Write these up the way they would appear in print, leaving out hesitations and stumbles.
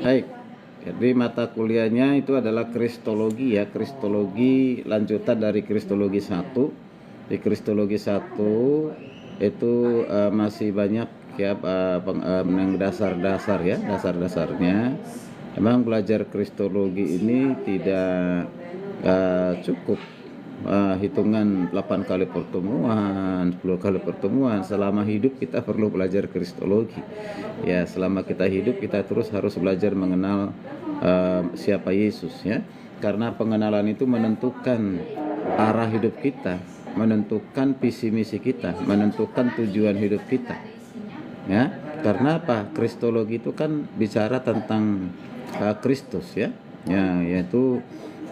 Baik, jadi mata kuliahnya itu adalah Kristologi ya, Kristologi lanjutan dari Kristologi 1. Di Kristologi 1 itu masih banyak ya yang dasar-dasar ya, dasar-dasarnya. Memang belajar Kristologi ini tidak cukup hitungan 8 kali pertemuan, 10 kali pertemuan. Selama hidup kita perlu belajar Kristologi. Ya, selama kita hidup kita terus harus belajar mengenal siapa Yesus ya. Karena pengenalan itu menentukan arah hidup kita, menentukan visi misi kita, menentukan tujuan hidup kita. Ya, karena apa? Kristologi itu kan bicara tentang Kristus ya. Ya, yaitu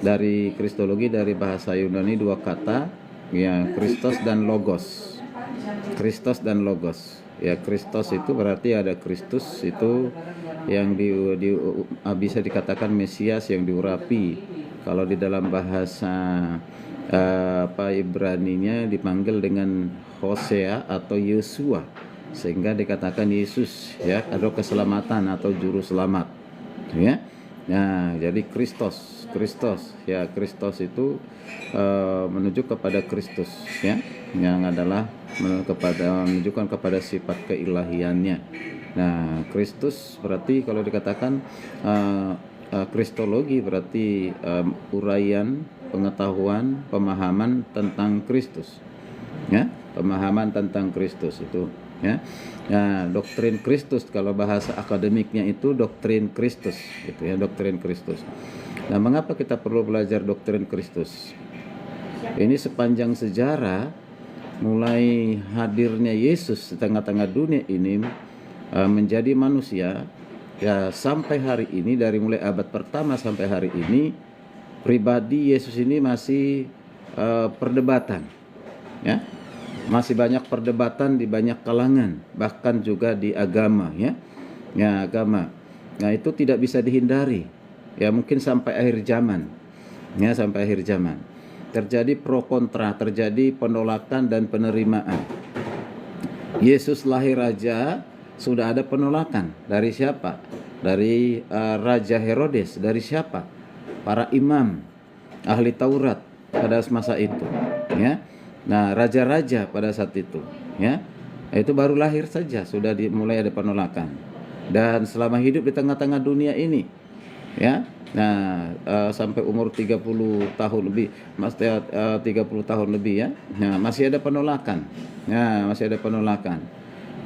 dari Kristologi dari bahasa Yunani dua kata ya, Kristos dan Logos. Kristos dan Logos. Ya, Kristos itu berarti ada Kristus itu yang bisa dikatakan Mesias yang diurapi. Kalau di dalam bahasa Ibraninya dipanggil dengan Hosea atau Yesua, sehingga dikatakan Yesus ya, atau keselamatan atau juru selamat ya. Nah, jadi Kristos ya, Kristos itu menuju kepada Kristus ya, yang adalah menunjukkan kepada sifat keilahiannya. Nah, Kristus berarti kalau dikatakan Kristologi berarti uraian, pengetahuan, pemahaman tentang Kristus ya, pemahaman tentang Kristus itu ya. Nah, doktrin Kristus kalau bahasa akademiknya itu doktrin Kristus gitu ya, doktrin Kristus. Nah, mengapa kita perlu belajar doktrin Kristus? Ini sepanjang sejarah mulai hadirnya Yesus di tengah-tengah dunia ini menjadi manusia ya, sampai hari ini, dari mulai abad pertama sampai hari ini, pribadi Yesus ini masih perdebatan ya. Masih banyak perdebatan di banyak kalangan, bahkan juga di agama ya. Ya, agama. Nah, itu tidak bisa dihindari. Ya, mungkin sampai akhir zaman. Ya, sampai akhir zaman. Terjadi pro kontra, terjadi penolakan dan penerimaan. Yesus lahir aja sudah ada penolakan. Dari siapa? Dari Raja Herodes. Dari siapa? Para imam, ahli Taurat pada masa itu ya. Nah, raja-raja pada saat itu ya, itu baru lahir saja sudah dimulai ada penolakan, dan selama hidup di tengah-tengah dunia ini ya, nah sampai umur 30 tahun lebih, 30 tahun lebih ya, nah masih ada penolakan. Nah, masih ada penolakan.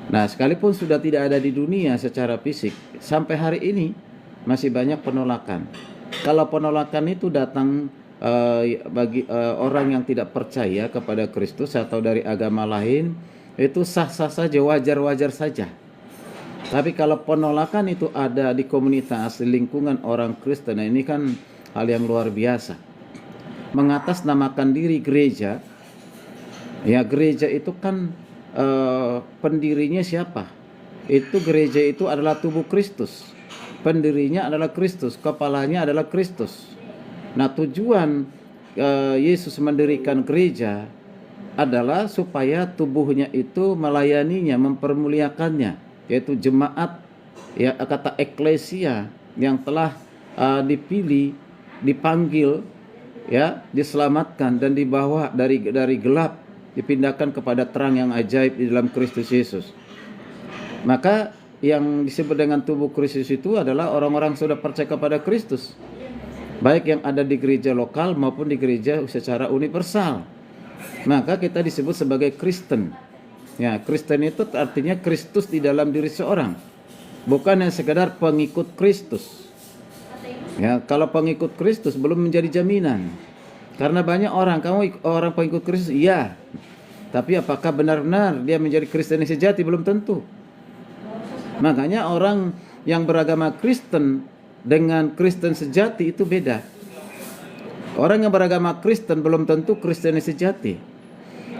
Nah, sekalipun sudah tidak ada di dunia secara fisik, sampai hari ini masih banyak penolakan. Kalau penolakan itu datang bagi orang yang tidak percaya kepada Kristus atau dari agama lain, itu sah-sah saja, wajar-wajar saja. Tapi kalau penolakan itu ada di komunitas, di lingkungan orang Kristen, ini kan hal yang luar biasa. Mengatasnamakan diri gereja, ya gereja itu kan pendirinya siapa? Itu gereja itu adalah tubuh Kristus. Pendirinya adalah Kristus, kepalanya adalah Kristus. Nah, tujuan Yesus mendirikan gereja adalah supaya tubuhnya itu melayaninya, mempermuliakannya, yaitu jemaat ya, kata eklesia yang telah dipilih, dipanggil ya, diselamatkan dan dibawa dari gelap, dipindahkan kepada terang yang ajaib di dalam Kristus Yesus. Maka yang disebut dengan tubuh Kristus itu adalah orang-orang sudah percaya kepada Kristus, baik yang ada di gereja lokal maupun di gereja secara universal. Maka kita disebut sebagai Kristen. Ya, Kristen itu artinya Kristus di dalam diri seorang, bukan yang sekedar pengikut Kristus. Ya, kalau pengikut Kristus belum menjadi jaminan. Karena banyak orang, kamu orang pengikut Kristus, iya. Tapi apakah benar-benar dia menjadi Kristen yang sejati? Belum tentu. Makanya orang yang beragama Kristen dengan Kristen sejati itu beda. Orang yang beragama Kristen belum tentu Kristen yang sejati.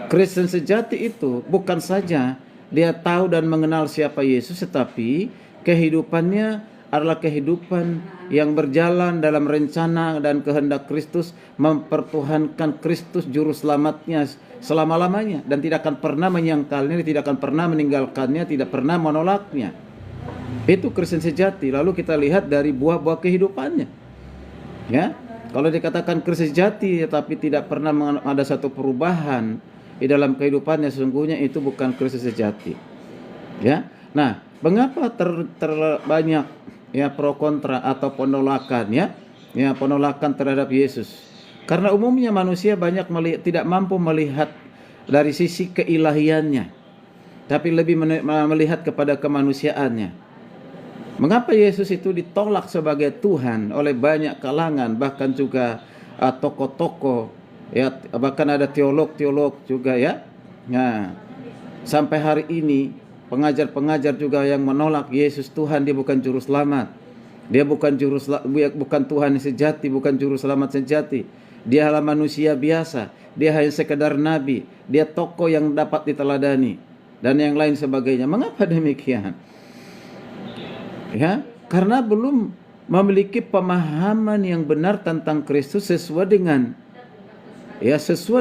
Kristen sejati itu bukan saja dia tahu dan mengenal siapa Yesus, tetapi kehidupannya adalah kehidupan yang berjalan dalam rencana dan kehendak Kristus, mempertuhankan Kristus juru selamatnya selama-lamanya, dan tidak akan pernah menyangkalnya, tidak akan pernah meninggalkannya, tidak pernah menolaknya. Itu Kristen sejati. Lalu kita lihat dari buah-buah kehidupannya. Ya, kalau dikatakan Kristen sejati tapi tidak pernah ada satu perubahan di dalam kehidupannya, sesungguhnya itu bukan Kristen sejati. Ya. Nah, mengapa terbanyak ya pro kontra atau penolakan ya? Ya, penolakan terhadap Yesus. Karena umumnya manusia banyak tidak mampu melihat dari sisi keilahiannya, tapi lebih melihat kepada kemanusiaannya. Mengapa Yesus itu ditolak sebagai Tuhan oleh banyak kalangan, bahkan juga tokoh-tokoh, ya, bahkan ada teolog-teolog juga ya. Nah, sampai hari ini pengajar-pengajar juga yang menolak Yesus Tuhan, dia bukan juru selamat. Dia bukan Tuhan yang sejati, bukan juru selamat sejati. Dia adalah manusia biasa. Dia hanya sekedar nabi. Dia tokoh yang dapat diteladani dan yang lain sebagainya. Mengapa demikian? Ya, karena belum memiliki pemahaman yang benar tentang Kristus sesuai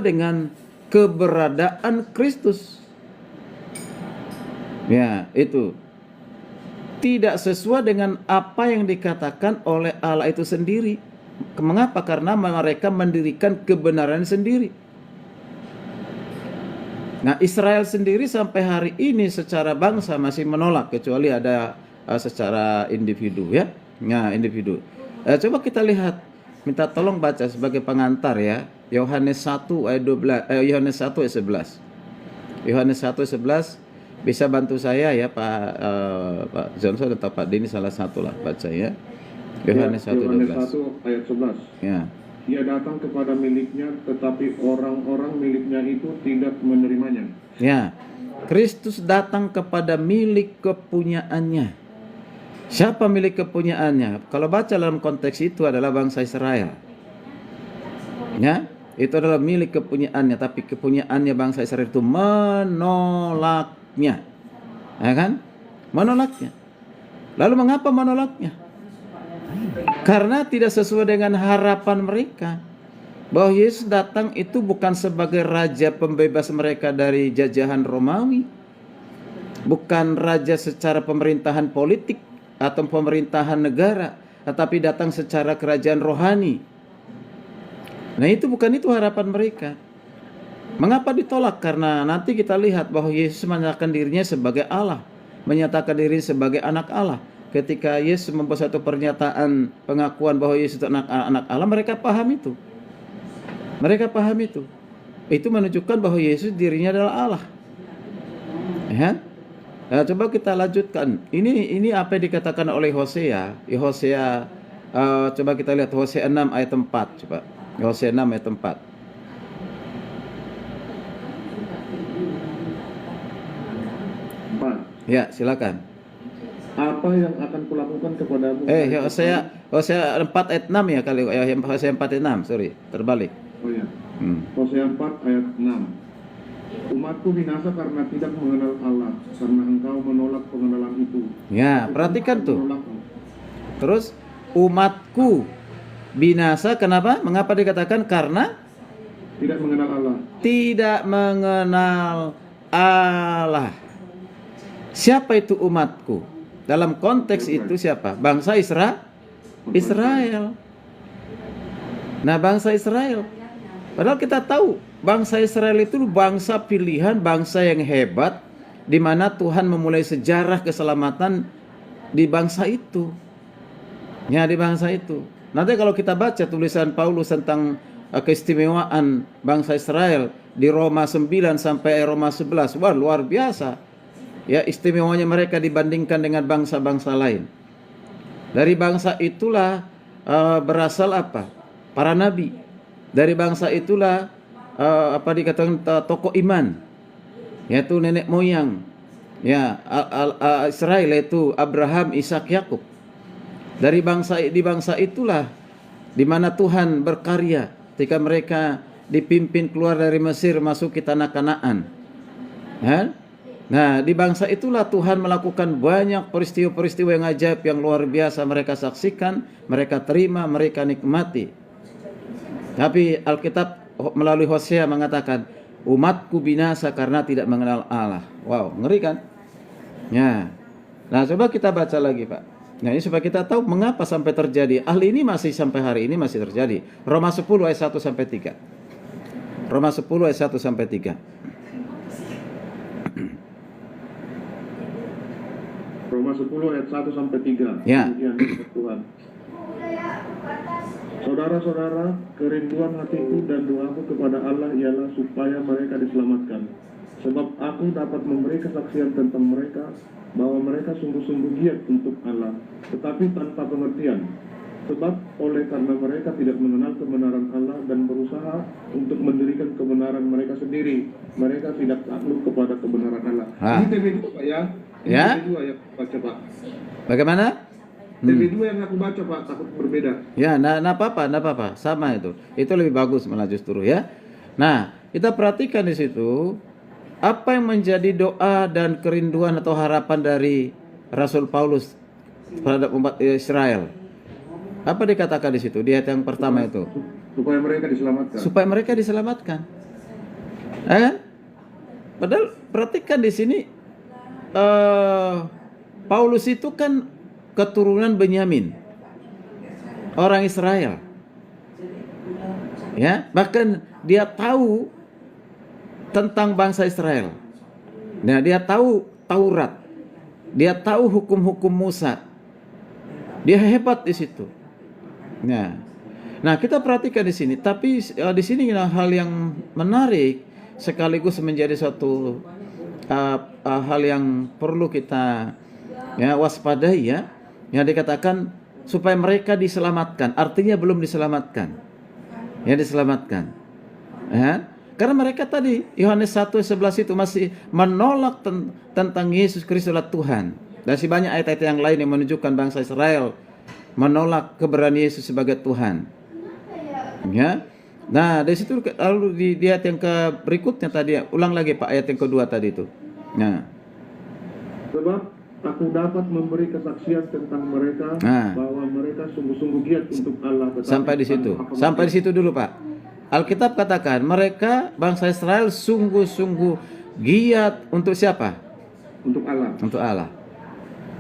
dengan keberadaan Kristus. Ya, itu tidak sesuai dengan apa yang dikatakan oleh Allah itu sendiri. Mengapa? Karena mereka mendirikan kebenaran sendiri. Nah, Israel sendiri sampai hari ini secara bangsa masih menolak, kecuali ada secara individu ya. Nah, individu. Coba kita lihat, minta tolong baca sebagai pengantar ya. Yohanes 1 ayat 12, Yohanes 1 ayat 11. Yohanes 1 ayat 11, bisa bantu saya ya Pak Johnson atau Pak Dini, salah satu lah baca ya. Yohanes 1 ayat 11. Ya. Ia datang kepada miliknya, tetapi orang-orang miliknya itu tidak menerimanya. Ya. Kristus datang kepada milik kepunyaannya. Siapa milik kepunyaannya? Kalau baca dalam konteks itu adalah bangsa Israel. Ya, itu adalah milik kepunyaannya, tapi kepunyaannya bangsa Israel itu menolaknya. Ya kan? Menolaknya. Lalu mengapa menolaknya? Karena tidak sesuai dengan harapan mereka. Bahwa Yesus datang itu bukan sebagai raja pembebas mereka dari jajahan Romawi. Bukan raja secara pemerintahan politik atau pemerintahan negara, tetapi datang secara kerajaan rohani. Nah, itu harapan mereka. Mengapa ditolak? Karena nanti kita lihat bahwa Yesus menyatakan dirinya sebagai Allah, menyatakan diri sebagai anak Allah. Ketika Yesus membuat satu pernyataan pengakuan bahwa Yesus itu anak Allah, mereka paham itu. Mereka paham itu. Itu menunjukkan bahwa Yesus dirinya adalah Allah. Ya. Nah, coba kita lanjutkan. Ini apa yang dikatakan oleh Hosea. Coba kita lihat Hosea 6 ayat 4. Coba. Hosea 6 ayat 4. Ya, silakan. Apa yang akan kulakukan kepadamu? Hosea 4 ayat 6 ya kali. Hosea 4 ayat 6, sorry, terbalik. Oh ya. Hosea 4 ayat 6. Umatku binasa karena tidak mengenal Allah, karena engkau menolak pengenalan itu. Ya, perhatikan tuh. Terus umatku binasa kenapa? Mengapa dikatakan? Karena tidak mengenal Allah. Tidak mengenal Allah. Siapa itu umatku? Dalam konteks itu siapa? Bangsa Israel. Nah, bangsa Israel. Padahal kita tahu bangsa Israel itu bangsa pilihan, bangsa yang hebat, di mana Tuhan memulai sejarah keselamatan di bangsa itu. Ya, di bangsa itu. Nanti kalau kita baca tulisan Paulus tentang keistimewaan bangsa Israel di Roma 9 sampai Roma 11, wah, luar biasa. Ya, istimewanya mereka dibandingkan dengan bangsa-bangsa lain. Dari bangsa itulah berasal apa? Para nabi. Dari bangsa itulah dikatakan tokoh iman, yaitu nenek moyang ya Israel, yaitu Abraham, Ishak, Yakub. Di bangsa itulah di mana Tuhan berkarya ketika mereka dipimpin keluar dari Mesir masuk ke tanah Kanaan. Ya? Nah, di bangsa itulah Tuhan melakukan banyak peristiwa-peristiwa yang ajaib, yang luar biasa mereka saksikan, mereka terima, mereka nikmati. Tapi Alkitab melalui Hosea mengatakan, umatku binasa karena tidak mengenal Allah. Wow, ngeri kan? Ya. Nah, coba kita baca lagi, Pak. Nah, ini supaya kita tahu mengapa sampai terjadi. Hal ini masih sampai hari ini masih terjadi. Roma 10 ayat 1 sampai 3. Roma 10 ayat 1 sampai 3. Roma 10 ayat 1 sampai 3. Ya. Demikian firman Tuhan. Saudara-saudara, kerinduan hatiku dan doaku kepada Allah ialah supaya mereka diselamatkan. Sebab aku dapat memberi kesaksian tentang mereka bahwa mereka sungguh-sungguh giat untuk Allah, tetapi tanpa pengertian. Sebab oleh karena mereka tidak mengenal kebenaran Allah dan berusaha untuk mendirikan kebenaran mereka sendiri, mereka tidak takluk kepada kebenaran Allah. Ini TB2 Pak ya? Ya. TB2 yang aku baca Pak. Bagaimana? TB2 yang aku baca Pak, takut berbeda. Ya, nah apa-apa, sama itu. Itu lebih bagus malah justru ya. Nah, kita perhatikan di situ apa yang menjadi doa dan kerinduan atau harapan dari Rasul Paulus terhadap umat Israel. Apa dikatakan di situ? Di ayat yang pertama itu. Supaya mereka diselamatkan. Supaya mereka diselamatkan. Padahal perhatikan di sini Paulus itu kan keturunan Benyamin, orang Israel. Ya, bahkan dia tahu tentang bangsa Israel. Nah, dia tahu Taurat. Dia tahu hukum-hukum Musa. Dia hebat di situ. Nah, kita perhatikan di sini. Tapi di sini hal yang menarik sekaligus menjadi suatu hal yang perlu kita waspadai ya. Yang dikatakan supaya mereka diselamatkan. Artinya belum diselamatkan. Ya, diselamatkan. Ya. Karena mereka tadi Yohanes 1:11 itu masih menolak tentang Yesus Kristus adalah Tuhan. Dan masih banyak ayat-ayat yang lain yang menunjukkan bangsa Israel menolak keberadaan Yesus sebagai Tuhan. Ya. Nah, dari situ lalu di ayat yang berikutnya tadi, ulang lagi Pak ayat yang kedua tadi itu. Nah. Sebab aku dapat memberi kesaksian tentang mereka bahwa mereka sungguh-sungguh giat untuk Allah. Sampai di situ. Sampai di situ dulu Pak. Alkitab katakan mereka bangsa Israel sungguh-sungguh giat untuk siapa? Untuk Allah. Untuk Allah.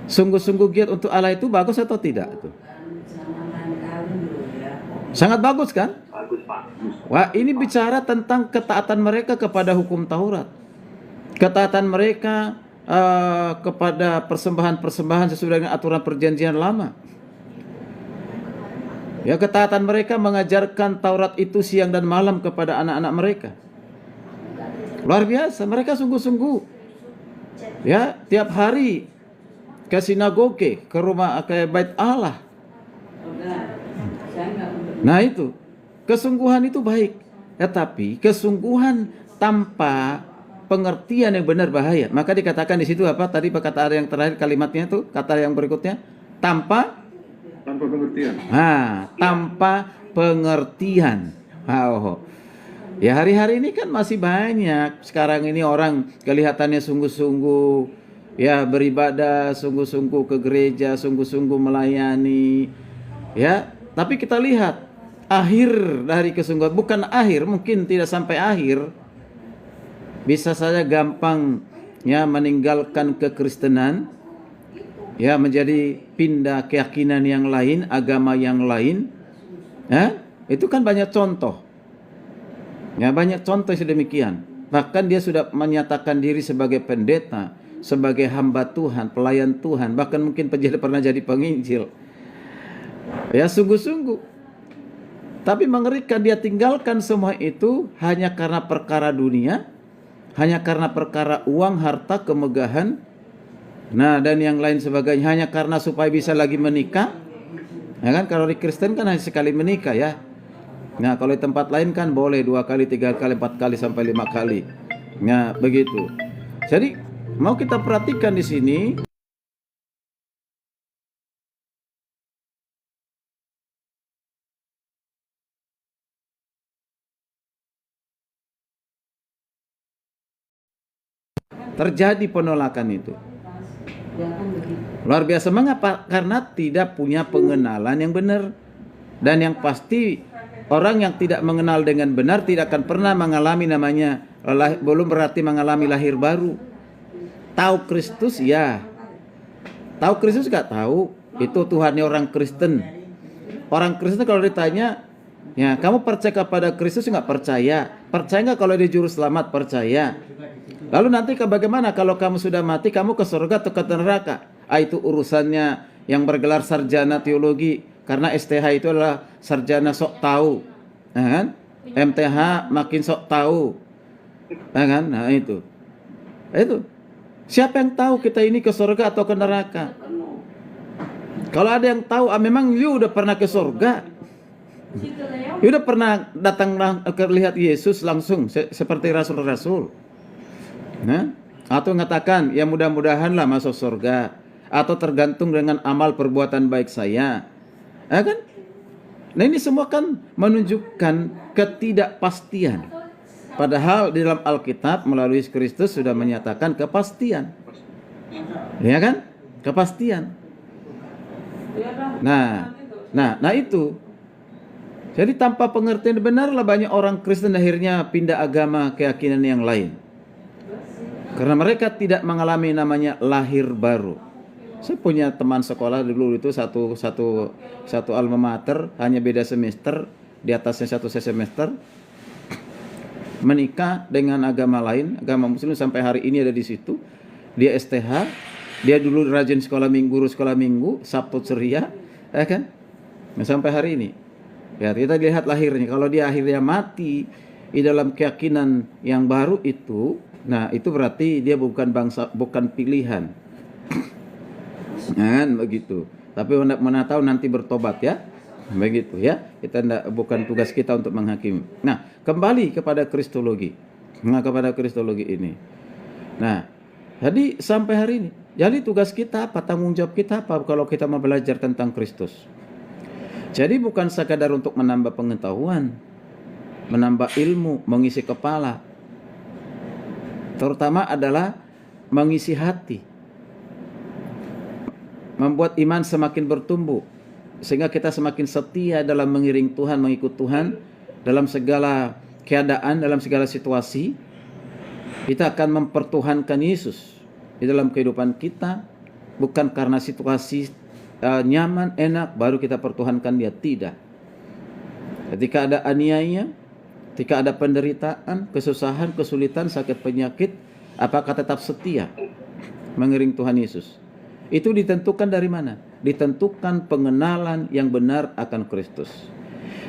Sungguh-sungguh giat untuk Allah itu bagus atau tidak? Itu. Sangat bagus kan? Bagus Pak. Wah, ini bicara tentang ketaatan mereka kepada hukum Taurat. Ketaatan mereka kepada persembahan-persembahan sesuai dengan aturan perjanjian lama. Ya, ketaatan mereka mengajarkan Taurat itu siang dan malam kepada anak-anak mereka. Luar biasa, mereka sungguh-sungguh. Ya, tiap hari ke sinagoge, ke rumah ke bait Allah. Nah, itu kesungguhan itu baik. Tetapi kesungguhan tanpa pengertian yang benar bahaya. Maka dikatakan di situ apa? Tadi perkataan yang terakhir kalimatnya itu, kata yang berikutnya, tanpa pengertian. Tanpa pengertian. Ya, hari-hari ini kan masih banyak. Sekarang ini orang kelihatannya sungguh-sungguh ya beribadah, sungguh-sungguh ke gereja, sungguh-sungguh melayani. Ya, tapi kita lihat akhir dari kesungguhan, bukan akhir, mungkin tidak sampai akhir. Bisa saja gampang ya meninggalkan kekristenan. Ya, menjadi pindah keyakinan yang lain, agama yang lain. Itu kan banyak contoh. Ya, banyak contoh sedemikian. Bahkan dia sudah menyatakan diri sebagai pendeta, sebagai hamba Tuhan, pelayan Tuhan, bahkan mungkin pernah jadi penginjil. Ya, sungguh-sungguh. Tapi mengerikan, dia tinggalkan semua itu hanya karena perkara dunia, hanya karena perkara uang, harta, kemegahan. Nah, dan yang lain sebagainya, hanya karena supaya bisa lagi menikah. Ya kan, kalau di Kristen kan hanya sekali menikah ya. Nah, kalau di tempat lain kan boleh 2 kali, 3 kali, 4 kali sampai 5 kali. Nah, begitu. Jadi mau kita perhatikan di sini. Terjadi penolakan itu. Luar biasa. Mengapa? Karena tidak punya pengenalan yang benar. Dan yang pasti orang yang tidak mengenal dengan benar tidak akan pernah mengalami namanya, belum berarti mengalami lahir baru. Tahu Kristus ya, Tahu Kristus nggak? Tahu. Itu Tuhannya orang Kristen. Orang Kristen kalau ditanya, ya kamu percaya kepada Kristus nggak? Percaya. Percaya nggak kalau dia juru selamat? Percaya. Lalu nanti bagaimana kalau kamu sudah mati, kamu ke surga atau ke neraka? Itu urusannya yang bergelar sarjana teologi. Karena STH itu adalah sarjana sok tahu, kan? MTH makin sok tahu, kan? Nah itu. Siapa yang tahu kita ini ke surga atau ke neraka? Kalau ada yang tahu, memang you udah pernah ke surga? You udah pernah datang lihat Yesus langsung seperti rasul-rasul? Nah, atau mengatakan ya mudah-mudahanlah masuk surga, atau tergantung dengan amal perbuatan baik saya, kan? Nah ini semua kan menunjukkan ketidakpastian. Padahal di dalam Alkitab melalui Kristus sudah menyatakan kepastian, ya kan? Kepastian. Nah itu. Jadi tanpa pengertian benarlah banyak orang Kristen akhirnya pindah agama keyakinan yang lain. Karena mereka tidak mengalami namanya lahir baru. Saya punya teman sekolah dulu itu satu alma mater, hanya beda semester, di atasnya satu semester. Menikah dengan agama lain, agama Muslim, sampai hari ini ada di situ. Dia STH, dia dulu rajin guru sekolah minggu, Sabtu ceria, ya kan? Nah, sampai hari ini. Ya, kita lihat lahirnya. Kalau dia akhirnya mati di dalam keyakinan yang baru itu, nah itu berarti dia bukan bangsa, bukan pilihan. Kan begitu. Tapi mana tahu nanti bertobat ya. Begitu ya. Bukan tugas kita untuk menghakimi. Nah, kembali kepada kristologi. Nah, kepada kristologi ini. Nah, jadi sampai hari ini, jadi tugas kita apa? Tanggung jawab kita apa kalau kita mau belajar tentang Kristus? Jadi bukan sekadar untuk menambah pengetahuan, menambah ilmu, mengisi kepala. Terutama adalah mengisi hati. Membuat iman semakin bertumbuh, sehingga kita semakin setia dalam mengiring Tuhan, mengikut Tuhan dalam segala keadaan, dalam segala situasi. Kita akan mempertuhankan Yesus di dalam kehidupan kita, bukan karena situasi nyaman, enak baru kita pertuhankan Dia, tidak. Ketika ada aniaya, ketika ada penderitaan, kesusahan, kesulitan, sakit, penyakit, apakah tetap setia mengiring Tuhan Yesus? Itu ditentukan dari mana? Ditentukan pengenalan yang benar akan Kristus.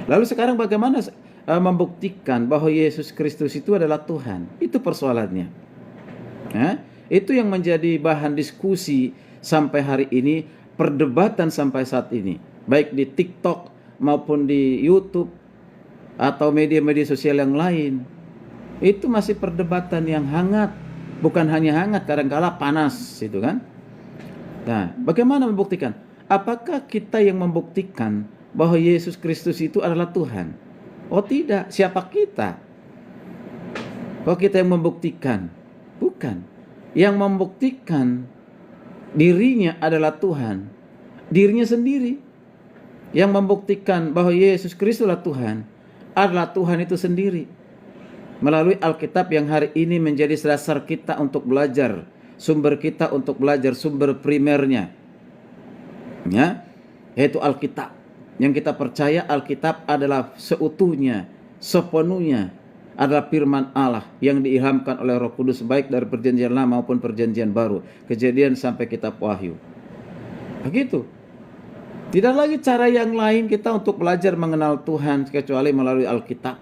Lalu sekarang bagaimana membuktikan bahwa Yesus Kristus itu adalah Tuhan? Itu persoalannya. Itu yang menjadi bahan diskusi sampai hari ini, perdebatan sampai saat ini, baik di TikTok maupun di YouTube atau media-media sosial yang lain. Itu masih perdebatan yang hangat, bukan hanya hangat, kadang-kala panas, itu kan? Nah, bagaimana membuktikan? Apakah kita yang membuktikan bahwa Yesus Kristus itu adalah Tuhan? Oh tidak, siapa kita? Oh kita yang membuktikan? Bukan. Yang membuktikan dirinya adalah Tuhan, dirinya sendiri. Yang membuktikan bahwa Yesus Kristus adalah Tuhan itu sendiri. Melalui Alkitab yang hari ini menjadi dasar kita untuk belajar, sumber kita untuk belajar, sumber primernya, ya, yaitu Alkitab. Yang kita percaya Alkitab adalah seutuhnya, sepenuhnya adalah firman Allah yang diilhamkan oleh Roh Kudus, baik dari perjanjian lama maupun perjanjian baru, Kejadian sampai kitab Wahyu. Begitu. Tidak lagi cara yang lain kita untuk belajar mengenal Tuhan kecuali melalui Alkitab.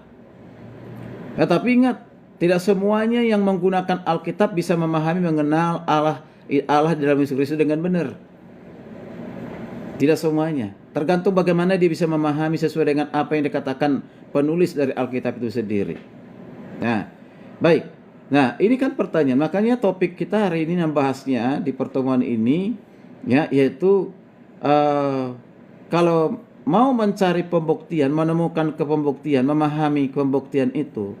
Ya, tapi ingat, tidak semuanya yang menggunakan Alkitab bisa memahami mengenal Allah di dalam Yesus Kristus dengan benar. Tidak semuanya. Tergantung bagaimana dia bisa memahami sesuai dengan apa yang dikatakan penulis dari Alkitab itu sendiri. Nah, baik. Nah, ini kan pertanyaan. Makanya topik kita hari ini membahasnya di pertemuan ini, ya, yaitu kalau mau mencari pembuktian, menemukan kepembuktian, memahami pembuktian itu,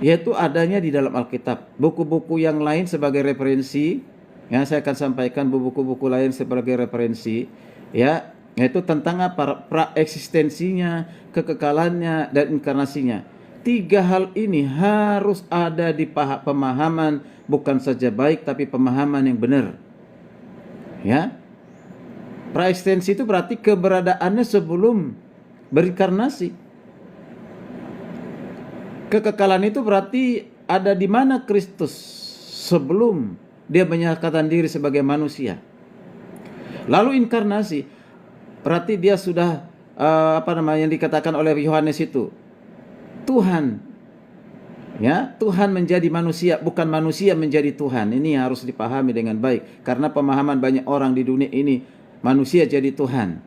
yaitu adanya di dalam Alkitab. Buku-buku yang lain sebagai referensi, ya, saya akan sampaikan buku-buku lain sebagai referensi, ya, yaitu tentang apa? Praeksistensinya, kekekalannya, dan inkarnasinya. Tiga hal ini harus ada di pemahaman, bukan saja baik, tapi pemahaman yang benar. Ya. Praeksistensi itu berarti keberadaannya sebelum berinkarnasi. Kekekalan itu berarti ada di mana Kristus sebelum dia menyatakan diri sebagai manusia. Lalu inkarnasi berarti dia sudah yang dikatakan oleh Yohanes itu, Tuhan. Ya, Tuhan menjadi manusia, bukan manusia menjadi Tuhan. Ini harus dipahami dengan baik, karena pemahaman banyak orang di dunia ini manusia jadi Tuhan.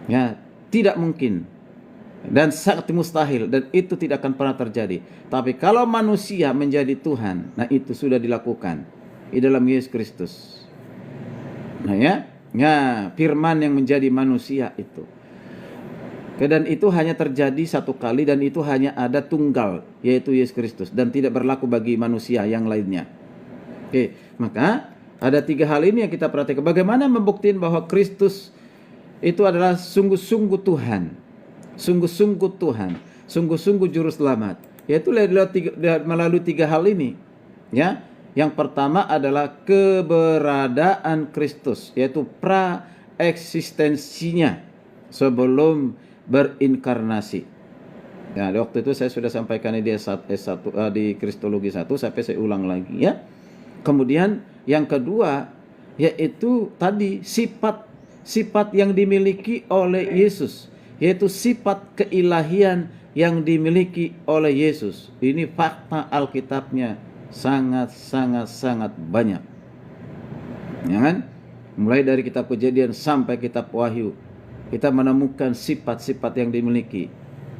Ya, tidak mungkin dan sangat mustahil, dan itu tidak akan pernah terjadi. Tapi kalau manusia menjadi Tuhan, nah itu sudah dilakukan di dalam Yesus Kristus. Nah ya, firman yang menjadi manusia itu. Dan itu hanya terjadi satu kali, dan itu hanya ada tunggal, yaitu Yesus Kristus, dan tidak berlaku bagi manusia yang lainnya. Oke, maka ada 3 hal ini yang kita perhatikan. Bagaimana membuktikan bahwa Kristus itu adalah sungguh-sungguh Tuhan, sungguh-sungguh Tuhan, sungguh-sungguh juru selamat, yaitu melalui 3 hal ini. Ya, yang pertama adalah keberadaan Kristus, yaitu praeksistensinya sebelum berinkarnasi. Nah, waktu itu saya sudah sampaikan di S1, di Kristologi 1, sampai saya ulang lagi ya. Kemudian yang kedua yaitu tadi sifat yang dimiliki oleh Yesus, yaitu sifat keilahian yang dimiliki oleh Yesus. Ini fakta Alkitabnya sangat banyak. Ya kan? Mulai dari kitab Kejadian sampai kitab Wahyu, kita menemukan sifat-sifat yang dimiliki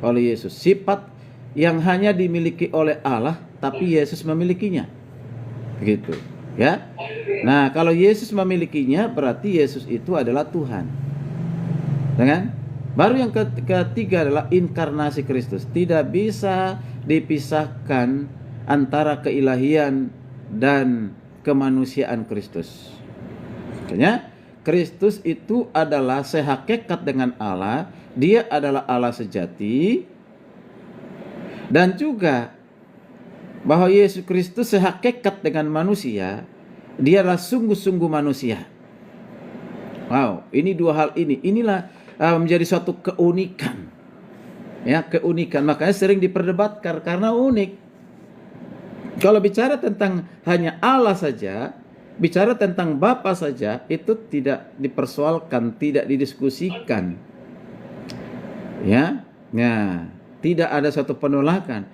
oleh Yesus. Sifat yang hanya dimiliki oleh Allah, tapi Yesus memilikinya. Begitu, ya. Nah, kalau Yesus memilikinya, berarti Yesus itu adalah Tuhan. Dengan baru yang ketiga adalah inkarnasi Kristus. Tidak bisa dipisahkan antara keilahian dan kemanusiaan Kristus. Makanya Kristus itu adalah sehakikat dengan Allah, dia adalah Allah sejati, dan juga bahwa Yesus Kristus sehakikat dengan manusia, dia adalah sungguh-sungguh manusia. Wow, ini 2 hal inilah menjadi suatu keunikan. Ya, keunikan, makanya sering diperdebatkan karena unik. Kalau bicara tentang hanya Allah saja, bicara tentang Bapa saja, itu tidak dipersoalkan, tidak didiskusikan. Ya, tidak ada satu penolakan.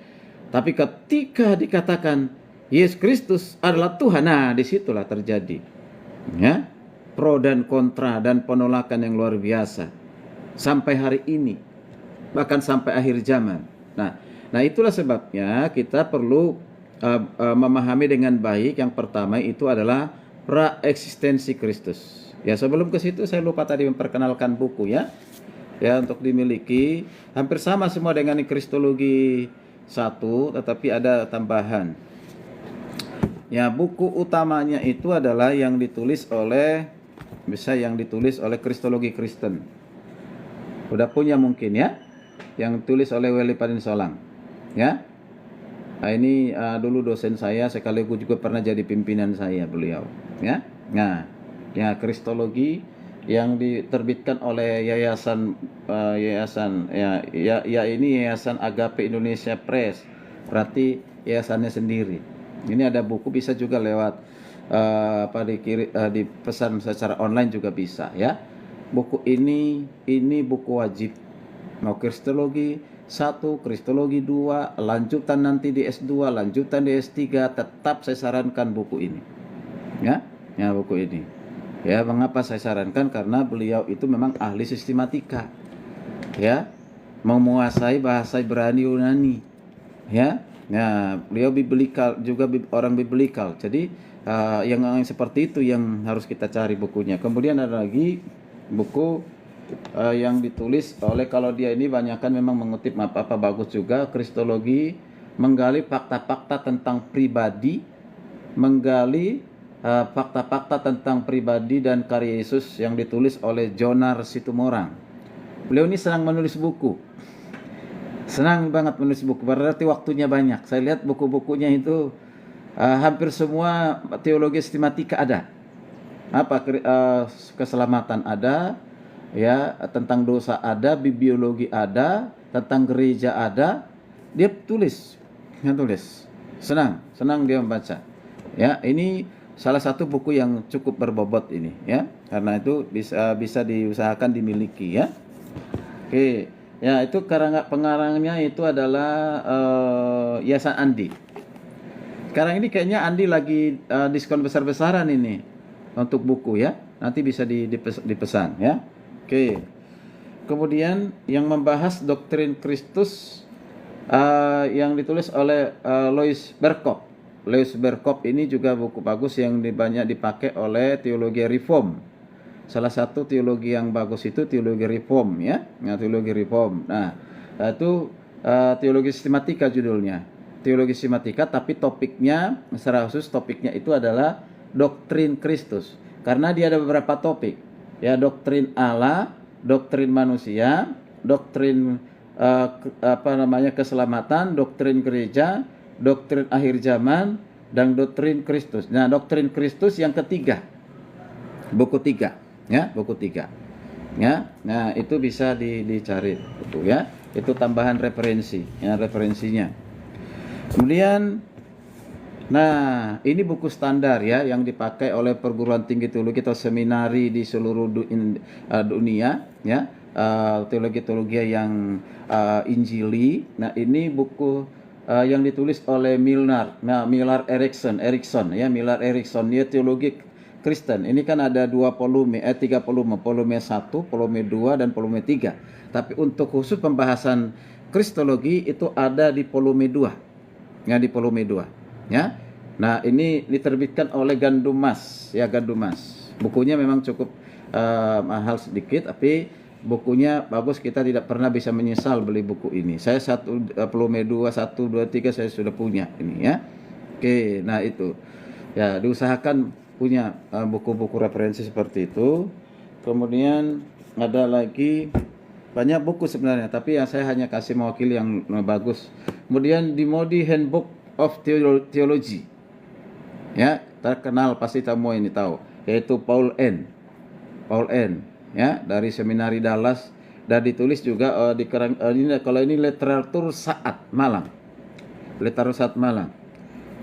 Tapi ketika dikatakan Yesus Kristus adalah Tuhan, nah disitulah terjadi ya pro dan kontra dan penolakan yang luar biasa sampai hari ini, bahkan sampai akhir zaman. Nah itulah sebabnya kita perlu memahami dengan baik. Yang pertama itu adalah praeksistensi Kristus. Ya, sebelum ke situ saya lupa tadi memperkenalkan buku ya untuk dimiliki. Hampir sama semua dengan Kristologi 1, tetapi ada tambahan. Ya, buku utamanya itu adalah yang ditulis oleh Kristologi Kristen. Udah punya mungkin ya, yang ditulis oleh Weli Padinsolang. Ya. Nah, ini dulu dosen saya, sekaligus juga pernah jadi pimpinan saya beliau. Ya. Nah, ya Kristologi yang diterbitkan oleh Yayasan Agape Indonesia Press, berarti yayasannya sendiri. Ini ada buku, bisa juga lewat dipesan secara online juga bisa ya. Buku ini buku wajib. Mau Kristologi 1, Kristologi 2, lanjutan nanti di S2, lanjutan di S3, tetap saya sarankan buku ini. Ya, buku ini. Ya, mengapa saya sarankan? Karena beliau itu memang ahli sistematika. Ya, menguasai bahasa Ibrani Yunani. Ya, beliau biblikal, juga orang biblikal. Jadi yang seperti itu yang harus kita cari bukunya. Kemudian ada lagi buku yang ditulis oleh, kalau dia ini banyakkan memang mengutip apa bagus juga, Kristologi, menggali fakta-fakta tentang pribadi, menggali fakta-fakta tentang pribadi dan karya Yesus, yang ditulis oleh Jonar Situmorang. Beliau ini senang menulis buku, senang banget menulis buku, berarti waktunya banyak. Saya lihat buku-bukunya itu hampir semua teologi sistematika ada. keselamatan ada, ya, tentang dosa ada, bibliologi ada, tentang gereja ada. Dia tulis, senang dia membaca. Ya, ini salah satu buku yang cukup berbobot ini, ya, karena itu bisa diusahakan dimiliki, ya. Oke, ya, itu pengarangnya itu adalah Yayasan Andi. Sekarang ini kayaknya Andi lagi diskon besar-besaran ini untuk buku, ya. Nanti bisa dipesan, ya. Oke. Kemudian yang membahas doktrin Kristus yang ditulis oleh Louis Berkop. Louis Berkop ini juga buku bagus yang banyak dipakai oleh teologi reform. Salah satu teologi yang bagus itu teologi reform, ya. Nah, teologi reform. Nah, itu teologi sistematika judulnya. Teologi sistematika, tapi topiknya secara khusus topiknya itu adalah doktrin Kristus. Karena dia ada beberapa topik. Ya, doktrin Allah, doktrin manusia, doktrin keselamatan, doktrin gereja, doktrin akhir zaman, dan doktrin Kristus. Nah, doktrin Kristus yang ketiga, buku 3, ya, buku 3, ya. Nah, itu bisa dicari, itu, ya. Itu tambahan referensi, ya, referensinya. Kemudian, nah, ini buku standar, ya, yang dipakai oleh perguruan tinggi teologi atau seminari di seluruh dunia, ya. Teologi-teologi yang Injili. Nah, ini buku yang ditulis oleh Millard Erickson, ya, Millard Erickson, dia teologi Kristen. Ini kan ada 3 volume, volume 1, volume 2, dan volume 3. Tapi untuk khusus pembahasan Kristologi itu ada di volume 2. Ya, di volume 2, ya. Nah, ini diterbitkan oleh Gandumas, ya, Gandumas. Bukunya memang cukup mahal sedikit, tapi bukunya bagus. Kita tidak pernah bisa menyesal beli buku ini. Saya volume 2, 1, 2, 3 saya sudah punya ini, ya. Oke, nah itu. Ya, diusahakan punya buku-buku referensi seperti itu. Kemudian ada lagi banyak buku sebenarnya, tapi yang saya hanya kasih mewakili yang bagus. Kemudian di Moody Handbook of Theology, ya, terkenal, pasti semua ini tahu, yaitu Paul N, ya, dari seminari Dallas, dan ditulis juga kalau ini literatur saat Malang.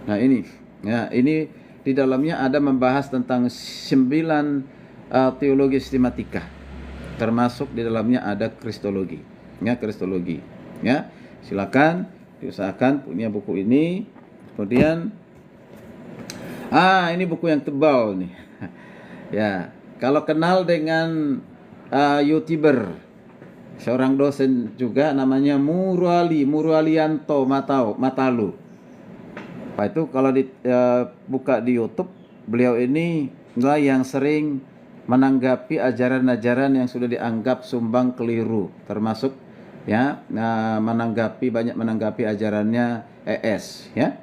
Nah, ini, ya, ini di dalamnya ada membahas tentang 9 teologi sistematika, termasuk di dalamnya ada kristologi, ya, kristologi, ya. Silakan diusahakan punya buku ini. Kemudian ini buku yang tebal nih. Ya, kalau kenal dengan YouTuber, seorang dosen juga namanya Muralianto Matalu. Pak itu kalau buka di YouTube, beliau ini lah yang sering menanggapi ajaran-ajaran yang sudah dianggap sumbang keliru, termasuk, ya, banyak menanggapi ajarannya ES, ya,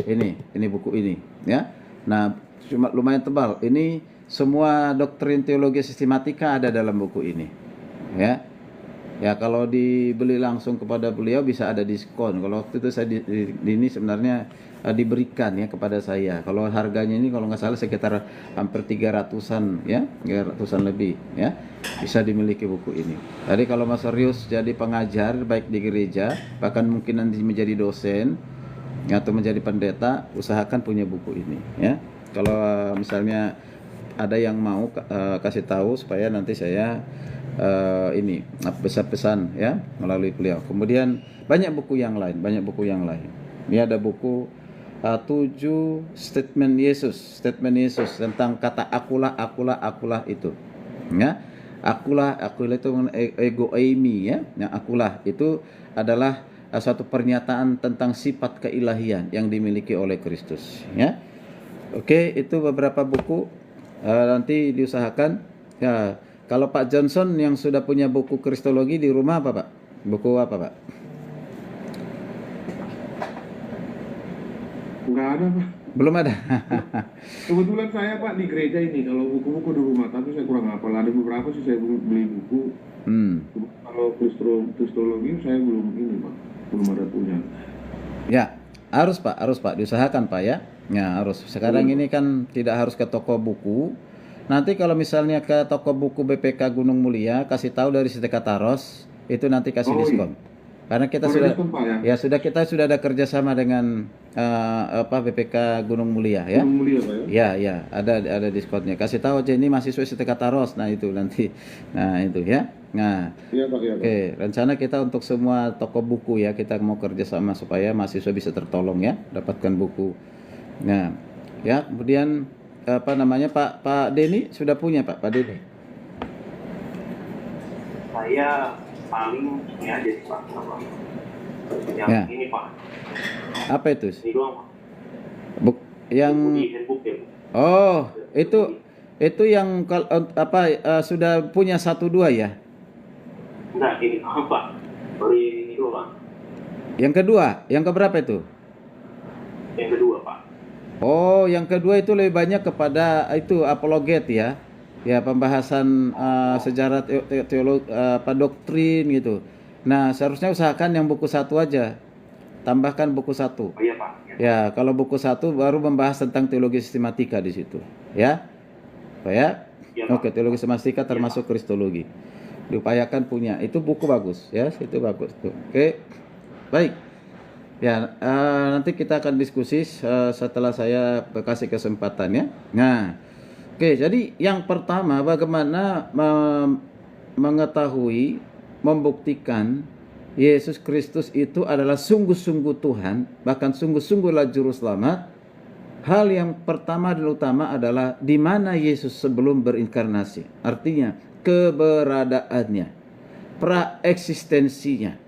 ini buku ini, ya. Nah, cuma lumayan tebal. Ini semua doktrin teologi sistematika ada dalam buku ini, ya. Ya, kalau dibeli langsung kepada beliau bisa ada diskon. Kalau waktu itu saya ini sebenarnya diberikan, ya, kepada saya. Kalau harganya ini kalau nggak salah sekitar hampir 300-an, ya, 300-an lebih, ya. Bisa dimiliki buku ini. Jadi kalau Mas serius jadi pengajar baik di gereja, bahkan mungkin nanti menjadi dosen atau menjadi pendeta, usahakan punya buku ini, ya. Kalau misalnya ada yang mau kasih tahu supaya nanti saya ini pesan-pesan, ya, melalui beliau. Kemudian banyak buku yang lain. Ini ada buku 7 statement Yesus tentang kata akulah itu, ya. Akulah itu ego eimi, ya. Yang akulah itu adalah suatu pernyataan tentang sifat keilahian yang dimiliki oleh Kristus, ya. Oke, itu beberapa buku. Nanti diusahakan, ya. Kalau Pak Johnson yang sudah punya buku kristologi di rumah apa, Pak? Buku apa, Pak? Nggak ada, Pak. Belum ada. Kebetulan saya, Pak, di gereja ini kalau buku-buku di rumah, tapi saya kurang hafal. Ada beberapa sih saya beli buku. Kalau kristologi saya belum ini, Pak. Belum ada punya. Ya, harus Pak, diusahakan, Pak, ya. Ya, harus. Sekarang ini kan tidak harus ke toko buku. Nanti kalau misalnya ke toko buku BPK Gunung Mulia, kasih tahu dari Sedekah Taros, itu nanti kasih Oh, iya. diskon. Karena kita Boleh sudah diskon, Pak, ya? kita sudah ada kerjasama dengan BPK Gunung Mulia ya. Gunung Mulia, Pak, ya? Ya, ada diskonnya. Kasih tahu aja ini mahasiswa Sedekah Taros. Nah, itu nanti. Nah, itu ya. Nah, Iya, Pak, iya, Pak. oke, rencana kita untuk semua toko buku ya, kita mau kerjasama supaya mahasiswa bisa tertolong ya, dapatkan buku. Nah, ya kemudian apa namanya Pak Denny sudah punya Pak Denny? Saya paling ini aja sih Pak, sama yang Ya. ini Pak, Apa itu? ini doang Pak. Buk yang Di handbook ya. oh itu yang sudah punya 1 2 ya? Enggak, ini apa? Baru ini doang. Yang kedua, yang keberapa itu? Yang kedua Pak. Oh, yang kedua itu lebih banyak kepada itu apologet ya. Ya, pembahasan sejarah teologi doktrin gitu. Nah, seharusnya usahakan yang buku 1 aja. Tambahkan buku 1. Oh iya Pak. Ya, kalau buku 1 baru membahas tentang teologi sistematika di situ. Ya. Ya. Iya, Pak. Oke, teologi sistematika termasuk kristologi. Diupayakan punya. Itu buku bagus ya, itu bagus tuh. Oke. Baik. Ya, nanti kita akan diskusi setelah saya kasih kesempatan ya. Nah, oke, jadi yang pertama bagaimana mengetahui, membuktikan Yesus Kristus itu adalah sungguh-sungguh Tuhan, bahkan sungguh-sungguhlah juru selamat. Hal yang pertama dan utama adalah di mana Yesus sebelum berinkarnasi. Artinya keberadaannya, praeksistensinya.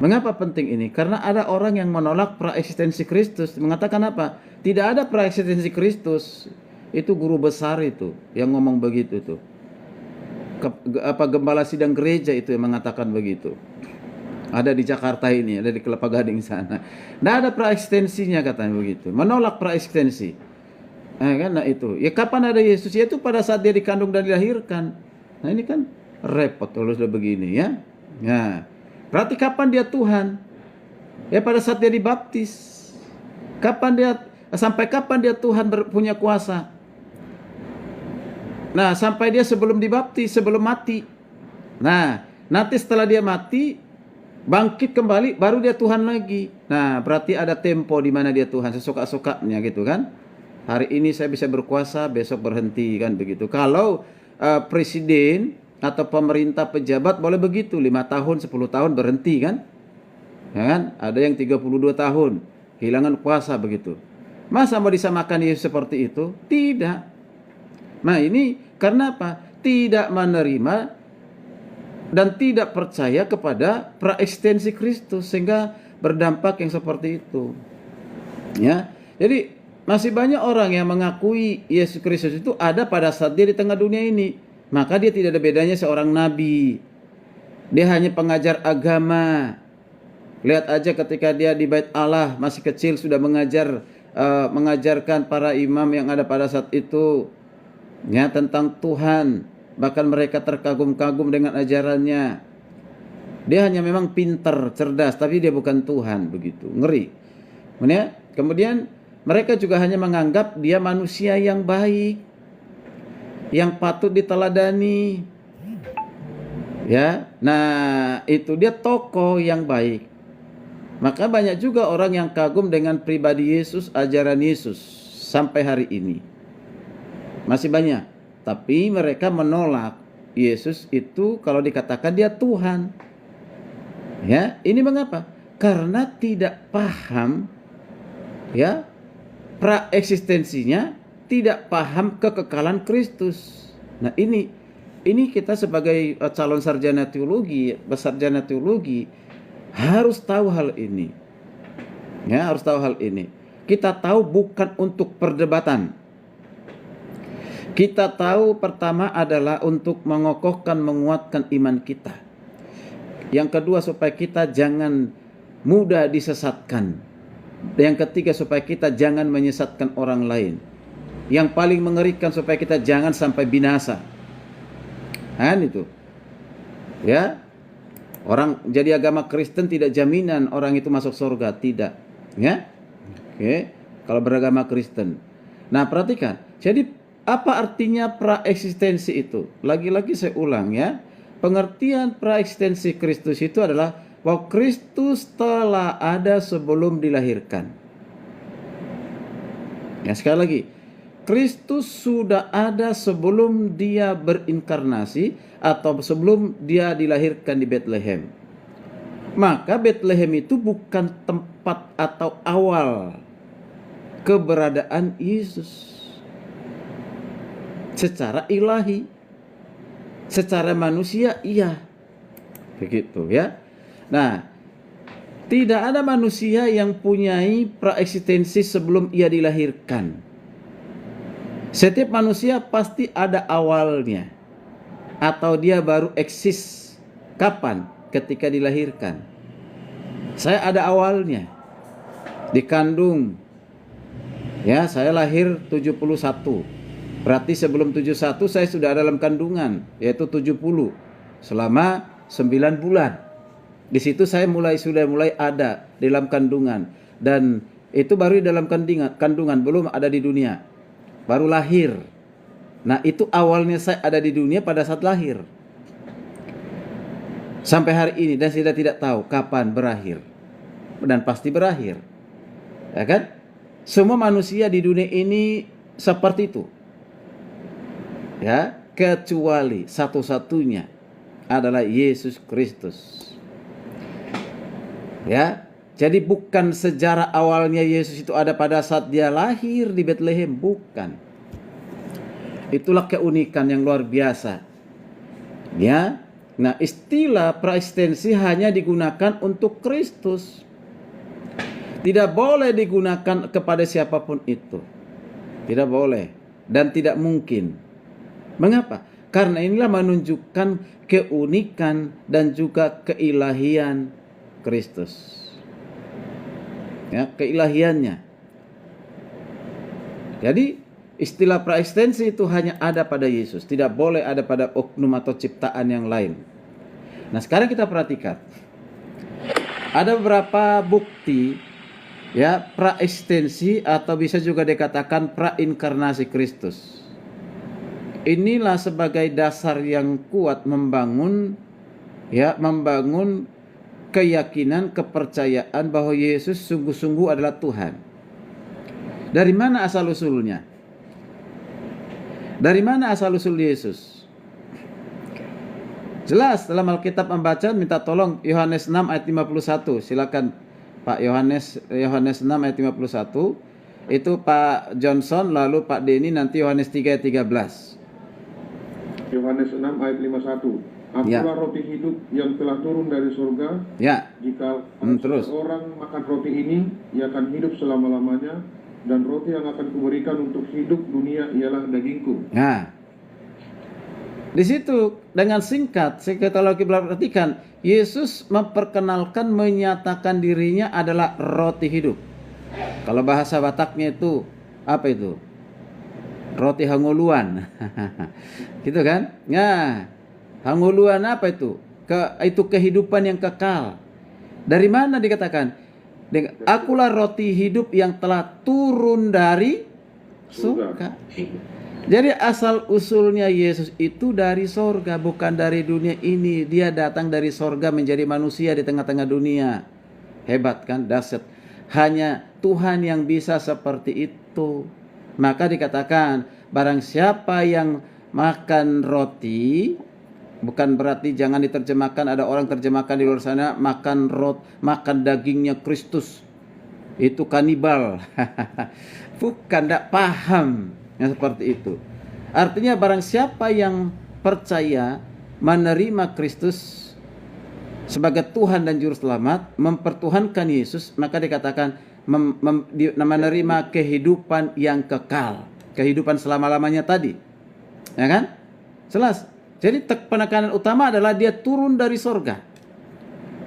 Mengapa penting ini? Karena ada orang yang menolak praeksistensi Kristus, mengatakan apa? Tidak ada praeksistensi Kristus. Itu guru besar itu yang ngomong begitu tuh. Gembala sidang gereja itu yang mengatakan begitu. Ada di Jakarta ini, ada di Kelapa Gading sana. Tidak ada praeksistensinya katanya begitu. Menolak praeksistensi. Nah itu. Ya kapan ada Yesus? Ya itu pada saat dia dikandung dan dilahirkan. Nah ini kan repot kalau sudah begini ya. Nah, berarti kapan dia Tuhan? Ya pada saat dia dibaptis. Sampai kapan dia Tuhan punya kuasa? Nah, sampai dia sebelum dibaptis, sebelum mati. Nah, nanti setelah dia mati, bangkit kembali, baru dia Tuhan lagi. Nah, berarti ada tempo di mana dia Tuhan, sesuka-sukanya gitu kan. Hari ini saya bisa berkuasa, besok berhenti kan begitu. Kalau presiden atau pemerintah pejabat boleh begitu, 5 tahun, 10 tahun berhenti kan. Ya kan? Ada yang 32 tahun, kehilangan kuasa begitu. Masa mau disamakan Yesus seperti itu? Tidak. Nah ini karena apa? Tidak menerima dan tidak percaya kepada praeksistensi Kristus sehingga berdampak yang seperti itu. Ya, jadi masih banyak orang yang mengakui Yesus Kristus itu ada pada saat dia di tengah dunia ini. Maka dia tidak ada bedanya seorang nabi. Dia hanya pengajar agama. Lihat aja ketika dia di Bait Allah masih kecil sudah mengajarkan para imam yang ada pada saat itu ya tentang Tuhan, bahkan mereka terkagum-kagum dengan ajarannya. Dia hanya memang pintar, cerdas, tapi dia bukan Tuhan begitu. Ngeri. Kemudian mereka juga hanya menganggap dia manusia yang baik, yang patut diteladani. Ya. Nah, itu dia tokoh yang baik. Maka banyak juga orang yang kagum dengan pribadi Yesus, ajaran Yesus sampai hari ini. Masih banyak, tapi mereka menolak Yesus itu kalau dikatakan dia Tuhan. Ya, ini mengapa? Karena tidak paham ya praeksistensinya, tidak paham kekekalan Kristus. Nah, ini kita sebagai calon sarjana teologi, sarjana teologi harus tahu hal ini. Ya, harus tahu hal ini. Kita tahu bukan untuk perdebatan. Kita tahu pertama adalah untuk mengokohkan, menguatkan iman kita. Yang kedua supaya kita jangan mudah disesatkan. Yang ketiga supaya kita jangan menyesatkan orang lain. Yang paling mengerikan supaya kita jangan sampai binasa. Kan itu. Ya. Orang jadi agama Kristen tidak jaminan orang itu masuk surga, tidak. Ya. Oke. kalau beragama Kristen. Nah, perhatikan. Jadi apa artinya praeksistensi itu? Lagi-lagi saya ulang ya. Pengertian praeksistensi Kristus itu adalah bahwa Kristus telah ada sebelum dilahirkan. Ya, sekali lagi. Kristus sudah ada sebelum dia berinkarnasi atau sebelum dia dilahirkan di Bethlehem. Maka Bethlehem itu bukan tempat atau awal keberadaan Yesus secara ilahi. Secara manusia iya. Begitu ya. Nah, tidak ada manusia yang punyai praeksistensi sebelum ia dilahirkan. Setiap manusia pasti ada awalnya, atau dia baru eksis. Kapan? Ketika dilahirkan. Saya ada awalnya, dikandung. Ya, saya lahir 71. Berarti sebelum 71 saya sudah dalam kandungan, yaitu 70. Selama 9 bulan. Di situ saya sudah mulai ada dalam kandungan. Dan itu baru dalam kandungan, belum ada di dunia. Baru lahir. Nah, itu awalnya saya ada di dunia pada saat lahir. Sampai hari ini, dan saya tidak tahu kapan berakhir. Dan pasti berakhir. Ya kan? Semua manusia di dunia ini seperti itu. Ya, kecuali satu-satunya adalah Yesus Kristus. Ya, jadi bukan sejarah awalnya Yesus itu ada pada saat dia lahir di Bethlehem, bukan. Itulah keunikan yang luar biasa. Ya. Nah, istilah praeksistensi hanya digunakan untuk Kristus. Tidak boleh digunakan kepada siapapun itu. Tidak boleh dan tidak mungkin. Mengapa? Karena inilah menunjukkan keunikan dan juga keilahian Kristus. Ya, keilahiannya. Jadi istilah praeksistensi itu hanya ada pada Yesus, tidak boleh ada pada oknum atau ciptaan yang lain. Nah, sekarang kita perhatikan. Ada beberapa bukti ya praeksistensi atau bisa juga dikatakan prainkarnasi Kristus. Inilah sebagai dasar yang kuat membangun keyakinan, kepercayaan bahwa Yesus sungguh-sungguh adalah Tuhan. Dari mana asal usulnya? Dari mana asal usul Yesus? Jelas dalam Alkitab membaca, minta tolong Yohanes 6 ayat 51. Silakan Pak Yohanes 6 ayat 51. Itu Pak Johnson, lalu Pak Denny, nanti Yohanes 3 ayat 13. Yohanes 6 ayat 51. Akulah roti hidup yang telah turun dari surga. Ya. Jika terus. orang makan roti ini, ia akan hidup selama-lamanya. Dan roti yang akan kuberikan untuk hidup dunia ialah dagingku. Nah, di situ dengan singkat, kalau kita perhatikan, Yesus memperkenalkan, menyatakan dirinya adalah roti hidup. Kalau bahasa Bataknya itu apa itu? Roti hangoluan. Gitu kan? Nah, hangoluan apa itu? Itu kehidupan yang kekal. Dari mana dikatakan? Akulah roti hidup yang telah turun dari surga. Jadi asal usulnya Yesus itu dari sorga, bukan dari dunia ini. Dia datang dari sorga menjadi manusia di tengah-tengah dunia. Hebat kan? Dahsyat. Hanya Tuhan yang bisa seperti itu. Maka dikatakan, barang siapa yang makan roti, bukan berarti jangan diterjemahkan, ada orang terjemahkan di luar sana, makan dagingnya Kristus. Itu kanibal. Bukan, tidak paham. Yang seperti itu. Artinya barang siapa yang percaya menerima Kristus sebagai Tuhan dan Juru Selamat, mempertuhankan Yesus, maka dikatakan menerima kehidupan yang kekal, kehidupan selama-lamanya tadi. Ya kan? Jelas. Jadi penekanan utama adalah dia turun dari sorga.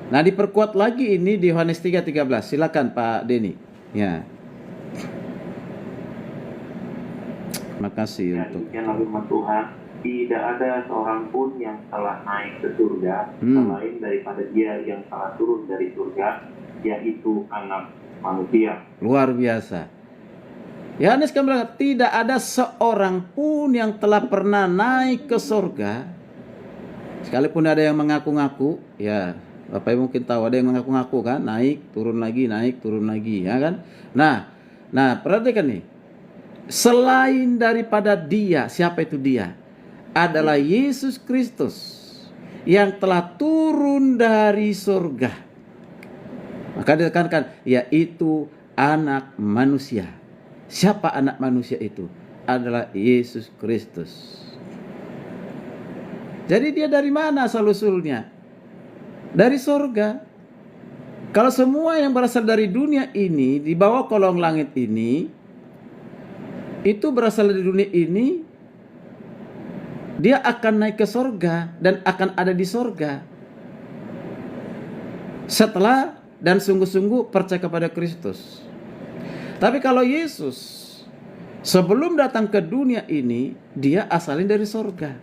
Nah, diperkuat lagi ini di Yohanes 3:13. Silakan Pak Denny. Ya. Makasih untuk firman Tuhan, tidak ada seorang pun yang telah naik ke surga selain daripada Dia yang telah turun dari surga, yaitu Anak Manusia. Luar biasa. Yohanes kan bilang, tidak ada seorang pun yang telah pernah naik ke surga. Sekalipun ada yang mengaku-ngaku, ya Bapak Ibu mungkin tahu ada yang mengaku-ngaku kan, naik turun lagi, ya kan? Nah, perhatikan nih. Selain daripada dia, siapa itu dia? Adalah Yesus Kristus yang telah turun dari surga. Maka ditekankan, yaitu anak manusia. Siapa anak manusia itu? Adalah Yesus Kristus. Jadi dia dari mana asal-usulnya? Dari surga. Kalau semua yang berasal dari dunia ini, di bawah kolong langit ini, itu berasal dari dunia ini, dia akan naik ke surga dan akan ada di surga. Setelah dan sungguh-sungguh percaya kepada Kristus. Tapi kalau Yesus sebelum datang ke dunia ini, dia asalnya dari surga.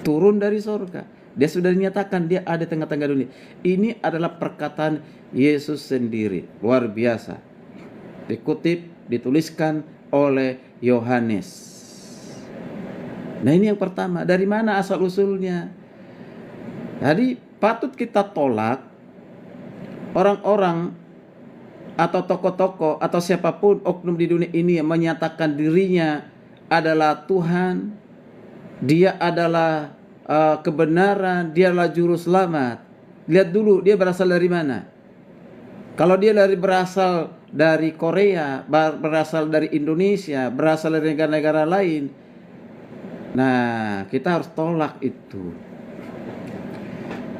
Turun dari surga. Dia sudah dinyatakan dia ada di tengah-tengah dunia. Ini adalah perkataan Yesus sendiri. Luar biasa. Dikutip, dituliskan oleh Yohanes. Nah, ini yang pertama. Dari mana asal-usulnya? Jadi patut kita tolak orang-orang atau tokoh-tokoh atau siapapun oknum di dunia ini yang menyatakan dirinya adalah Tuhan, dia adalah kebenaran, dia adalah juru selamat. Lihat dulu dia berasal dari mana. Kalau dia berasal dari Korea, berasal dari Indonesia, berasal dari negara-negara lain, nah kita harus tolak itu,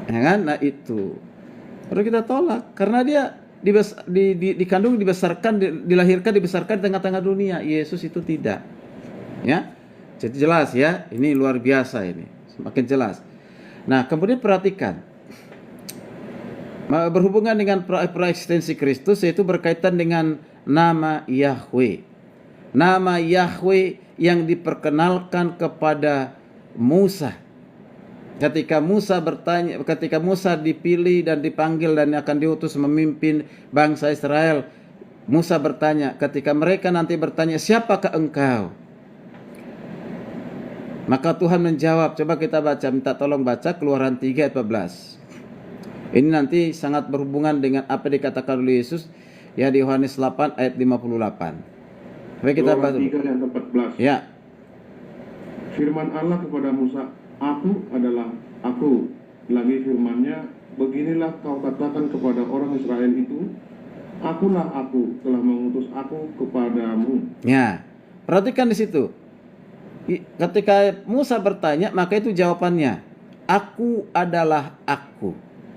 ya kan? Nah itu perlu kita tolak karena dia dikandung, dibesarkan, dilahirkan, dibesarkan di tengah-tengah dunia. Yesus itu tidak. Ya. Jadi jelas ya, ini luar biasa ini. Semakin jelas. Nah, kemudian perhatikan. Berhubungan dengan praeksistensi Kristus, yaitu berkaitan dengan nama Yahweh. Nama Yahweh yang diperkenalkan kepada Musa. Ketika Musa dipilih dan dipanggil dan akan diutus memimpin bangsa Israel, Musa bertanya, ketika mereka nanti bertanya, siapakah engkau? Maka Tuhan menjawab, coba kita baca, minta tolong baca Keluaran 3 ayat 14. Ini nanti sangat berhubungan dengan apa dikatakan oleh Yesus ya di Yohanes 8 ayat 58. Baik, kita baca. 3 ayat 14. Ya. Firman Allah kepada Musa, aku adalah aku. Lagi firman-Nya, beginilah kau katakan kepada orang Israel itu, akulah aku, telah mengutus aku kepadamu. Ya, perhatikan di situ. Ketika Musa bertanya, maka itu jawabannya, aku adalah aku.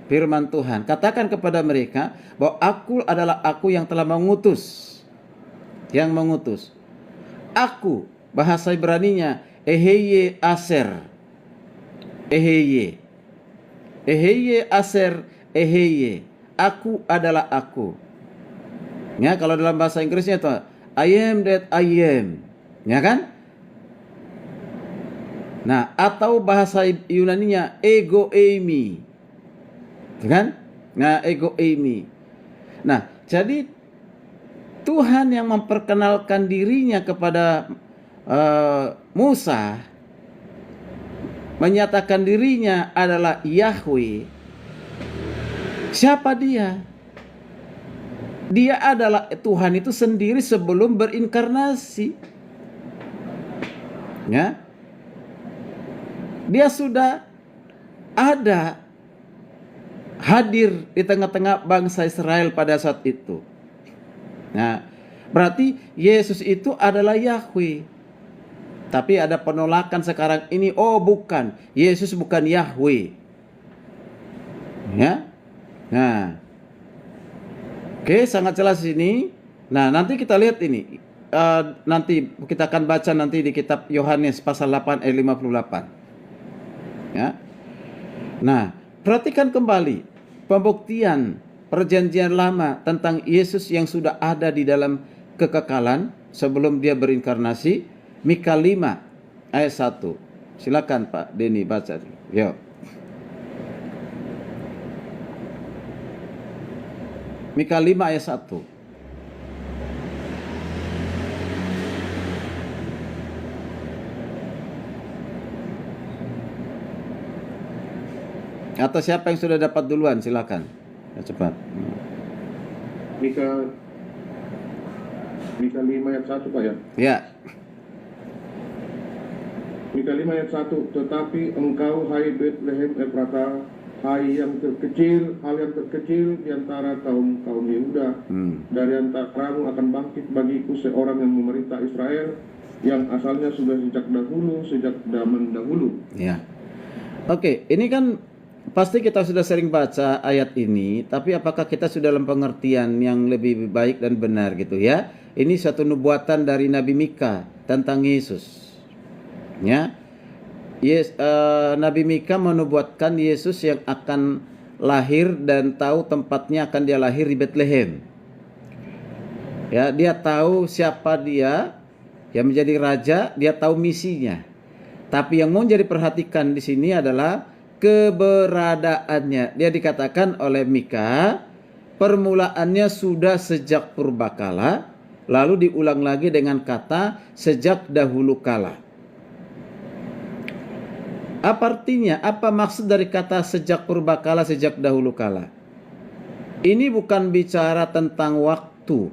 Firman Tuhan, katakan kepada mereka bahwa aku adalah aku yang telah mengutus. Yang mengutus. Aku, bahasa Ibraninya, Eheye Aser. Eheye Aser, Eheye. Aku adalah aku. Ya, kalau dalam bahasa Inggrisnya itu I am that I am. Ya kan? Nah, atau bahasa Yunaninya ego eimi. Ya kan? Nah, ego eimi. Nah, jadi Tuhan yang memperkenalkan dirinya kepada Musa, menyatakan dirinya adalah Yahweh. Siapa dia? Dia adalah Tuhan itu sendiri sebelum berinkarnasi. Ya. Dia sudah ada hadir di tengah-tengah bangsa Israel pada saat itu. Nah, berarti Yesus itu adalah Yahweh. Tapi ada penolakan sekarang ini, oh bukan, Yesus bukan Yahweh. Ya. Nah. Oke, sangat jelas ini. Nah, nanti kita lihat ini. Nanti kita akan baca nanti di kitab Yohanes pasal 8 ayat 58. Ya. Nah, perhatikan kembali pembuktian perjanjian lama tentang Yesus yang sudah ada di dalam kekekalan sebelum dia berinkarnasi. Mika 5 ayat 1. Silakan Pak Denny baca. Yuk. Mika 5 ayat 1. Atau siapa yang sudah dapat duluan? Silakan. Ya, cepat. Mika 5 ayat 1 Pak ya. Ya. Mika 5 ayat 1, tetapi engkau hai Betlehem Efrata, hal yang terkecil di antara kaum Yehuda, dari antaramu akan bangkit bagiku seorang yang memerintah Israel, yang asalnya sudah sejak zaman dahulu. Ya. Oke, ini kan pasti kita sudah sering baca ayat ini, tapi apakah kita sudah dalam pengertian yang lebih baik dan benar gitu ya? Ini suatu nubuatan dari Nabi Mika tentang Yesus. Ya. Nabi Mika menubuatkan Yesus yang akan lahir dan tahu tempatnya akan dia lahir di Bethlehem. Ya, dia tahu siapa dia yang menjadi raja, dia tahu misinya. Tapi yang mau jadi perhatikan di sini adalah keberadaannya. Dia dikatakan oleh Mika, permulaannya sudah sejak purbakala, lalu diulang lagi dengan kata sejak dahulu kala. Apa artinya? Apa maksud dari kata sejak purbakala, sejak dahulu kala? Ini bukan bicara tentang waktu.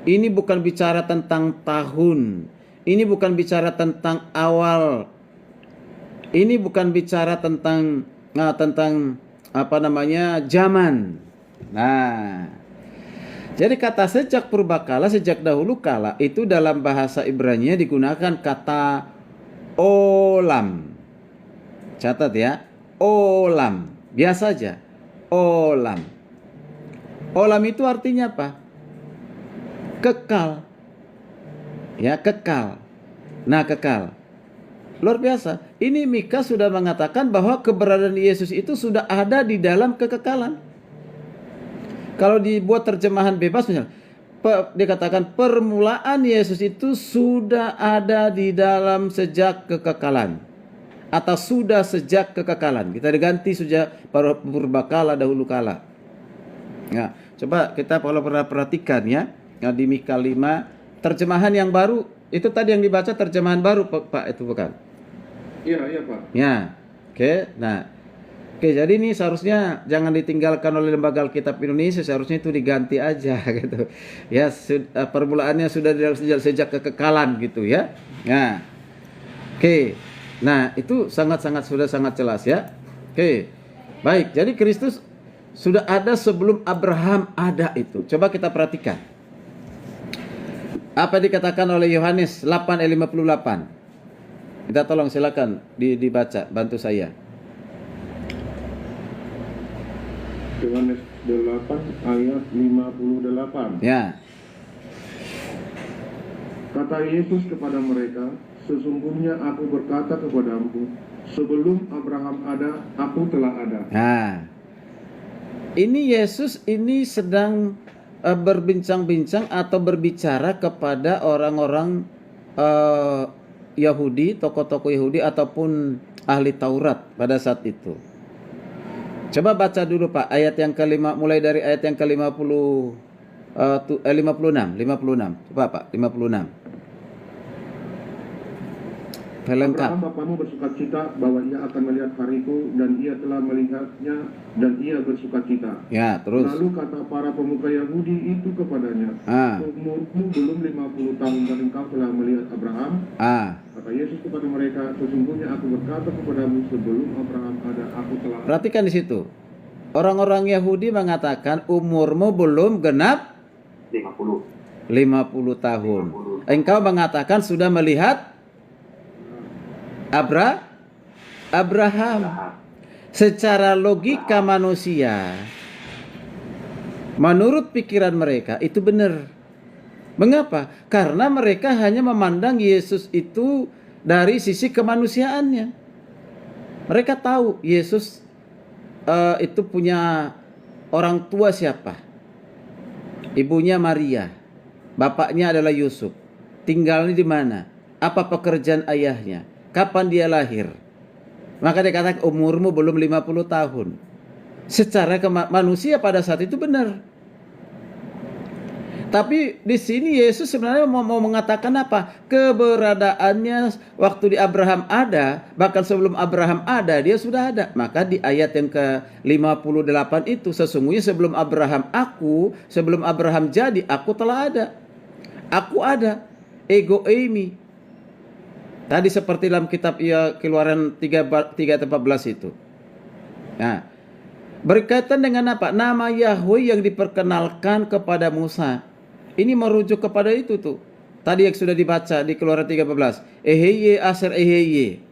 Ini bukan bicara tentang tahun. Ini bukan bicara tentang awal. Ini bukan bicara tentang zaman. Nah, jadi kata sejak purbakala, sejak dahulu kala itu dalam bahasa Ibrani digunakan kata olam. Catat ya, olam. Biasa aja, olam. Olam itu artinya apa? Kekal. Ya, kekal. Nah, kekal. Luar biasa. Ini Mika sudah mengatakan bahwa keberadaan Yesus itu sudah ada di dalam kekekalan. Kalau dibuat terjemahan bebas misalnya, dikatakan permulaan Yesus itu sudah ada di dalam sejak kekekalan. Atau sudah sejak kekekalan. Kita diganti sejak purbakala dahulu kala. Ya, coba kita kalau pernah perhatikan ya, di Mika 5 terjemahan yang baru itu tadi yang dibaca terjemahan baru Pak itu bukan? Iya Pak. Ya, oke. Nah, oke, jadi ini seharusnya jangan ditinggalkan oleh Lembaga Alkitab Indonesia, seharusnya itu diganti aja gitu. Ya, permulaannya sudah sejak kekekalan gitu ya. Nah, oke. Nah, itu sudah sangat jelas ya. Oke. Baik, jadi Kristus sudah ada sebelum Abraham ada itu. Coba kita perhatikan. Apa dikatakan oleh Yohanes 8 ayat 58? Kita tolong silakan dibaca, bantu saya. Yohanes 8 ayat 58. Ya. Kata Yesus kepada mereka, sesungguhnya aku berkata kepadamu, sebelum Abraham ada, aku telah ada. Nah, ini Yesus ini sedang berbincang-bincang atau berbicara kepada orang-orang Yahudi, tokoh-tokoh Yahudi ataupun ahli Taurat pada saat itu. Coba baca dulu Pak ayat yang kelima, mulai dari ayat yang ke-56. Coba Pak, 56. Abraham bapamu bersukacita bahwa ia akan melihat hariku, dan ia telah melihatnya dan ia bersukacita. Ya, terus. Lalu kata para pemuka Yahudi itu kepadanya, umurmu belum 50 tahun dan engkau telah melihat Abraham? Kata Yesus kepada mereka, sesungguhnya aku berkata kepadamu, sebelum Abraham ada, aku telah. Perhatikan di situ. Orang-orang Yahudi mengatakan umurmu belum genap 50 tahun. Engkau mengatakan sudah melihat Abraham. Secara logika manusia, menurut pikiran mereka itu benar. Mengapa? Karena mereka hanya memandang Yesus itu dari sisi kemanusiaannya. Mereka tahu Yesus itu punya orang tua siapa? Ibunya Maria, bapaknya adalah Yusuf. Tinggalnya di mana? Apa pekerjaan ayahnya? Kapan dia lahir? Maka dia katakan umurmu belum 50 tahun. Secara manusia pada saat itu benar. Tapi di sini Yesus sebenarnya mau mengatakan apa? Keberadaannya waktu di Abraham ada, bahkan sebelum Abraham ada, dia sudah ada. Maka di ayat yang ke-58 itu, sesungguhnya sebelum Abraham jadi, aku telah ada. Aku ada, ego eimi. Tadi seperti dalam kitab Keluaran 3:14 itu. Nah, berkaitan dengan apa? Nama Yahweh yang diperkenalkan kepada Musa. Ini merujuk kepada itu tuh. Tadi yang sudah dibaca di Keluaran 3:14. Eheye aser eheye.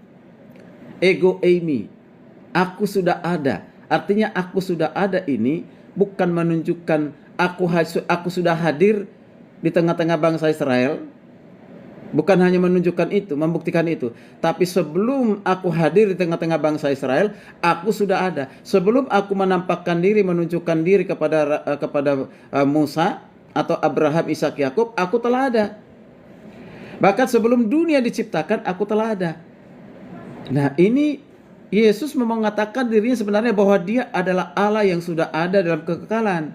Ego eimi. Aku sudah ada. Artinya aku sudah ada ini bukan menunjukkan aku sudah hadir di tengah-tengah bangsa Israel. Bukan hanya menunjukkan itu, membuktikan itu. Tapi sebelum aku hadir di tengah-tengah bangsa Israel, aku sudah ada. Sebelum aku menampakkan diri, menunjukkan diri kepada Musa atau Abraham, Ishak, Yakub, aku telah ada. Bahkan sebelum dunia diciptakan, aku telah ada. Nah, ini Yesus mengatakan dirinya sebenarnya bahwa dia adalah Allah yang sudah ada dalam kekekalan.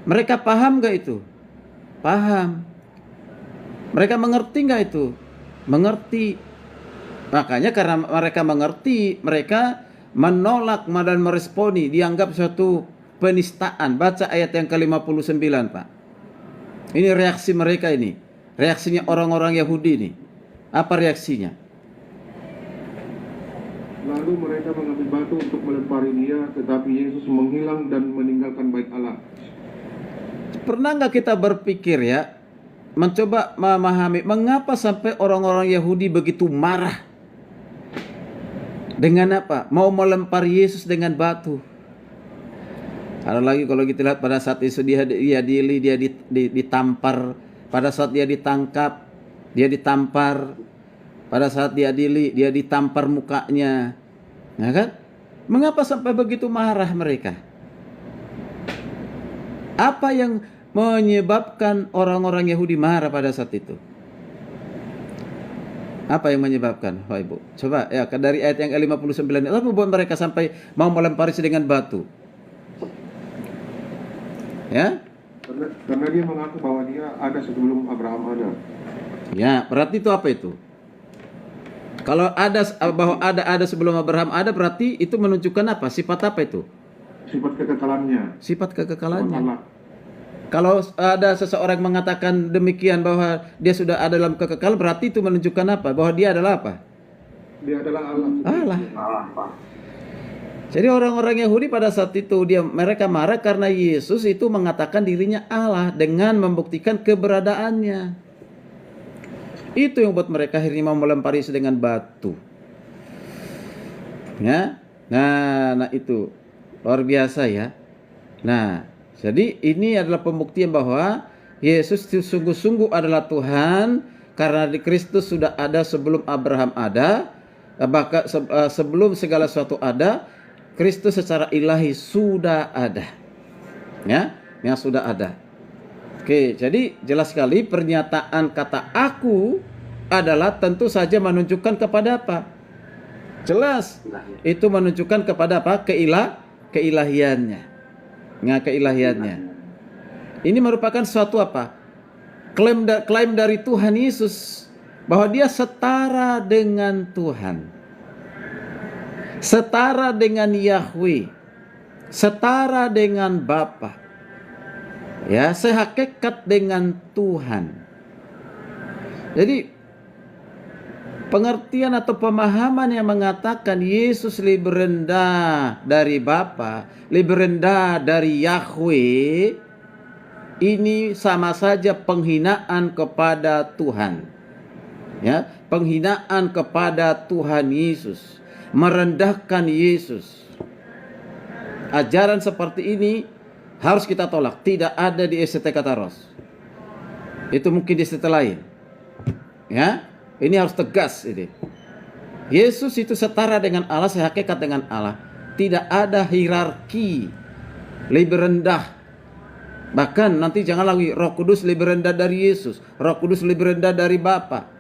Mereka paham gak itu? Paham. Mereka mengerti nggak itu? Mengerti. Makanya karena mereka mengerti, mereka menolak dan meresponi, dianggap suatu penistaan. Baca ayat yang ke-59, Pak. Ini reaksi mereka ini. Reaksinya orang-orang Yahudi ini. Apa reaksinya? Lalu mereka mengambil batu untuk melempari dia, tetapi Yesus menghilang dan meninggalkan bait Allah. Pernah nggak kita berpikir ya, mencoba memahami mengapa sampai orang-orang Yahudi begitu marah? Dengan apa? Mau melempari Yesus dengan batu. Ada lagi kalau kita lihat pada saat itu dia ditampar, pada saat dia ditangkap, dia ditampar, pada saat dia ditampar mukanya. Ya kan? Mengapa sampai begitu marah mereka? Apa yang menyebabkan orang-orang Yahudi marah pada saat itu? Apa yang menyebabkan, Pak Ibu? Coba ya, dari ayat yang ke-59, apa membuat mereka sampai mau melempari dengan batu? Ya? Karena dia mengaku bahwa dia ada sebelum Abraham ada. Ya, berarti itu apa itu? Kalau bahwa ada sebelum Abraham ada, berarti itu menunjukkan apa? Sifat apa itu? Sifat kekekalannya. Sifat kekekalannya. Allah. Kalau ada seseorang mengatakan demikian bahwa dia sudah ada dalam kekekalan, berarti itu menunjukkan apa? Bahwa dia adalah apa? Dia adalah Allah. Allah. Allah, Pak. Jadi orang-orang Yahudi pada saat itu mereka marah karena Yesus itu mengatakan dirinya Allah dengan membuktikan keberadaannya. Itu yang buat mereka akhirnya mau melempari Yesus dengan batu. Ya. Nah itu luar biasa ya. Nah, jadi ini adalah pembuktian bahwa Yesus sungguh-sungguh adalah Tuhan karena di Kristus sudah ada sebelum Abraham ada, bahkan sebelum segala sesuatu ada. Kristus secara ilahi sudah ada. Ya, yang sudah ada. Oke, jadi jelas sekali pernyataan kata aku adalah tentu saja menunjukkan kepada apa? Jelas. Itu menunjukkan kepada apa? Keilahiannya. Nah, keilahiannya. Ini merupakan suatu apa? Klaim dari Tuhan Yesus bahwa dia setara dengan Tuhan. Setara dengan Yahweh, setara dengan Bapa, ya, sehakikat dengan Tuhan. Jadi pengertian atau pemahaman yang mengatakan Yesus lebih rendah dari Bapa, lebih rendah dari Yahweh, ini sama saja penghinaan kepada Tuhan, ya, penghinaan kepada Tuhan Yesus. Merendahkan Yesus. Ajaran seperti ini harus kita tolak. Tidak ada di ST Kataros. Itu mungkin di ST lain. Ya, ini harus tegas ini. Yesus itu setara dengan Allah, sehakikat dengan Allah. Tidak ada hierarki lebih rendah. Bahkan nanti jangan lagi Roh Kudus lebih rendah dari Yesus, Roh Kudus lebih rendah dari Bapa.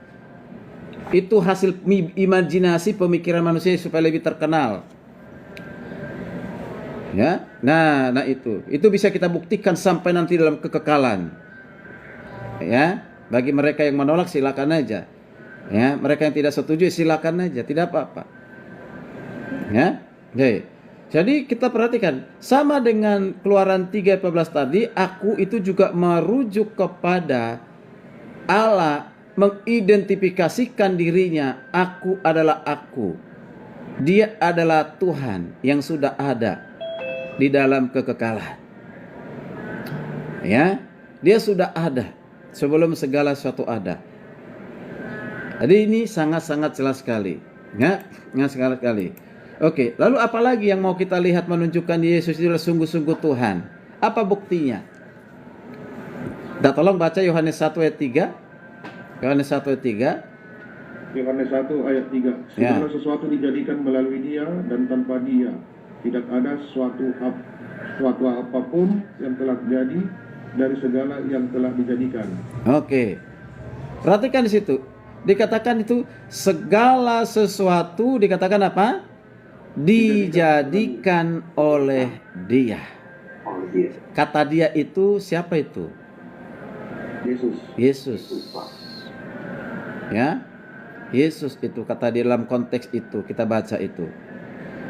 Itu hasil imajinasi pemikiran manusia supaya lebih terkenal. Ya, nah itu bisa kita buktikan sampai nanti dalam kekekalan. Ya, bagi mereka yang menolak silakan aja. Ya, mereka yang tidak setuju silakan aja, tidak apa-apa. Ya. Jadi kita perhatikan sama dengan Keluaran 3:14 tadi, aku itu juga merujuk kepada Allah mengidentifikasikan dirinya, aku adalah aku. Dia adalah Tuhan yang sudah ada di dalam kekekalan. Ya, dia sudah ada sebelum segala sesuatu ada. Jadi ini sangat-sangat jelas sekali. Ya, sangat sekali. Oke, lalu apa lagi yang mau kita lihat menunjukkan Yesus itu adalah sungguh-sungguh Tuhan? Apa buktinya? Kita tolong baca Yohanes 1 ayat 3. Yohanes 1 ayat 3. Yohanes 1 ayat 3. Segala sesuatu dijadikan melalui Dia, dan tanpa Dia tidak ada suatu apapun yang telah jadi dari segala yang telah dijadikan. Oke. Perhatikan di situ. Dikatakan itu segala sesuatu dikatakan apa? Dijadikan oleh Dia. Kata Dia itu siapa itu? Yesus. Ya. Yesus itu kata di dalam konteks itu kita baca itu.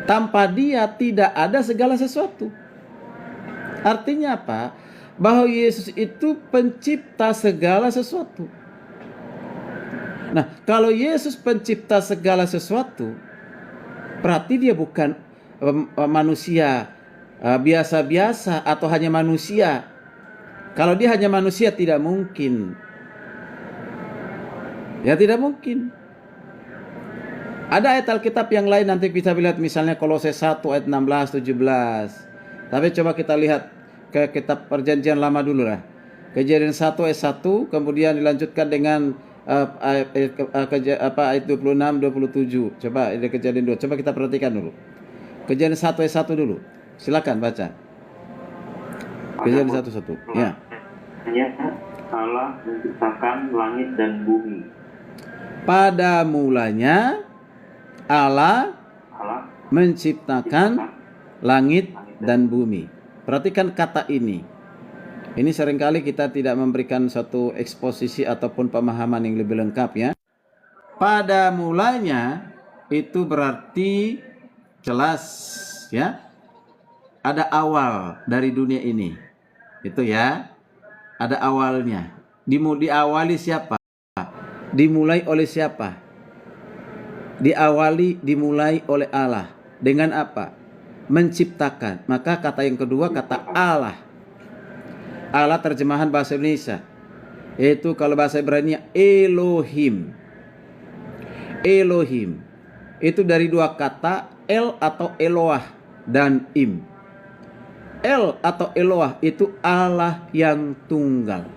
Tanpa Dia tidak ada segala sesuatu. Artinya apa? Bahwa Yesus itu pencipta segala sesuatu. Nah, kalau Yesus pencipta segala sesuatu, berarti Dia bukan manusia biasa-biasa atau hanya manusia. Kalau Dia hanya manusia tidak mungkin. Ya tidak mungkin. Ada ayat Alkitab yang lain nanti kita lihat, misalnya Kolose 1 ayat 16 17. Tapi coba kita lihat ke kitab Perjanjian Lama dulu lah. Kejadian 1 ayat 1, kemudian dilanjutkan dengan ayat 26 27. Coba ada Kejadian 2. Coba kita perhatikan dulu. Kejadian 1 ayat 1 dulu. Silakan baca. Kejadian 1:1. Ya. Allah menciptakan langit dan bumi. Pada mulanya Allah menciptakan langit dan bumi. Perhatikan kata ini. Ini seringkali kita tidak memberikan suatu eksposisi ataupun pemahaman yang lebih lengkap ya. Pada mulanya itu berarti jelas ya. Ada awal dari dunia ini. Itu ya. Ada awalnya. Diawali siapa? Dimulai oleh siapa? Dimulai oleh Allah. Dengan apa? Menciptakan. Maka kata yang kedua kata Allah. Allah terjemahan bahasa Indonesia. Yaitu kalau bahasa Ibrani Elohim. Elohim. Itu dari dua kata El atau Eloah dan Im. El atau Eloah itu Allah yang tunggal.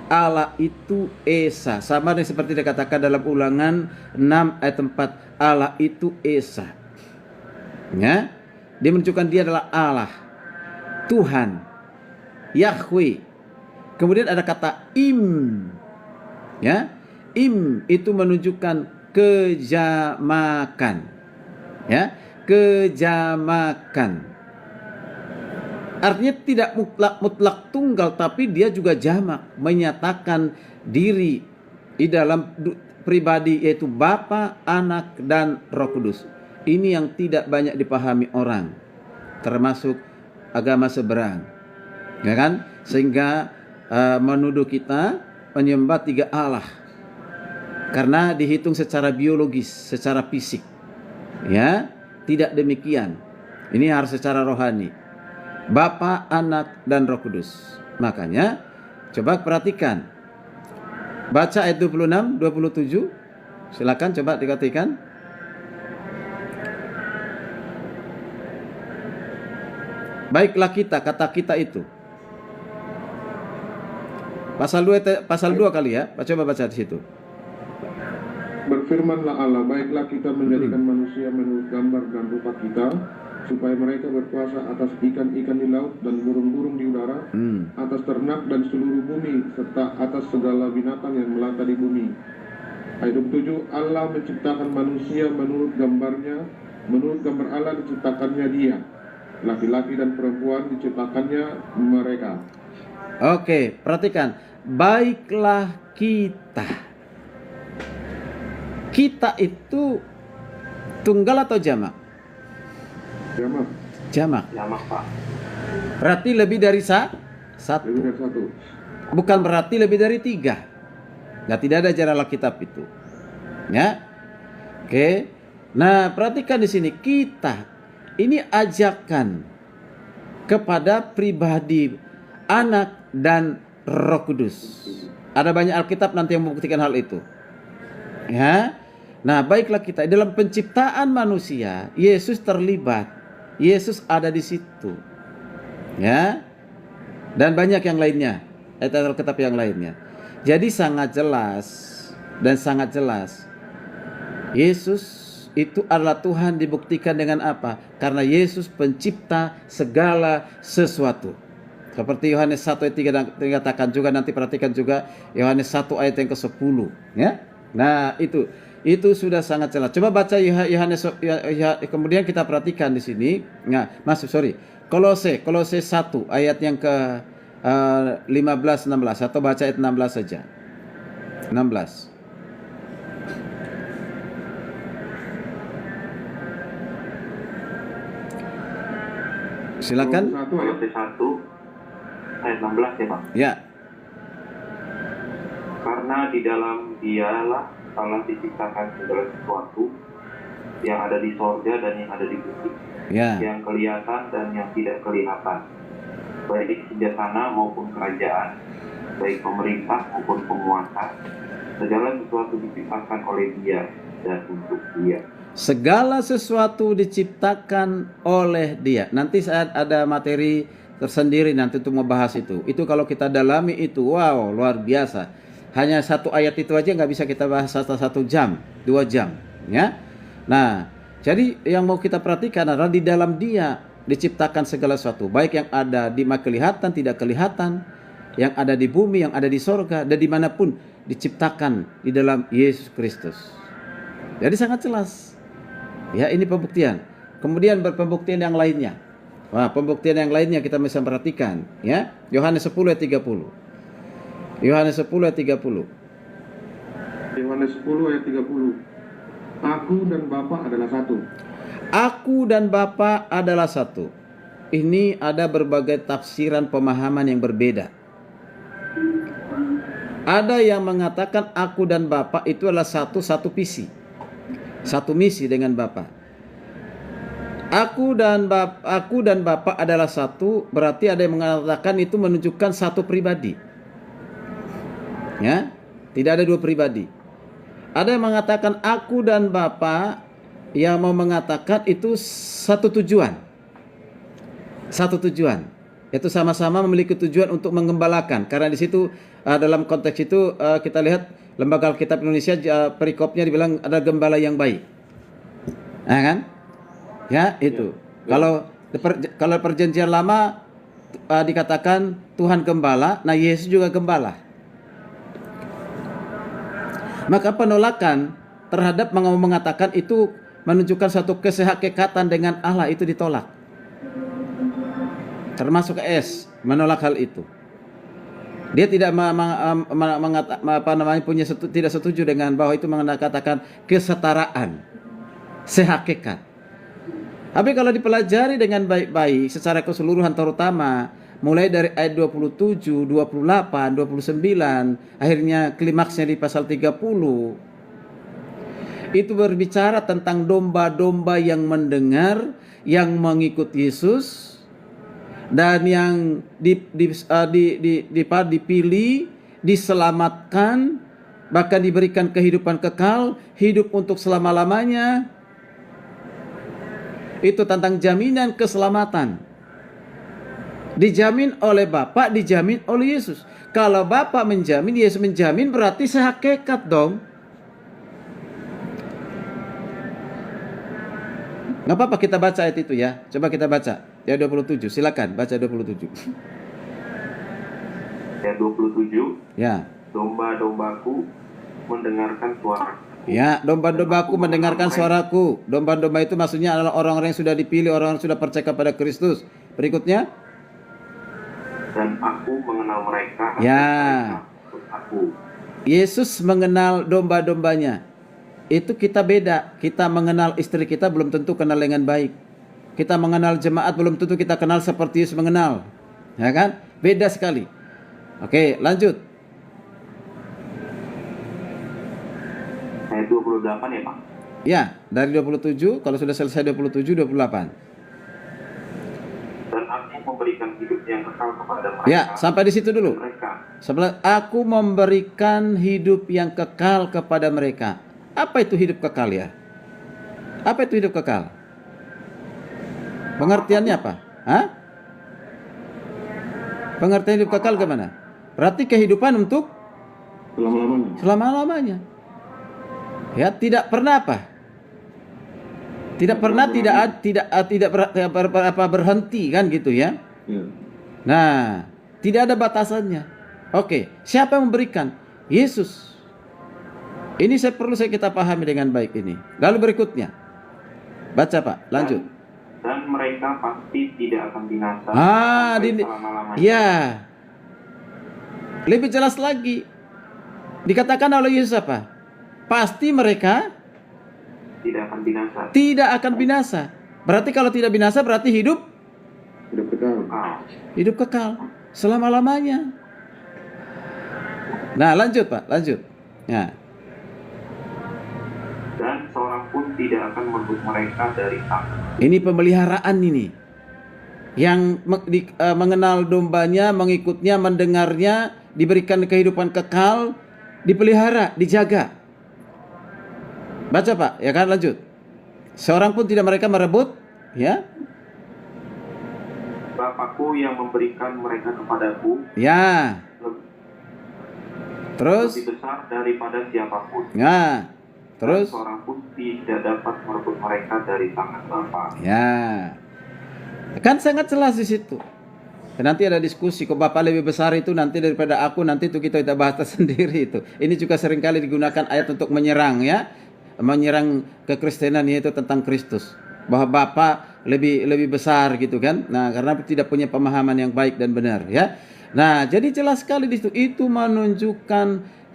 Allah itu Esa. Sama dengan seperti dikatakan dalam Ulangan 6 ayat 4. Allah itu Esa. Ya. Dia menunjukkan Dia adalah Allah, Tuhan, Yahweh. Kemudian ada kata Im. Ya. Im itu menunjukkan kejamakan. Ya. Kejamakan. Artinya tidak mutlak tunggal, tapi dia juga jamak, menyatakan diri di dalam pribadi, yaitu Bapa, Anak, dan Roh Kudus. Ini yang tidak banyak dipahami orang, termasuk agama seberang, ya kan? Sehingga menuduh kita menyembah tiga Allah, karena dihitung secara biologis, secara fisik. Ya, tidak demikian. Ini harus secara rohani. Bapa, Anak, dan Roh Kudus. Makanya coba perhatikan. Baca ayat 26, 27. Silakan coba dikatakan. Baiklah kita, kata kita itu. Pasal 2 kali ya. Coba baca di situ. Berfirmanlah Allah, baiklah kita menjadikan manusia menurut gambar dan rupa kita, supaya mereka berkuasa atas ikan-ikan di laut dan burung-burung di udara, atas ternak dan seluruh bumi, serta atas segala binatang yang melata di bumi. Ayat 27, Allah menciptakan manusia menurut gambarnya, menurut gambar Allah diciptakannya Dia, laki-laki dan perempuan diciptakannya mereka. Oke, perhatikan. Baiklah kita. Kita itu tunggal atau jamak? Jamak. Jamak. Jamak, Pak. Berarti lebih dari Lebih satu. dari satu. Bukan berarti lebih dari 3. Nah, tidak ada jarak Alkitab itu. Ya. Oke. Nah, perhatikan di sini, kita ini ajakan kepada pribadi Anak dan Roh Kudus. Ada banyak Alkitab nanti yang membuktikan hal itu. Ya. Nah, baiklah kita dalam penciptaan manusia, Yesus terlibat. Yesus ada di situ. Ya. Dan banyak yang lainnya. Ayat Alkitab yang lainnya. Jadi sangat jelas dan sangat jelas. Yesus itu adalah Tuhan dibuktikan dengan apa? Karena Yesus pencipta segala sesuatu. Seperti Yohanes 1 ayat 3 dikatakan juga, nanti perhatikan juga Yohanes 1 ayat yang ke-10, ya. Nah, itu sudah sangat jelas. Coba baca Yohanes, kemudian kita perhatikan di sini. Nah, Kolose 1 ayat yang ke 15 16, atau baca ayat 16 saja. 16. Silakan. Kolose 1 ayat 16 ya, Pak. Ya. Karena di dalam Dialah telah diciptakan segala sesuatu yang ada di sorga dan yang ada di bumi, Ya. yang kelihatan dan yang tidak kelihatan, baik sinjasana maupun kerajaan, baik pemerintah maupun penguasa. Segala sesuatu diciptakan oleh Dia dan untuk Dia. Segala sesuatu diciptakan oleh Dia. Nanti saat ada materi tersendiri nanti untuk membahas itu. Itu kalau kita dalami itu, wow, luar biasa. Hanya satu ayat itu aja nggak bisa kita bahas 1 jam, 2 jam, ya. Nah, jadi yang mau kita perhatikan adalah di dalam Dia diciptakan segala sesuatu, baik yang ada di kelihatan, tidak kelihatan, yang ada di bumi, yang ada di sorga, dan dimanapun diciptakan di dalam Yesus Kristus. Jadi sangat jelas. Ya, ini pembuktian. Kemudian berpembuktian yang lainnya. Wah, pembuktian yang lainnya kita bisa perhatikan, ya. Yohanes 10 ayat 30. Yohanes 10 ayat 30. Yohanes 10 ayat 30. Aku dan Bapa adalah satu. Aku dan Bapa adalah satu. Ini ada berbagai tafsiran pemahaman yang berbeda. Ada yang mengatakan aku dan Bapa itu adalah satu visi. Satu misi dengan Bapa. Aku dan Bapa adalah satu, berarti ada yang mengatakan itu menunjukkan satu pribadi. Ya, tidak ada 2 pribadi. Ada yang mengatakan aku dan Bapa, yang mau mengatakan itu satu tujuan. Satu tujuan. Itu sama-sama memiliki tujuan untuk menggembalakan. Karena di situ dalam konteks itu kita lihat Lembaga Alkitab Indonesia perikopnya dibilang ada gembala yang baik. Nah, kan? Ya, itu. Ya. Kalau perjanjian lama dikatakan Tuhan gembala, nah Yesus juga gembala. Maka penolakan terhadap mengatakan itu menunjukkan suatu kesehakikatan dengan Allah itu ditolak. Termasuk S menolak hal itu. Dia tidak tidak setuju dengan bahwa itu mengatakan kesetaraan, sehakikat. Tapi kalau dipelajari dengan baik-baik secara keseluruhan, terutama mulai dari ayat 27, 28, 29, akhirnya klimaksnya di pasal 30, itu berbicara tentang domba-domba yang mendengar, yang mengikut Yesus, dan yang dipilih, diselamatkan, bahkan diberikan kehidupan kekal, hidup untuk selama-lamanya. Itu tentang jaminan keselamatan. Dijamin oleh Bapa, dijamin oleh Yesus. Kalau Bapa menjamin, Yesus menjamin, berarti sehakikat dong. Nggak apa-apa kita baca ayat itu ya. Coba kita baca. Ya 27, silakan baca 27. Ya 27. Ya. Domba-dombaku mendengarkan suara. Ya, domba-dombaku mendengarkan suaraku. Domba-domba itu maksudnya adalah orang-orang yang sudah dipilih, orang-orang yang sudah percaya kepada Kristus. Berikutnya. dan aku mengenal mereka. Ya. Dan mereka mengikut aku. Yesus mengenal domba-dombanya. Itu kita beda. Kita mengenal istri kita belum tentu kenal dengan baik. Kita mengenal jemaat belum tentu kita kenal seperti Yesus mengenal. Ya kan? Beda sekali. Oke, lanjut. Ayat 28 ya Pak. Ya, dari 27, kalau sudah selesai 27, 28. Dan aku memberikan hidup yang kekal kepada mereka. Ya, sampai di situ dulu. Mereka. Sebelah, aku memberikan hidup yang kekal kepada mereka. Apa itu hidup kekal ya? Apa itu hidup kekal? Pengertiannya apa? Hah? Pengertian hidup kekal gimana? Berarti kehidupan untuk Selama-lamanya. selama-lamanya. Ya, tidak pernah apa? Tidak pernah berhenti kan gitu ya. Ya. Nah, tidak ada batasannya. Oke, siapa yang memberikan? Yesus. Ini perlu kita pahami dengan baik ini. Lalu berikutnya. Baca Pak, lanjut. Dan mereka pasti tidak akan binasa Di selama-lamanya. ya. Lebih jelas lagi. Dikatakan oleh Yesus apa? Pasti mereka Tidak akan binasa. tidak akan binasa. Berarti kalau tidak binasa berarti hidup Hidup kekal. hidup kekal selama-lamanya. Nah, lanjut Pak, lanjut. Ya. Dan seorang pun tidak akan merebut mereka dari tangan. Ini pemeliharaan ini. Yang mengenal dombanya, mengikutnya, mendengarnya, diberikan kehidupan kekal, dipelihara, dijaga. Baca Pak, ya kan, lanjut. Seorang pun tidak mereka merebut, ya. Bapakku yang memberikan mereka kepadaku Ya. Terus, lebih besar daripada siapapun. ya. Terus, Dan seorang pun tidak dapat merebut mereka dari tangan Bapa. ya. Kan sangat jelas di situ. Nanti ada diskusi, kok Bapak lebih besar itu nanti daripada aku, nanti itu kita bahas sendiri itu. Ini juga seringkali digunakan ayat untuk menyerang ya. Menyerang kekristenan yaitu tentang Kristus. Bahwa Bapa lebih besar gitu kan. Nah, karena tidak punya pemahaman yang baik dan benar ya. Nah, jadi jelas sekali di situ. Itu menunjukkan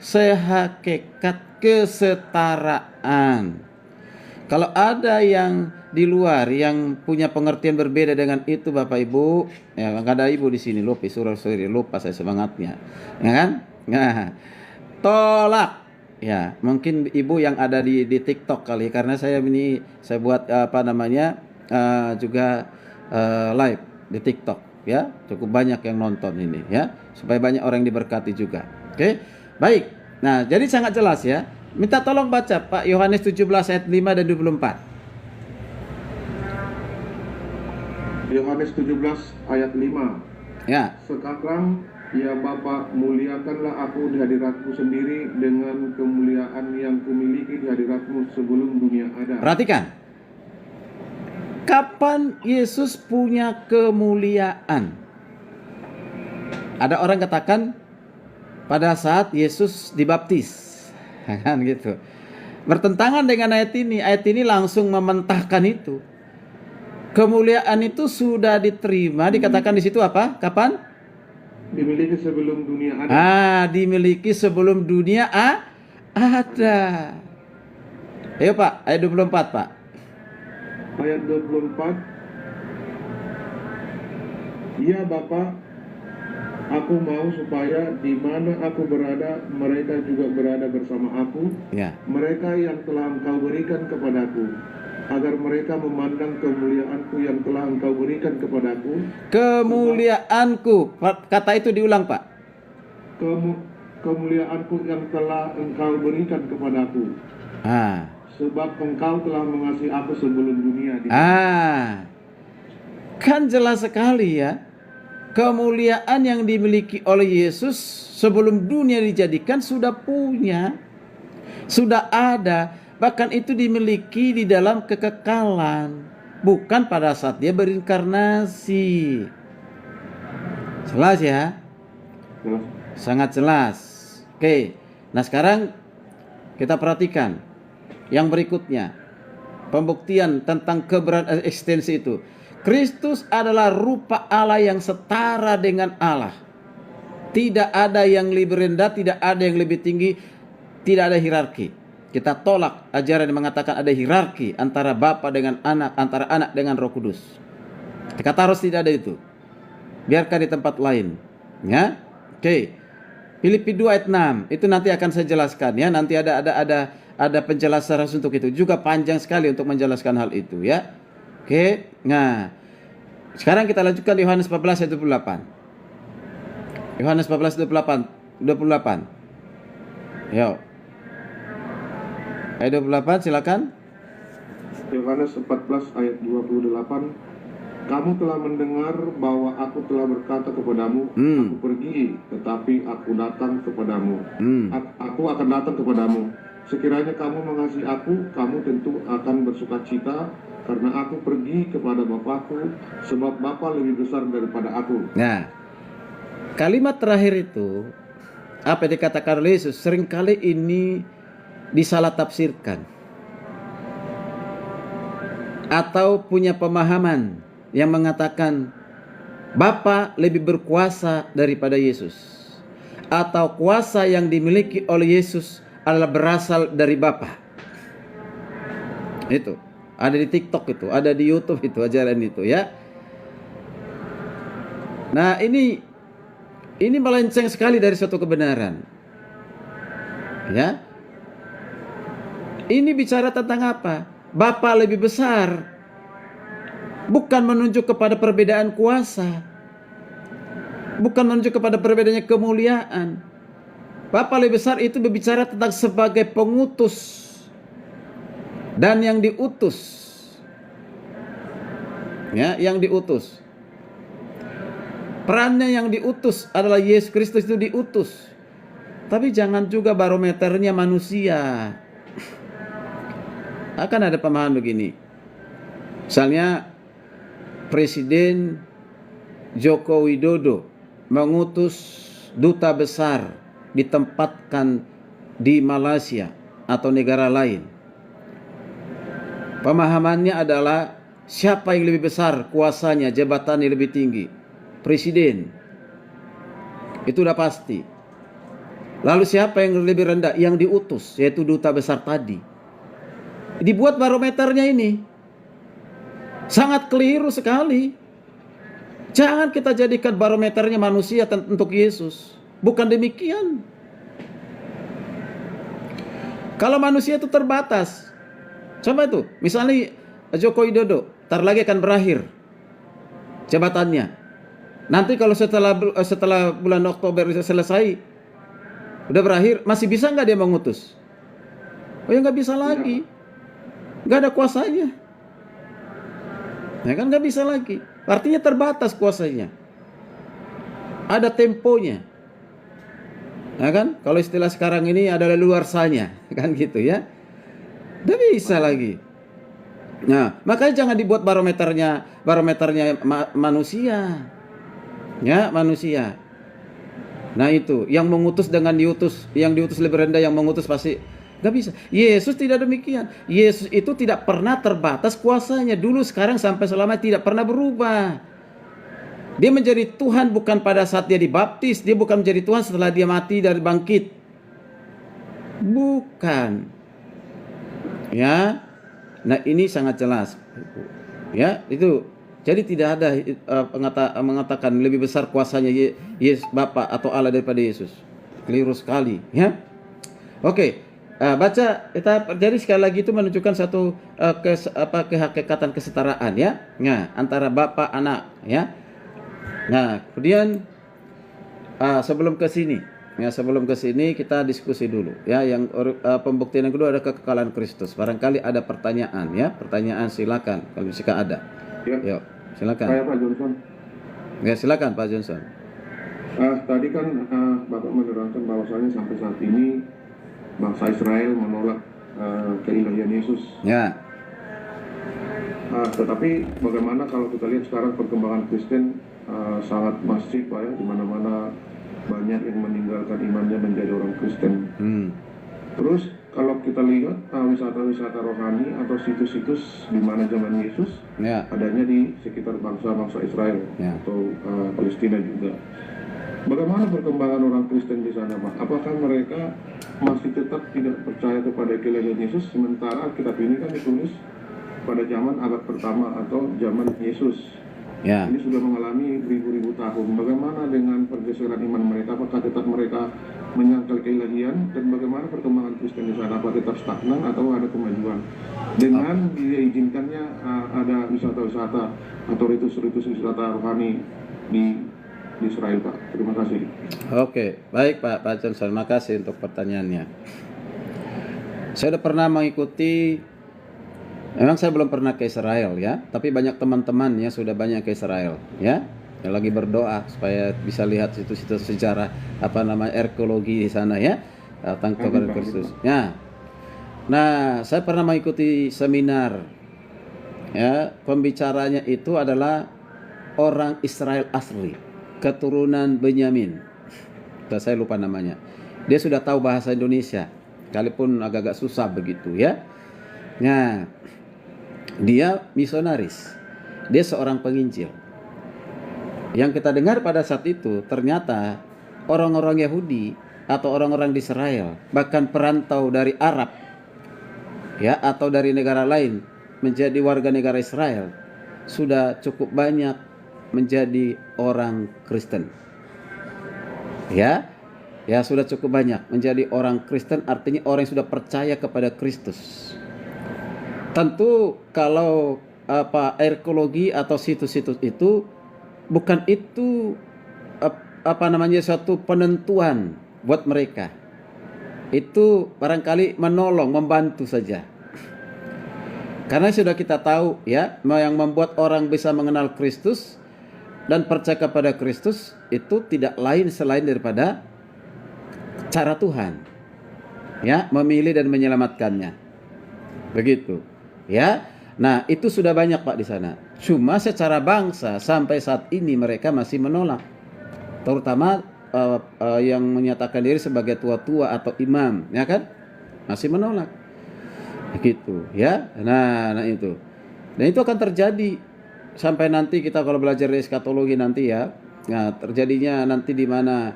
sehakikat kesetaraan. Kalau ada yang di luar yang punya pengertian berbeda dengan itu Bapak Ibu, ya nggak ada Ibu di sini, lupa saya semangatnya, ya kan? Nah, tolak. Ya, mungkin Ibu yang ada di TikTok kali, karena saya buat juga live di TikTok, ya, cukup banyak yang nonton ini, ya, supaya banyak orang yang diberkati juga. Oke, baik. Nah, jadi sangat jelas ya. Minta tolong baca Pak Yohanes 17 ayat 5 dan 24. Yohanes 17 ayat 5. Ya. Sekarang ya Bapa, muliakanlah aku di hadiratmu sendiri dengan kemuliaan yang kumiliki di hadiratmu sebelum dunia ada. Perhatikan. Kapan Yesus punya kemuliaan? Ada orang katakan pada saat Yesus dibaptis. Kan gitu. Bertentangan dengan ayat ini. Ayat ini langsung mementahkan itu. Kemuliaan itu sudah diterima, dikatakan di situ apa? Kapan? Dimiliki sebelum dunia ada. Dimiliki sebelum dunia ada. Ayo Pak, ayat 24 Pak. Ayat 24. Ya Bapa, aku mau supaya di mana aku berada, mereka juga berada bersama aku. Ya. Mereka yang telah Engkau berikan kepadaku, agar mereka memandang kemuliaanku yang telah Engkau berikan kepadaku. Kemuliaanku, kata itu diulang Pak. Kemuliaanku yang telah Engkau berikan kepadaku. Sebab Engkau telah mengasihi aku sebelum dunia. Kan jelas sekali ya. Kemuliaan yang dimiliki oleh Yesus sebelum dunia dijadikan sudah punya, sudah ada, bahkan itu dimiliki di dalam kekekalan, bukan pada saat dia berinkarnasi. Jelas ya? Sangat jelas. Oke, nah sekarang kita perhatikan yang berikutnya, pembuktian tentang keberadaan eksistensi itu. Kristus adalah rupa Allah yang setara dengan Allah. Tidak ada yang lebih rendah, tidak ada yang lebih tinggi, tidak ada hierarki. Kita tolak ajaran yang mengatakan ada hierarki antara Bapa dengan anak, antara anak dengan Roh Kudus. Kata harus tidak ada itu. Biarkan di tempat lain. Ya, oke. Filipi 2 ayat 6 itu nanti akan saya jelaskan ya. Nanti ada penjelasan untuk itu. Juga panjang sekali untuk menjelaskan hal itu ya. Oke. Nah, sekarang kita lanjutkan Yohanes 14 ayat 28. Yohanes 14 28. Yo. Ayat 28 silakan. Yohanes 14 ayat 28. Kamu telah mendengar bahwa aku telah berkata kepadamu, aku pergi, tetapi aku datang kepadamu. Aku akan datang kepadamu. Sekiranya kamu mengasihi aku, kamu tentu akan bersukacita, karena aku pergi kepada Bapakku, sebab Bapa lebih besar daripada aku. Nah, kalimat terakhir itu, apa yang dikatakan oleh Yesus, seringkali ini disalah tafsirkan. Atau punya pemahaman yang mengatakan Bapa lebih berkuasa daripada Yesus, atau kuasa yang dimiliki oleh Yesus adalah berasal dari Bapa. Itu ada di TikTok, itu ada di YouTube, itu ajaran itu ya. Nah, ini melenceng sekali dari suatu kebenaran. Ya. Ini bicara tentang apa? Bapa lebih besar. Bukan menunjuk kepada perbedaan kuasa. Bukan menunjuk kepada perbedaannya kemuliaan. Bapa lebih besar itu berbicara tentang sebagai pengutus dan yang diutus. Ya, yang diutus. Perannya yang diutus adalah Yesus Kristus itu diutus. Tapi jangan juga barometernya manusia. Akan ada pemahaman begini. Misalnya Presiden Joko Widodo mengutus duta besar ditempatkan di Malaysia atau negara lain. Pemahamannya adalah siapa yang lebih besar kuasanya, jabatannya lebih tinggi? Presiden. Itu udah pasti. Lalu siapa yang lebih rendah? Yang diutus, yaitu duta besar tadi. Dibuat barometernya ini. Sangat keliru sekali. Jangan kita jadikan barometernya manusia untuk Yesus. Bukan demikian. Kalau manusia itu terbatas. Coba itu, misalnya Joko Widodo, ntar lagi akan berakhir jabatannya. Nanti kalau setelah bulan Oktober selesai, udah berakhir, masih bisa nggak dia mengutus? Oh ya nggak bisa lagi. Nggak ada kuasanya. Ya kan nggak bisa lagi. Artinya terbatas kuasanya. Ada temponya. Ya kan? Kalau istilah sekarang ini adalah luarsanya, kan gitu ya. Nggak bisa lagi. Nah, makanya jangan dibuat barometernya manusia. Ya, manusia. Nah itu, yang mengutus dengan diutus, yang diutus lebih rendah, yang mengutus pasti nggak bisa. Yesus tidak demikian. Yesus itu tidak pernah terbatas kuasanya. Dulu, sekarang, sampai selama tidak pernah berubah. Dia menjadi Tuhan bukan pada saat dia dibaptis. Dia bukan menjadi Tuhan setelah dia mati dan bangkit. Bukan. Ya. Nah ini sangat jelas. Ya, itu. Jadi tidak ada mengatakan lebih besar kuasanya Yesus Bapa atau Allah daripada Yesus. Keliru sekali, ya. Oke. Baca kita, jadi sekali lagi itu menunjukkan satu kehakikatan kesetaraan ya. Nah, antara Bapa Anak ya. Nah, kemudian sebelum ke sini kita diskusi dulu ya. Yang pembuktian yang kedua ada kekekalan Kristus. Barangkali ada pertanyaan ya. Pertanyaan silakan kalau jika ada. Ya. Yuk, silakan. Saya Pak Johnson. Ya, silakan Pak Johnson. Tadi kan Bapak menerangkan bahwasanya sampai saat ini bangsa Israel menolak keilahian Yesus. Ya. Tetapi bagaimana kalau kita lihat sekarang perkembangan Kristen sangat masif Pak ya, di mana-mana banyak yang meninggalkan imannya menjadi orang Kristen. Terus kalau kita lihat wisata-wisata rohani atau situs-situs di mana zaman Yesus Ya. adanya di sekitar bangsa-bangsa Israel Ya. atau Palestina juga. Bagaimana perkembangan orang Kristen di sana, Pak? Apakah mereka masih tetap tidak percaya kepada kelahiran Yesus, sementara kitab ini kan ditulis pada zaman abad pertama atau zaman Yesus? Ya. Ini sudah mengalami ribu-ribu tahun. Bagaimana dengan pergeseran iman mereka? Apakah tetap mereka menyangkal keilahian? Dan bagaimana perkembangan Kristen di sana? Apakah tetap stagnan atau ada kemajuan? Dengan diizinkannya ada wisata-wisata atau ritus-ritus wisata rohani di Israel, Pak. Terima kasih. Oke, baik Pak Johnson, terima kasih untuk pertanyaannya. Saya sudah pernah mengikuti, memang saya belum pernah ke Israel ya, tapi banyak teman-teman ya sudah banyak ke Israel ya, yang lagi berdoa supaya bisa lihat situs-situs sejarah arkeologi di sana ya, tentang kepada Kristus. Ya. Nah, saya pernah mengikuti seminar ya, pembicaranya itu adalah orang Israel asli, keturunan Benyamin. Saya lupa namanya. Dia sudah tahu bahasa Indonesia, sekalipun agak-agak susah begitu ya. Nah, dia misionaris. Dia seorang penginjil. Yang kita dengar pada saat itu ternyata orang-orang Yahudi atau orang-orang di Israel, bahkan perantau dari Arab ya atau dari negara lain menjadi warga negara Israel sudah cukup banyak menjadi orang Kristen. Ya sudah cukup banyak menjadi orang Kristen, artinya orang yang sudah percaya kepada Kristus. Tentu kalau arkeologi atau situs-situs itu bukan itu suatu penentuan buat mereka. Itu barangkali menolong, membantu saja. Karena sudah kita tahu ya, yang membuat orang bisa mengenal Kristus dan percaya kepada Kristus itu tidak lain selain daripada cara Tuhan ya, memilih dan menyelamatkannya. Begitu ya. Nah, itu sudah banyak Pak di sana. Cuma secara bangsa sampai saat ini mereka masih menolak. Terutama yang menyatakan diri sebagai tua-tua atau imam, ya kan? Masih menolak. Begitu ya. Nah itu. Dan itu akan terjadi sampai nanti kita kalau belajar eskatologi nanti ya. Nah, terjadinya nanti di mana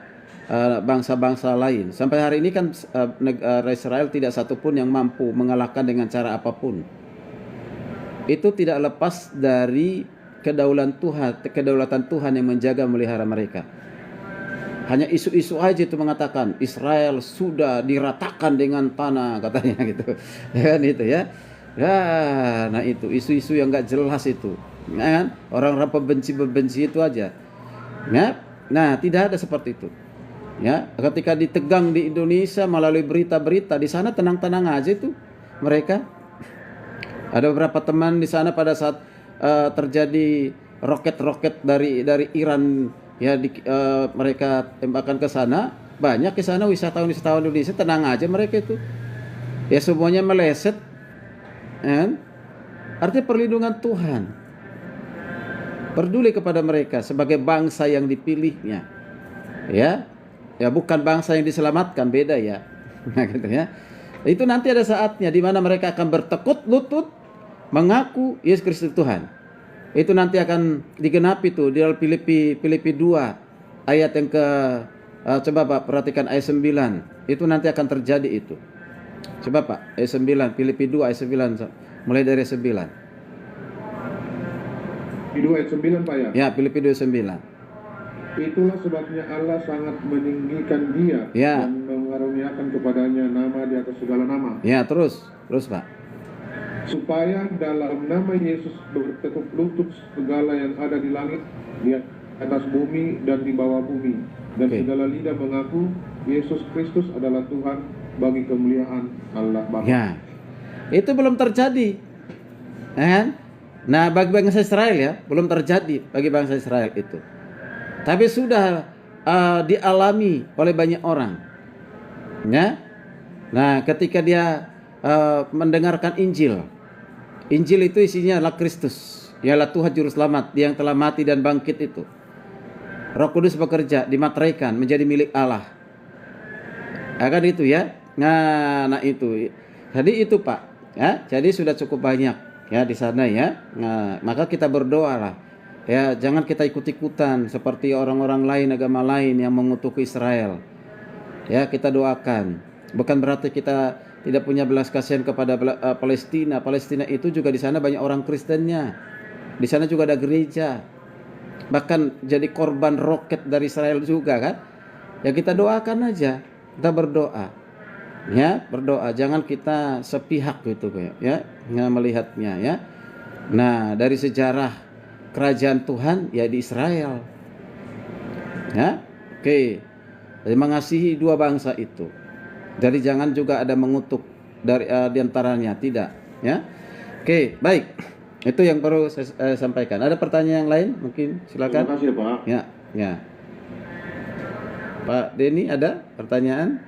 bangsa-bangsa lain. Sampai hari ini kan negara Israel tidak satupun yang mampu mengalahkan dengan cara apapun. Itu tidak lepas dari kedaulatan Tuhan yang menjaga melihara mereka. Hanya isu-isu aja itu mengatakan Israel sudah diratakan dengan tanah, katanya gitu. Kan itu ya. Ya, nah itu isu-isu yang enggak jelas itu. Ya kan? Orang-orang pembenci itu aja. Ya. Nah, tidak ada seperti itu. Ya, ketika ditegang di Indonesia melalui berita-berita, di sana tenang-tenang aja itu mereka. Ada beberapa teman di sana pada saat terjadi roket-roket dari Iran ya, mereka tembakan ke sana, banyak ke sana wisatawan Indonesia, tenang aja mereka itu. Ya semuanya meleset. Kan? Artinya perlindungan Tuhan. Peduli kepada mereka sebagai bangsa yang dipilihnya. Ya. Ya bukan bangsa yang diselamatkan, beda ya. Nah, gitu ya. Itu nanti ada saatnya di mana mereka akan bertekuk lutut mengaku Yesus Kristus Tuhan. Itu nanti akan digenapi tuh di dalam Filipi 2 ayat yang ke coba Pak perhatikan ayat 9. Itu nanti akan terjadi itu. Coba Pak, ayat 9, Filipi 2 ayat 9, mulai dari 9. Di 2 ayat 9 Pak ya? Ya, Filipi 2:9. Itulah sebabnya Allah sangat meninggikan dia Ya. dan mengaruniakan kepadanya nama di atas segala nama. Ya, terus Pak. Supaya dalam nama Yesus bertekuk lutut segala yang ada di langit, di atas bumi dan di bawah bumi, dan segala lidah mengaku Yesus Kristus adalah Tuhan bagi kemuliaan Allah Bapa. Ya. Itu belum terjadi. Kan? Nah, bagi bangsa Israel ya, belum terjadi bagi bangsa Israel itu. Tapi sudah dialami oleh banyak orang. Ya. Nah, ketika dia mendengarkan Injil. Injil itu isinya adalah Kristus, ialah Tuhan Juru Selamat yang telah mati dan bangkit itu. Roh Kudus bekerja, dimateraikan menjadi milik Allah. Akan itu ya. Nah itu. Jadi itu Pak, ya. Jadi sudah cukup banyak ya di sana ya. Nah, maka kita berdoa lah. Ya, jangan kita ikut-ikutan seperti orang-orang lain, agama lain yang mengutuk Israel. Ya, kita doakan. Bukan berarti kita tidak punya belas kasihan kepada Palestina. Palestina itu juga di sana banyak orang Kristennya. Di sana juga ada gereja. Bahkan jadi korban roket dari Israel juga kan. Ya kita doakan aja. Kita berdoa. Ya, berdoa. Jangan kita sepihak gitu ya, melihatnya ya. Nah, dari sejarah kerajaan Tuhan ya di Israel. Ya. Oke. Jadi mengasihi dua bangsa itu. Jadi jangan juga ada mengutuk dari di antaranya, tidak ya. Oke, baik. Itu yang perlu saya sampaikan. Ada pertanyaan yang lain? Mungkin silakan. Terima kasih Pak. Ya, ya. Pak Denny ada pertanyaan?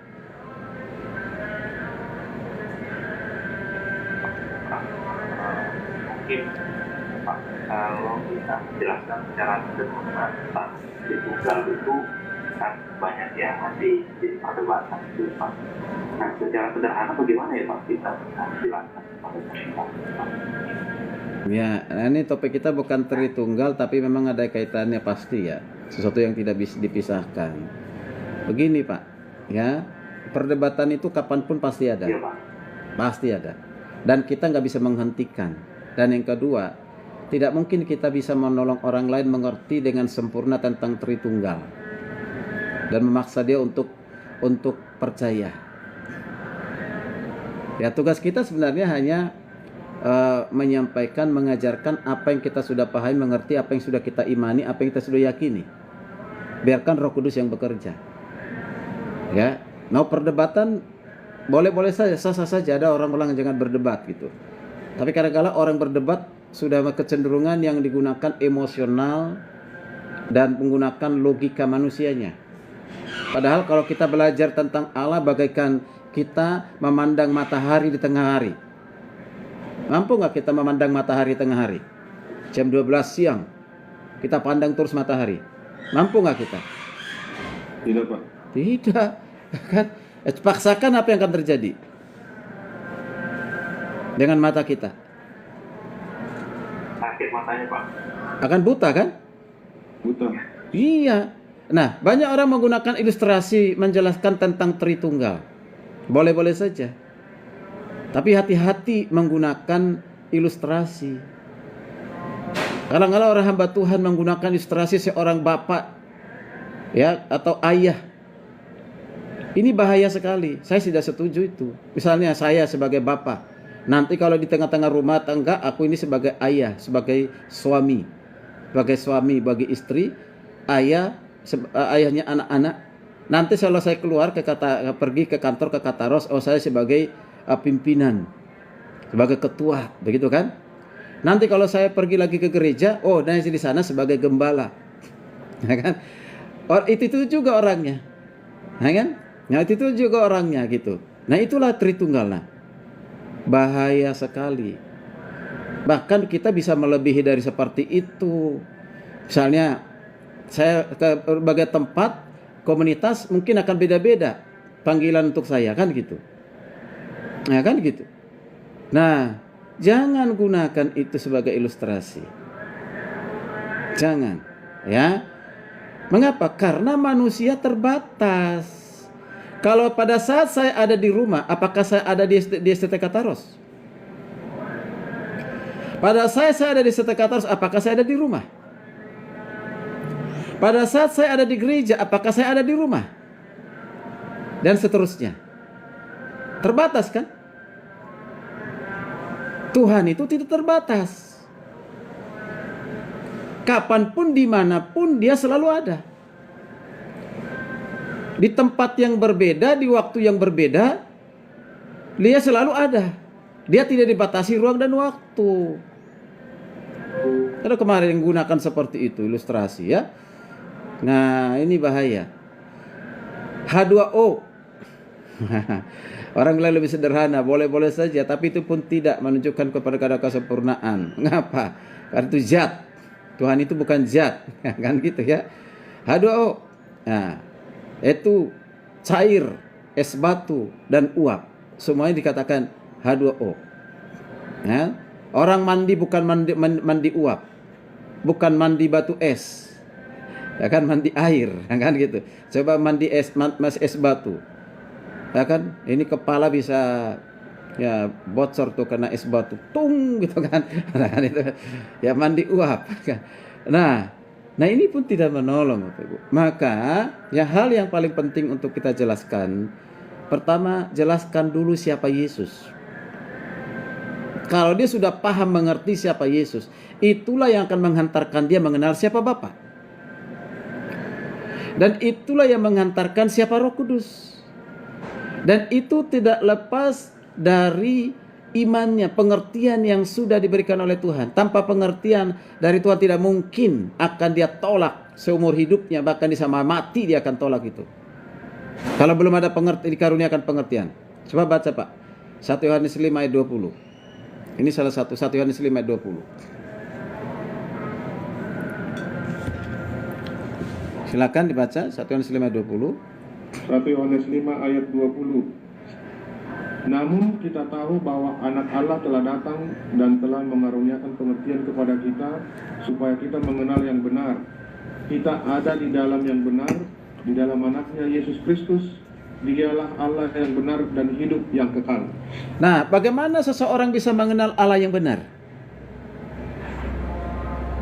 Mungkin Pak, kalau bisa menjelaskan secara sederhana tentang tunggal itu kan banyak yang masih jadi perdebatan gitu Pak. Nah, secara sederhana bagaimana ya Pak kita menjelaskan kepada masyarakat? Ya, nah ini topik kita bukan Tritunggal, tapi memang ada kaitannya pasti ya. Sesuatu yang tidak bisa dipisahkan. Begini Pak, ya, perdebatan itu kapanpun pasti ada. Iya Pak. Pasti ada. Dan kita nggak bisa menghentikan. Dan yang kedua, tidak mungkin kita bisa menolong orang lain mengerti dengan sempurna tentang Tritunggal dan memaksa dia untuk percaya. Ya, tugas kita sebenarnya hanya menyampaikan, mengajarkan apa yang kita sudah pahami, mengerti, apa yang sudah kita imani, apa yang kita sudah yakini. Biarkan Roh Kudus yang bekerja. Ya, mau perdebatan boleh-boleh saja, sah-sah saja. Ada orang-orang yang jangan berdebat gitu. Tapi kadang-kadang orang berdebat sudah kecenderungan yang digunakan emosional dan menggunakan logika manusianya. Padahal kalau kita belajar tentang Allah bagaikan kita memandang matahari di tengah hari. Mampu nggak kita memandang matahari tengah hari? Jam 12 siang kita pandang terus matahari. Mampu nggak kita? Tidak Pak. Tidak. Kan? Paksakan, apa yang akan terjadi dengan mata kita? Sakit matanya Pak. Akan buta kan? Buta. Iya. Nah, banyak orang menggunakan ilustrasi menjelaskan tentang Tritunggal. Boleh-boleh saja. Tapi hati-hati menggunakan ilustrasi. Kadang-kadang orang hamba Tuhan menggunakan ilustrasi seorang bapak ya atau ayah. Ini bahaya sekali. Saya tidak setuju itu. Misalnya saya sebagai bapak, nanti kalau di tengah-tengah rumah tangga aku ini sebagai ayah, sebagai suami. Sebagai suami bagi istri, ayahnya anak-anak. Nanti kalau saya keluar pergi ke kantor ke Kataros, saya sebagai pimpinan, sebagai ketua, begitu kan? Nanti kalau saya pergi lagi ke gereja, dan di sana sebagai gembala, ya kan? Itu juga orangnya, ya kan? Nah itu juga orangnya gitu. Nah itulah Tritunggal. Nah, bahaya sekali. Bahkan kita bisa melebihi dari seperti itu. Misalnya saya ke berbagai tempat komunitas mungkin akan beda-beda panggilan untuk saya kan gitu. Nah kan gitu. Nah, jangan gunakan itu sebagai ilustrasi. Jangan, ya. Mengapa? Karena manusia terbatas. Kalau pada saat saya ada di rumah, apakah saya ada di STT Kataros? Pada saat saya ada di STT Kataros, apakah saya ada di rumah? Pada saat saya ada di gereja, apakah saya ada di rumah? Dan seterusnya. Terbatas kan? Tuhan itu tidak terbatas. Kapanpun, dimanapun, dia selalu ada. Di tempat yang berbeda, di waktu yang berbeda, dia selalu ada. Dia tidak dibatasi ruang dan waktu. Ada kemarin yang gunakan seperti itu, ilustrasi ya. Nah, ini bahaya. H2O. Orang bilang lebih sederhana, boleh-boleh saja, tapi itu pun tidak menunjukkan kepada kadar kesempurnaan. Mengapa? Karena itu zat. Tuhan itu bukan zat, kan gitu ya. H2O. Nah, itu cair, es batu, dan uap. Semuanya dikatakan H2O. Ya. Orang mandi bukan mandi uap, bukan mandi batu es, ya kan, mandi air, ya kan gitu. Coba mandi es batu, ya kan, ini kepala bisa ya bocor tuh karena es batu, tung gitu kan. Nah, kan itu ya mandi uap. Nah ini pun tidak menolong, Bapak Ibu. Maka ya hal yang paling penting untuk kita jelaskan, pertama, jelaskan dulu siapa Yesus. Kalau dia sudah paham mengerti siapa Yesus, itulah yang akan menghantarkan dia mengenal siapa Bapa. Dan itulah yang menghantarkan siapa Roh Kudus. Dan itu tidak lepas dari imannya, pengertian yang sudah diberikan oleh Tuhan. Tanpa pengertian dari Tuhan tidak mungkin akan dia tolak seumur hidupnya, bahkan di sama mati dia akan tolak itu. Kalau belum ada dikaruniakan pengertian. Coba baca Pak, 1 Yohanes 5 ayat 20. Ini salah satu 1 Yohanes 5 ayat 20. Silakan dibaca 1 Yohanes 5 ayat 20. 1 Yohanes 5 ayat 20. Namun kita tahu bahwa anak Allah telah datang dan telah mengaruniakan pengertian kepada kita supaya kita mengenal yang benar. Kita ada di dalam yang benar, di dalam anaknya Yesus Kristus. Dialah Allah yang benar dan hidup yang kekal. Nah, bagaimana seseorang bisa mengenal Allah yang benar?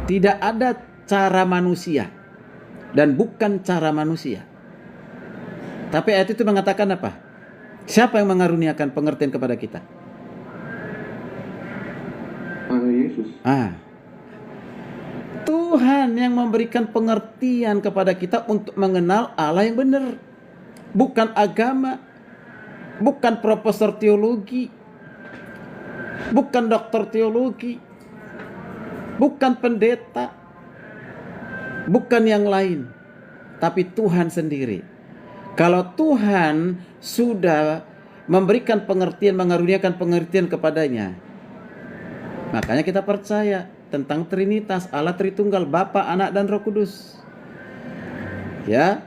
Tidak ada cara manusia dan bukan cara manusia. Tapi ayat itu mengatakan apa? Siapa yang mengaruniakan pengertian kepada kita? Yesus. Tuhan yang memberikan pengertian kepada kita untuk mengenal Allah yang benar. Bukan agama, bukan profesor teologi, bukan dokter teologi, bukan pendeta, bukan yang lain, tapi Tuhan sendiri. Kalau Tuhan sudah memberikan pengertian, mengaruniakan pengertian kepadanya, makanya kita percaya tentang Trinitas, Allah Tritunggal, Bapa, Anak, dan Roh Kudus. Ya.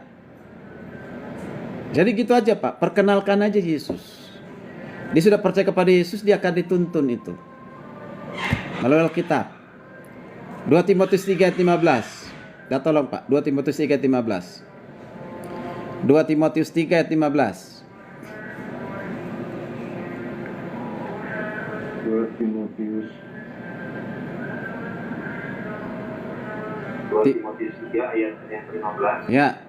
Jadi gitu aja Pak, perkenalkan aja Yesus. Dia sudah percaya kepada Yesus, dia akan dituntun itu melalui Alkitab. 2 Timotius 3 ayat 15. Ya tolong Pak, 2 Timotius 3 ayat 15. 2 Timotius 3 ayat 15. 2 Timotius 3 ayat 15. Ya.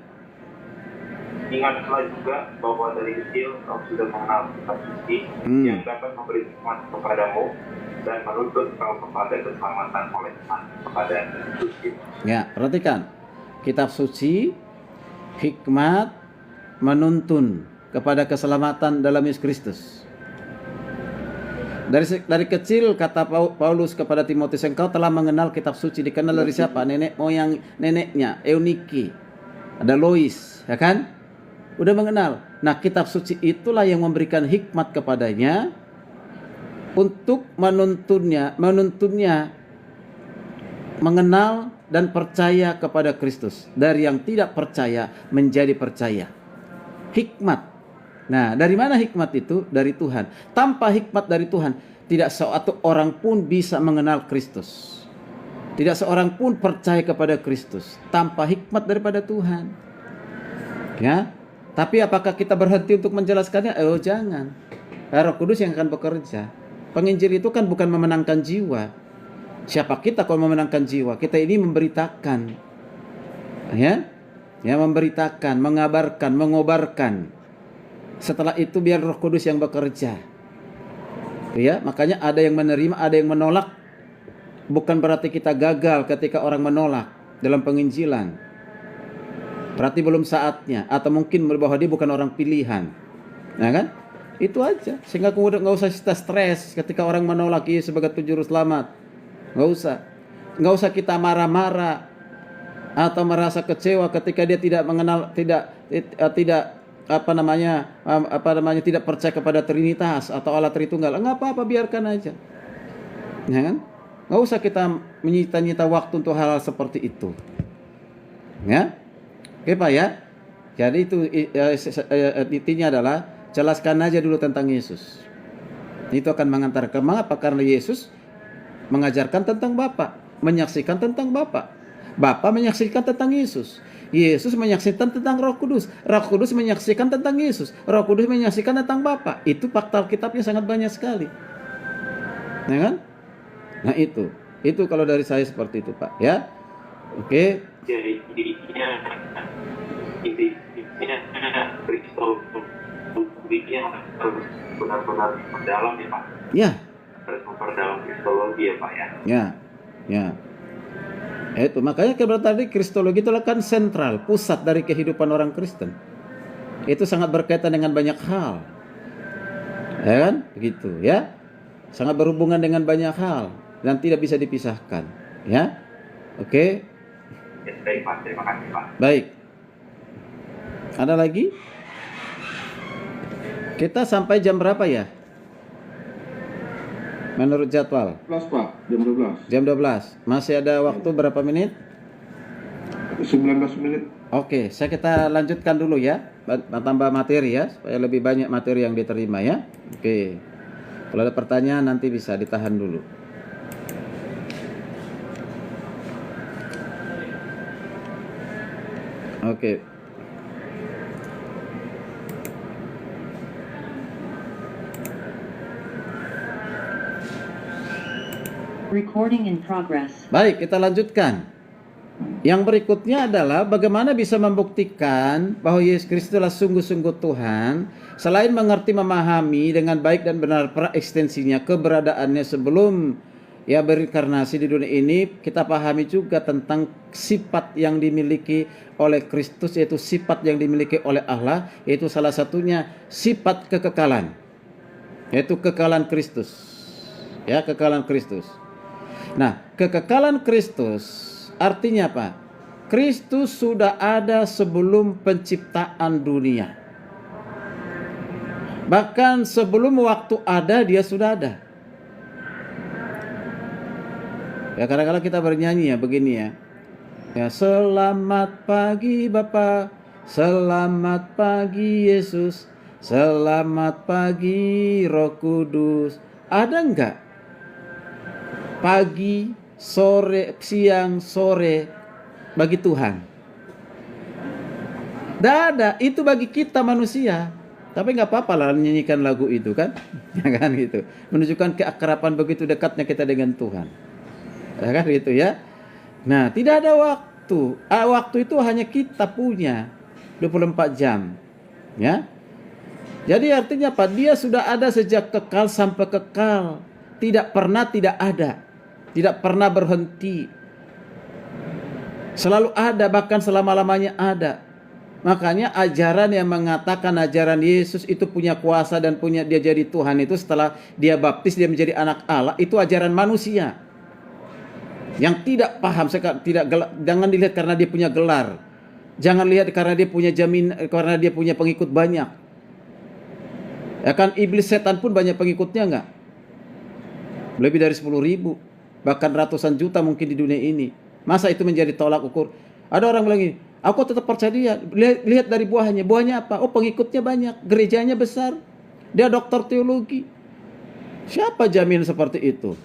Ingatlah juga bahwa dari kecil kau sudah mengenal kitab suci yang dapat memberi hikmat kepadamu dan menuntut kau kepada keselamatan oleh iman kepada Kristus. Ya, perhatikan. Kitab suci, hikmat, menuntun kepada keselamatan dalam Yesus Kristus. Dari kecil kata Paulus kepada Timotius, engkau telah mengenal kitab suci. Dikenal dari siapa? Nenek moyang neneknya, Eunike, ada Lois, ya kan? Udah mengenal. Nah, kitab suci itulah yang memberikan hikmat kepadanya untuk menuntunnya mengenal dan percaya kepada Kristus. Dari yang tidak percaya menjadi percaya. Hikmat. Nah, dari mana hikmat itu? Dari Tuhan. Tanpa hikmat dari Tuhan, tidak seorang orang pun bisa mengenal Kristus. Tidak seorang pun percaya kepada Kristus tanpa hikmat daripada Tuhan. Ya. Tapi apakah kita berhenti untuk menjelaskannya? Oh, jangan. Roh Kudus yang akan bekerja. Penginjil itu kan bukan memenangkan jiwa. Siapa kita kalau memenangkan jiwa? Kita ini memberitakan. Ya, memberitakan, mengabarkan, mengobarkan. Setelah itu biar Roh Kudus yang bekerja. Ya, makanya ada yang menerima, ada yang menolak. Bukan berarti kita gagal ketika orang menolak dalam penginjilan. Berarti belum saatnya, atau mungkin bahwa dia bukan orang pilihan. Nah kan? Itu aja. Sehingga kemudian nggak usah kita stres ketika orang menolak Yesus sebagai juru selamat. Nggak usah kita marah-marah atau merasa kecewa ketika dia tidak mengenal, tidak tidak percaya kepada Trinitas atau Allah Tritunggal. Nggak apa-apa, biarkan aja. Ya kan? Nggak usah kita menyita-nyita waktu untuk hal-hal seperti itu. Ya. Oke Pak ya. Jadi itu intinya adalah jelaskan aja dulu tentang Yesus. Itu akan mengantarkan. Mengapa? Karena Yesus mengajarkan tentang Bapa, menyaksikan tentang Bapa. Bapa menyaksikan tentang Yesus. Yesus menyaksikan tentang Roh Kudus. Roh Kudus menyaksikan tentang Yesus. Roh Kudus menyaksikan tentang Bapa. Itu fakta Alkitabnya sangat banyak sekali. Ya kan? Nah itu kalau dari saya seperti itu, Pak. Ya, oke. Jadi intinya kristologinya harus benar-benar mendalam ya Pak. Ya. Harus memperdalam kristologi ya Pak ya. Ya. Itu makanya tadi kristologi itu kan sentral, pusat dari kehidupan orang Kristen. Itu sangat berkaitan dengan banyak hal. Ya kan? Begitu ya. Sangat berhubungan dengan banyak hal dan tidak bisa dipisahkan, ya. Oke. Ya, baik Pak, terima kasih Pak. Baik. Ada lagi? Kita sampai jam berapa ya? Menurut jadwal. 12 Pak, jam 12. Jam 12. Masih ada waktu berapa menit? 19 menit. Oke, kita lanjutkan dulu ya. Tambah materi ya, supaya lebih banyak materi yang diterima ya. Oke. Kalau ada pertanyaan nanti bisa ditahan dulu. Oke. Recording in progress. Baik, kita lanjutkan. Yang berikutnya adalah bagaimana bisa membuktikan bahwa Yesus Kristus adalah sungguh-sungguh Tuhan, selain mengerti memahami dengan baik dan benar ekstensinya, keberadaannya sebelum ia berinkarnasi di dunia ini. Kita pahami juga tentang sifat yang dimiliki oleh Kristus, yaitu sifat yang dimiliki oleh Allah, yaitu salah satunya sifat kekekalan, yaitu kekekalan Kristus. Ya, kekekalan Kristus. Nah, kekekalan Kristus artinya apa? Kristus sudah ada sebelum penciptaan dunia. Bahkan sebelum waktu ada, dia sudah ada. Ya, kadang-kadang kita bernyanyi ya begini ya. Ya, selamat pagi Bapa, selamat pagi Yesus, selamat pagi Roh Kudus. Ada enggak? Pagi, sore, siang, sore bagi Tuhan. Tidak ada, itu bagi kita manusia. Tapi nggak apa-apa lah nyanyikan lagu itu kan, ya kan gitu. Menunjukkan keakraban begitu dekatnya kita dengan Tuhan, ya kan gitu ya. Nah, tidak ada waktu. Waktu itu hanya kita punya 24 jam, ya. Jadi artinya apa? Dia sudah ada sejak kekal sampai kekal, tidak pernah tidak ada. Tidak pernah berhenti. Selalu ada, bahkan selama-lamanya ada. Makanya ajaran yang mengatakan ajaran Yesus itu punya kuasa dan punya dia jadi Tuhan itu setelah dia baptis dia menjadi anak Allah, itu ajaran manusia. Yang tidak paham, jangan dilihat karena dia punya gelar. Jangan lihat karena dia punya karena dia punya pengikut banyak. Ya kan, iblis setan pun banyak pengikutnya enggak? Lebih dari 10.000. Bahkan ratusan juta mungkin di dunia ini. Masa itu menjadi tolak ukur? Ada orang bilang gini, aku tetap percaya dia. Lihat dari buahnya. Buahnya apa? Oh, pengikutnya banyak, gerejanya besar, dia doktor teologi. Siapa jaminan seperti itu?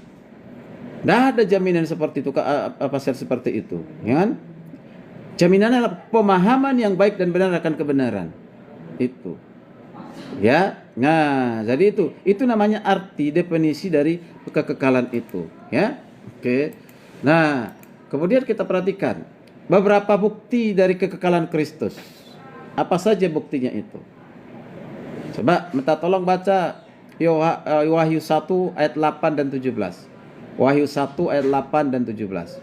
Tidak ada jaminan seperti itu. Apa seperti itu? Ya kan? Jaminannya adalah pemahaman yang baik dan benar akan kebenaran. Itu. Ya, nah, jadi itu namanya arti definisi dari kekekalan itu, ya. Oke. Nah, kemudian kita perhatikan beberapa bukti dari kekekalan Kristus. Apa saja buktinya itu? Coba minta tolong baca Wahyu 1 ayat 8 dan 17. Wahyu 1 ayat 8 dan 17.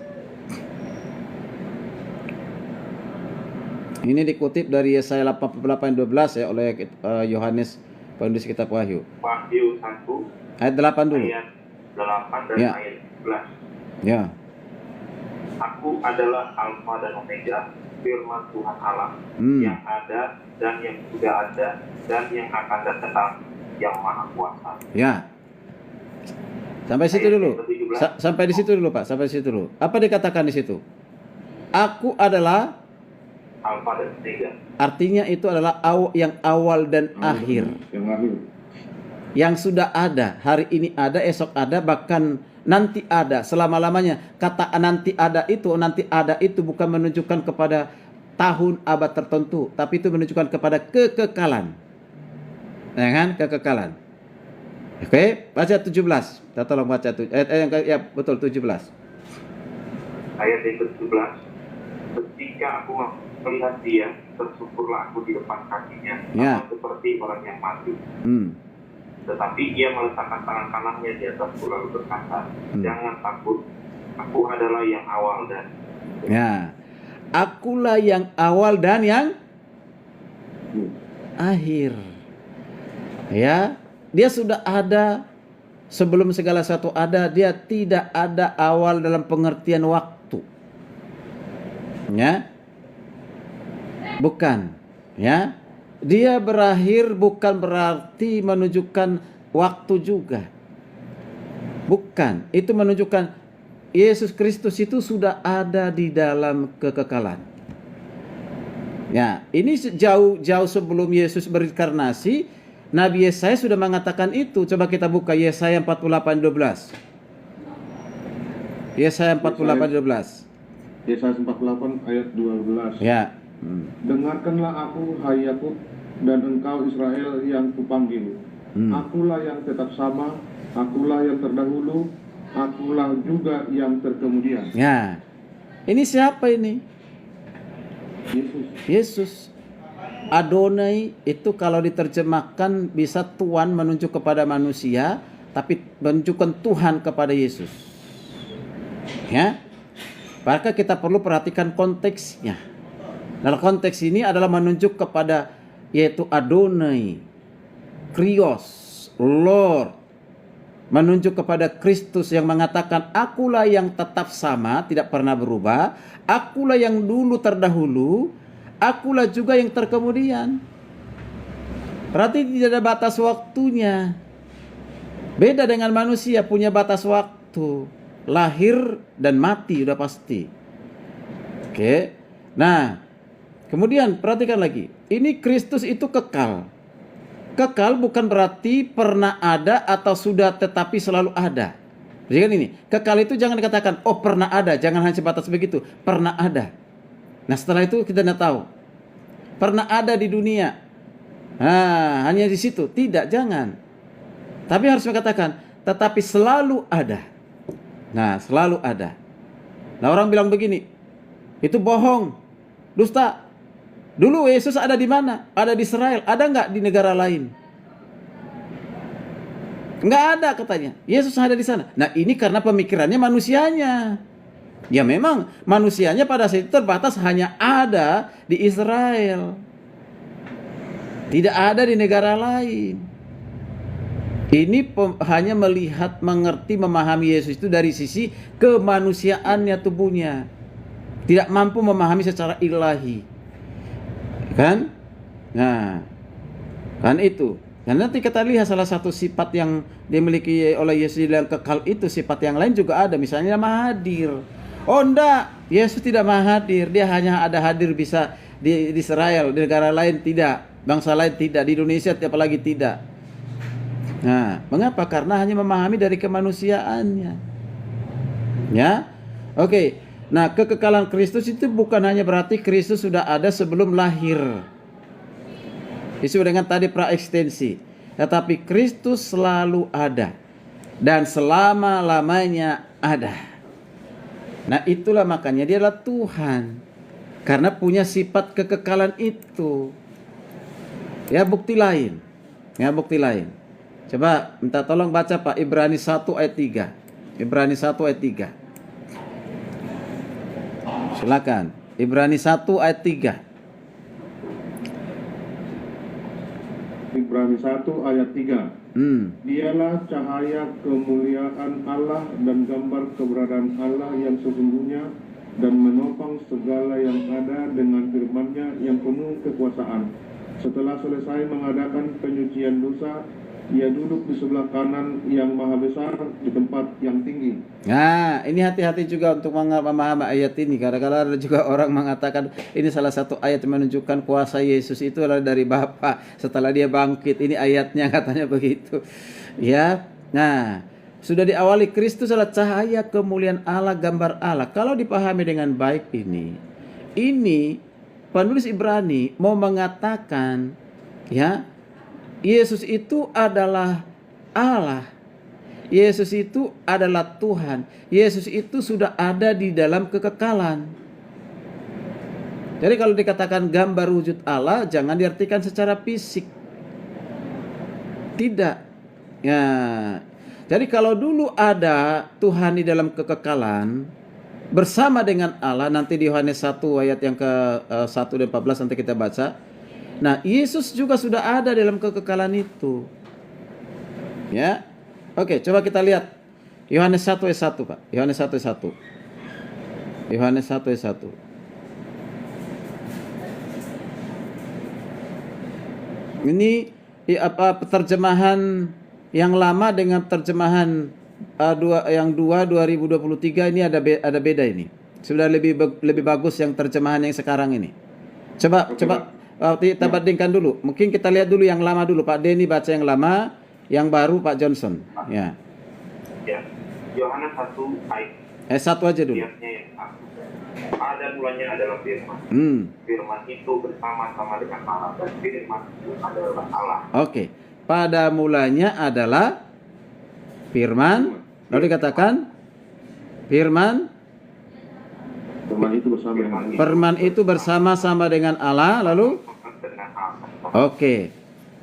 Ini dikutip dari Yesaya 88:12 ya oleh Yohanes penulis kitab Wahyu. Wahyu 1 ayat 8 dulu. Ayat 8 dan Ya. ayat 11. Ya. Aku adalah Alfa dan Omega, firman Tuhan Allah, yang ada dan yang sudah ada dan yang akan datang, yang Maha Kuasa. Ya. Sampai situ dulu. Sampai di situ dulu, Pak. Sampai situ dulu. Apa dikatakan di situ? Aku adalah Alfa dan Omega. Artinya itu adalah yang awal dan akhir. Yang akhir. Yang sudah ada, hari ini ada, esok ada, bahkan nanti ada, selama-lamanya. Kata nanti ada itu bukan menunjukkan kepada tahun abad tertentu, tapi itu menunjukkan kepada kekekalan. Ya kan? Kekekalan. Oke, baca 17. Kita tolong baca betul 17. Ayat yang ke-17. Ketika aku melihat dia, tersungkurlah aku di depan kakinya, Ya. sama seperti orang yang mati. Tetapi ia meletakkan tangan kanannya di atasku lalu berkata, jangan takut, aku adalah yang awal dan Ya, akulah yang awal dan yang akhir. Ya, dia sudah ada sebelum segala sesuatu ada. Dia tidak ada awal dalam pengertian waktu. Ya, bukan. Ya, dia berakhir bukan berarti menunjukkan waktu juga. Bukan, itu menunjukkan Yesus Kristus itu sudah ada di dalam kekekalan. Ya, ini jauh sebelum Yesus berinkarnasi, Nabi Yesaya sudah mengatakan itu. Coba kita buka Yesaya 48:12. Yesaya 48:12. Yesaya 48 ayat 12. Ya. Dengarkanlah aku, hai Yakub, dan engkau Israel yang kupanggil. Akulah yang tetap sama, akulah yang terdahulu, akulah juga yang terkemudian. Ya. Ini siapa ini? Yesus. Adonai itu kalau diterjemahkan bisa Tuhan menunjuk kepada manusia, tapi menunjukkan Tuhan kepada Yesus. Ya. Maka kita perlu perhatikan konteksnya. Dalam konteks ini adalah menunjuk kepada yaitu Adonai, Krios, Lord, menunjuk kepada Kristus yang mengatakan akulah yang tetap sama, tidak pernah berubah, akulah yang dulu terdahulu, akulah juga yang terkemudian. Berarti tidak ada batas waktunya. Beda dengan manusia, punya batas waktu, lahir dan mati udah pasti. Oke. Nah, kemudian perhatikan lagi, ini Kristus itu kekal. Kekal bukan berarti pernah ada atau sudah tetapi selalu ada. Jadi kan ini, kekal itu jangan dikatakan oh pernah ada, jangan hanya sebatas begitu, pernah ada. Nah setelah itu kita tidak tahu. Pernah ada di dunia. Nah, hanya di situ, tidak, jangan. Tapi harus mengatakan tetapi selalu ada. Nah, selalu ada. Nah, orang bilang begini, itu bohong, dusta. Dulu Yesus ada di mana? Ada di Israel. Ada nggak di negara lain? Nggak ada katanya. Yesus ada di sana. Nah ini karena pemikirannya manusianya. Ya memang manusianya pada saat itu terbatas hanya ada di Israel. Tidak ada di negara lain. Ini hanya melihat, mengerti, memahami Yesus itu dari sisi kemanusiaannya tubuhnya. Tidak mampu memahami secara ilahi. Kan? Nah, kan itu. Dan nanti kita lihat salah satu sifat yang dimiliki oleh Yesus yang kekal itu, sifat yang lain juga ada. Misalnya maha hadir. Oh enggak, Yesus tidak maha hadir. Dia hanya ada hadir bisa di Israel, di negara lain tidak. Bangsa lain tidak, di Indonesia apalagi tidak. Nah, mengapa? Karena hanya memahami dari kemanusiaannya. Ya? Oke. Nah, kekekalan Kristus itu bukan hanya berarti Kristus sudah ada sebelum lahir. Disebut dengan tadi praekstensi. Tetapi Kristus selalu ada. Dan selama-lamanya ada. Nah, itulah makanya dia adalah Tuhan. Karena punya sifat kekekalan itu. Ya, bukti lain. Ya, bukti lain. Coba minta tolong baca Pak Ibrani 1 ayat 3. Ibrani 1 ayat 3. Silakan. Ibrani 1 ayat 3. Ibrani 1 ayat 3. Dialah cahaya kemuliaan Allah dan gambar keberadaan Allah yang sesungguhnya, dan menopang segala yang ada dengan firman-Nya yang penuh kekuasaan. Setelah selesai mengadakan penyucian dosa, Ia duduk di sebelah kanan yang maha besar di tempat yang tinggi. Nah, ini hati-hati juga untuk memahami ayat ini. Kadang-kadang ada juga orang mengatakan ini salah satu ayat yang menunjukkan kuasa Yesus itu adalah dari Bapa setelah dia bangkit. Ini ayatnya katanya begitu. Ya. Nah, sudah diawali Kristus adalah cahaya kemuliaan Allah, gambar Allah. Kalau dipahami dengan baik ini penulis Ibrani mau mengatakan ya, Yesus itu adalah Allah. Yesus itu adalah Tuhan. Yesus itu sudah ada di dalam kekekalan. Jadi kalau dikatakan gambar wujud Allah, jangan diartikan secara fisik. Tidak. Ya. Jadi kalau dulu ada Tuhan di dalam kekekalan bersama dengan Allah, nanti di Yohanes 1 ayat yang ke 1 dan 14 nanti kita baca. Nah, Yesus juga sudah ada dalam kekekalan itu. Ya. Oke, coba kita lihat Yohanes 1 ayat 1, Pak. Yohanes 1 ayat 1. Yohanes 1 ayat 1. Ini terjemahan yang lama dengan terjemahan 2023 ini ada beda ini. Sudah lebih bagus yang terjemahan yang sekarang ini. Coba kita bandingkan dulu. Mungkin kita lihat dulu yang lama dulu. Pak Denny baca yang lama, yang baru Pak Johnson. Ya. Ya. Yohanes 1 ayat 1 aja dulu. ayatnya yang 1. Pada mulanya adalah firman. Firman itu bersama-sama dengan Allah dan firman itu adalah Allah. Oke. Pada mulanya adalah firman. Lalu dikatakan firman itu bersama-sama dengan Allah. Lalu oke.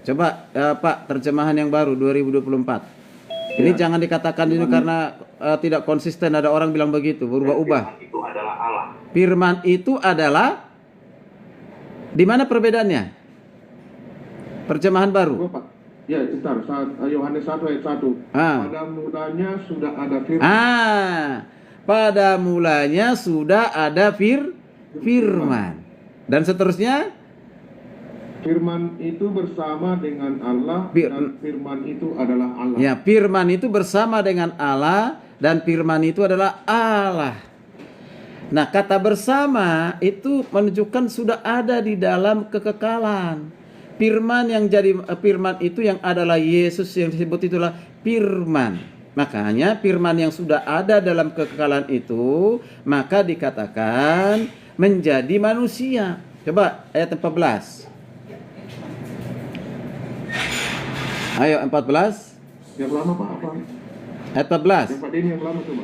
Coba Pak, terjemahan yang baru 2024. Ini jangan dikatakan ini karena tidak konsisten. Ada orang bilang begitu, berubah-ubah. Firman itu adalah Allah. Firman itu adalah, di mana perbedaannya? Terjemahan baru. Pak. Ya, bentar. Yohanes 1 ayat 1. Pada mulanya sudah ada firman. Pada mulanya sudah ada firman. Dan seterusnya, firman itu bersama dengan Allah dan firman itu adalah Allah. Ya, firman itu bersama dengan Allah dan firman itu adalah Allah. Nah, kata bersama itu menunjukkan sudah ada di dalam kekekalan. Firman yang jadi firman itu yang adalah Yesus yang disebut itulah firman. Makanya firman yang sudah ada dalam kekekalan itu maka dikatakan menjadi manusia. Coba ayat 14. Ayo 14. Yang lama Pak apa? Ayat 14. Yang Pak Denny yang lama coba.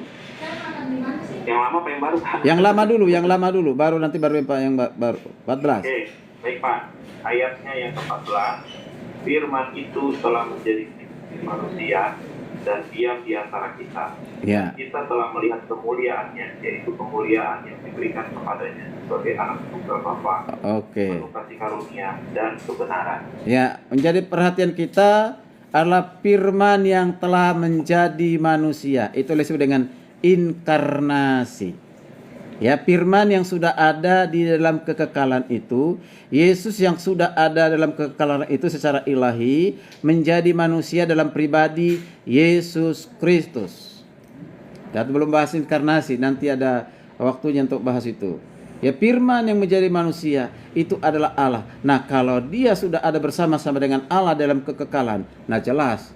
Yang lama apa yang baru, Pak? Yang lama dulu, baru nanti baru yang baru. 14. Oke, baik Pak. Ayatnya yang ke-14. Firman itu telah menjadi manusia dan diam di antara kita. Ya. Kita telah melihat kemuliaannya, yaitu kemuliaan yang diberikan kepadanya sebagai anak tunggal Bapa. Oke. Penuh kasih karunia dan kebenaran. Ya, menjadi perhatian kita adalah firman yang telah menjadi manusia. Itu disebut dengan inkarnasi. Ya, firman yang sudah ada di dalam kekekalan itu, Yesus yang sudah ada dalam kekekalan itu secara ilahi menjadi manusia dalam pribadi Yesus Kristus. Dan belum bahas inkarnasi, nanti ada waktunya untuk bahas itu. Ya, firman yang menjadi manusia itu adalah Allah. Nah, kalau dia sudah ada bersama-sama dengan Allah dalam kekekalan, nah jelas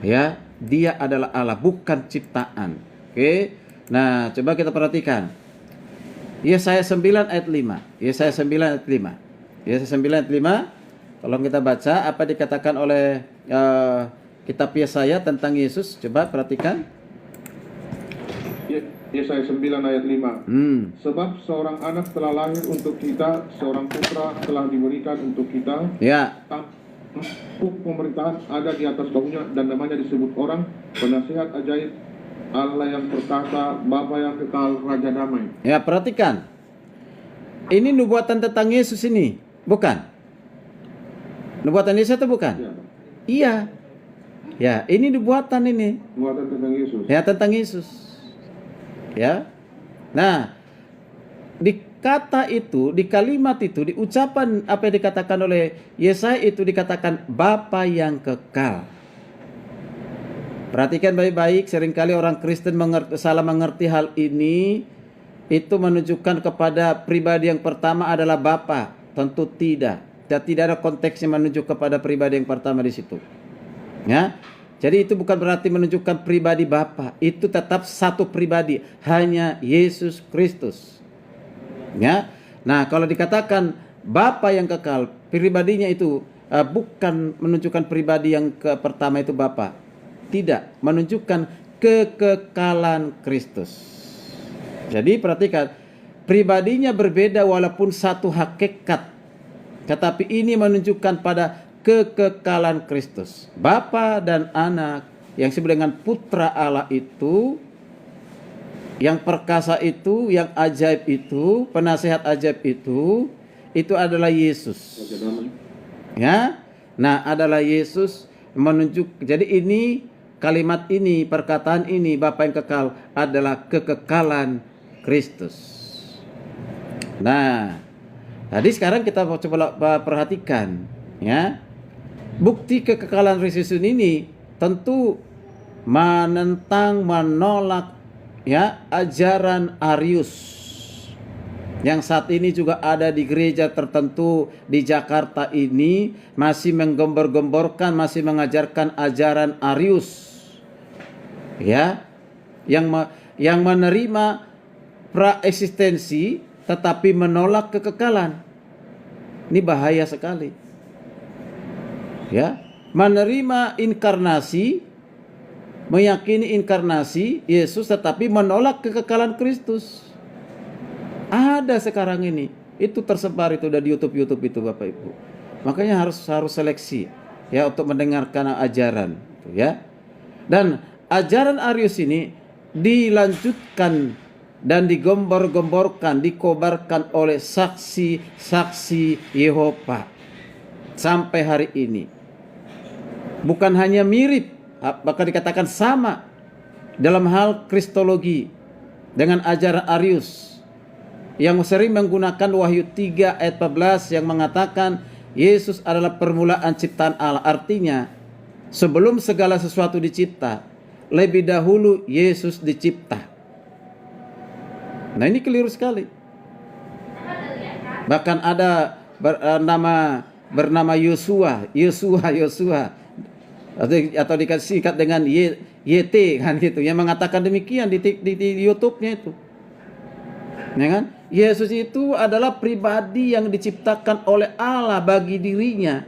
ya, dia adalah Allah, bukan ciptaan. Oke. Nah, coba kita perhatikan. Yesaya 9 ayat 5. Yesaya 9 ayat 5. Yesaya 9 ayat 5. Tolong kita baca apa dikatakan oleh kitab Yesaya tentang Yesus. Coba perhatikan. Yesaya 9 ayat 5. Sebab seorang anak telah lahir untuk kita, seorang putra telah diberikan untuk kita. Ya. Tampuk pemerintahan ada di atas bahunya dan namanya disebut orang penasihat ajaib, Allah yang perkasa, Bapa yang kekal, Raja damai. Ya, perhatikan. Ini nubuatan tentang Yesus ini, bukan? Nubuatan Yesus atau bukan? Ya. Iya. Ya, ini nubuatan ini. Nubuatan tentang Yesus. Ya, tentang Yesus. Ya. Nah, di kata itu, di kalimat itu, di ucapan apa yang dikatakan oleh Yesaya itu dikatakan Bapa yang kekal. Perhatikan baik-baik, seringkali orang Kristen salah mengerti hal ini. Itu menunjukkan kepada pribadi yang pertama adalah Bapa. Tentu tidak. Dan tidak ada konteksnya menunjuk kepada pribadi yang pertama di situ. Ya. Jadi itu bukan berarti menunjukkan pribadi Bapa. Itu tetap satu pribadi, hanya Yesus Kristus. Ya. Nah, kalau dikatakan Bapa yang kekal, pribadinya itu bukan menunjukkan pribadi yang pertama itu Bapa. Tidak, menunjukkan kekekalan Kristus. Jadi perhatikan, pribadinya berbeda walaupun satu hakikat, tetapi ini menunjukkan pada kekekalan Kristus. Bapa dan Anak yang disebut dengan Putra Allah itu, yang perkasa itu, yang ajaib itu, penasehat ajaib itu adalah Yesus. Ya, nah adalah Yesus menunjuk. Jadi ini kalimat ini, perkataan ini, Bapa yang kekal adalah kekekalan Kristus. Nah, tadi sekarang kita coba perhatikan, ya. Bukti kekekalan Kristus ini tentu menentang, menolak, ya, ajaran Arius yang saat ini juga ada di gereja tertentu di Jakarta ini, masih menggembor-gemborkan, masih mengajarkan ajaran Arius, ya, yang menerima praeksistensi tetapi menolak kekekalan. Ini bahaya sekali. Ya, menerima inkarnasi, meyakini inkarnasi Yesus tetapi menolak kekekalan Kristus. Ada sekarang ini. Itu tersebar itu udah di YouTube itu Bapak Ibu. Makanya harus seleksi ya untuk mendengarkan ajaran, ya. Dan ajaran Arius ini dilanjutkan dan digombor-gemborkan, dikobarkan oleh saksi-saksi Yehova sampai hari ini. Bukan hanya mirip, bahkan dikatakan sama dalam hal kristologi dengan ajaran Arius yang sering menggunakan Wahyu 3 ayat 14 yang mengatakan Yesus adalah permulaan ciptaan Allah. Artinya sebelum segala sesuatu dicipta, lebih dahulu Yesus dicipta. Nah, ini keliru sekali. Bahkan ada bernama Yosua atau dikasihkan dengan YT kan gitu, yang mengatakan demikian di YouTube-nya itu. Ya kan? Yesus itu adalah pribadi yang diciptakan oleh Allah bagi dirinya.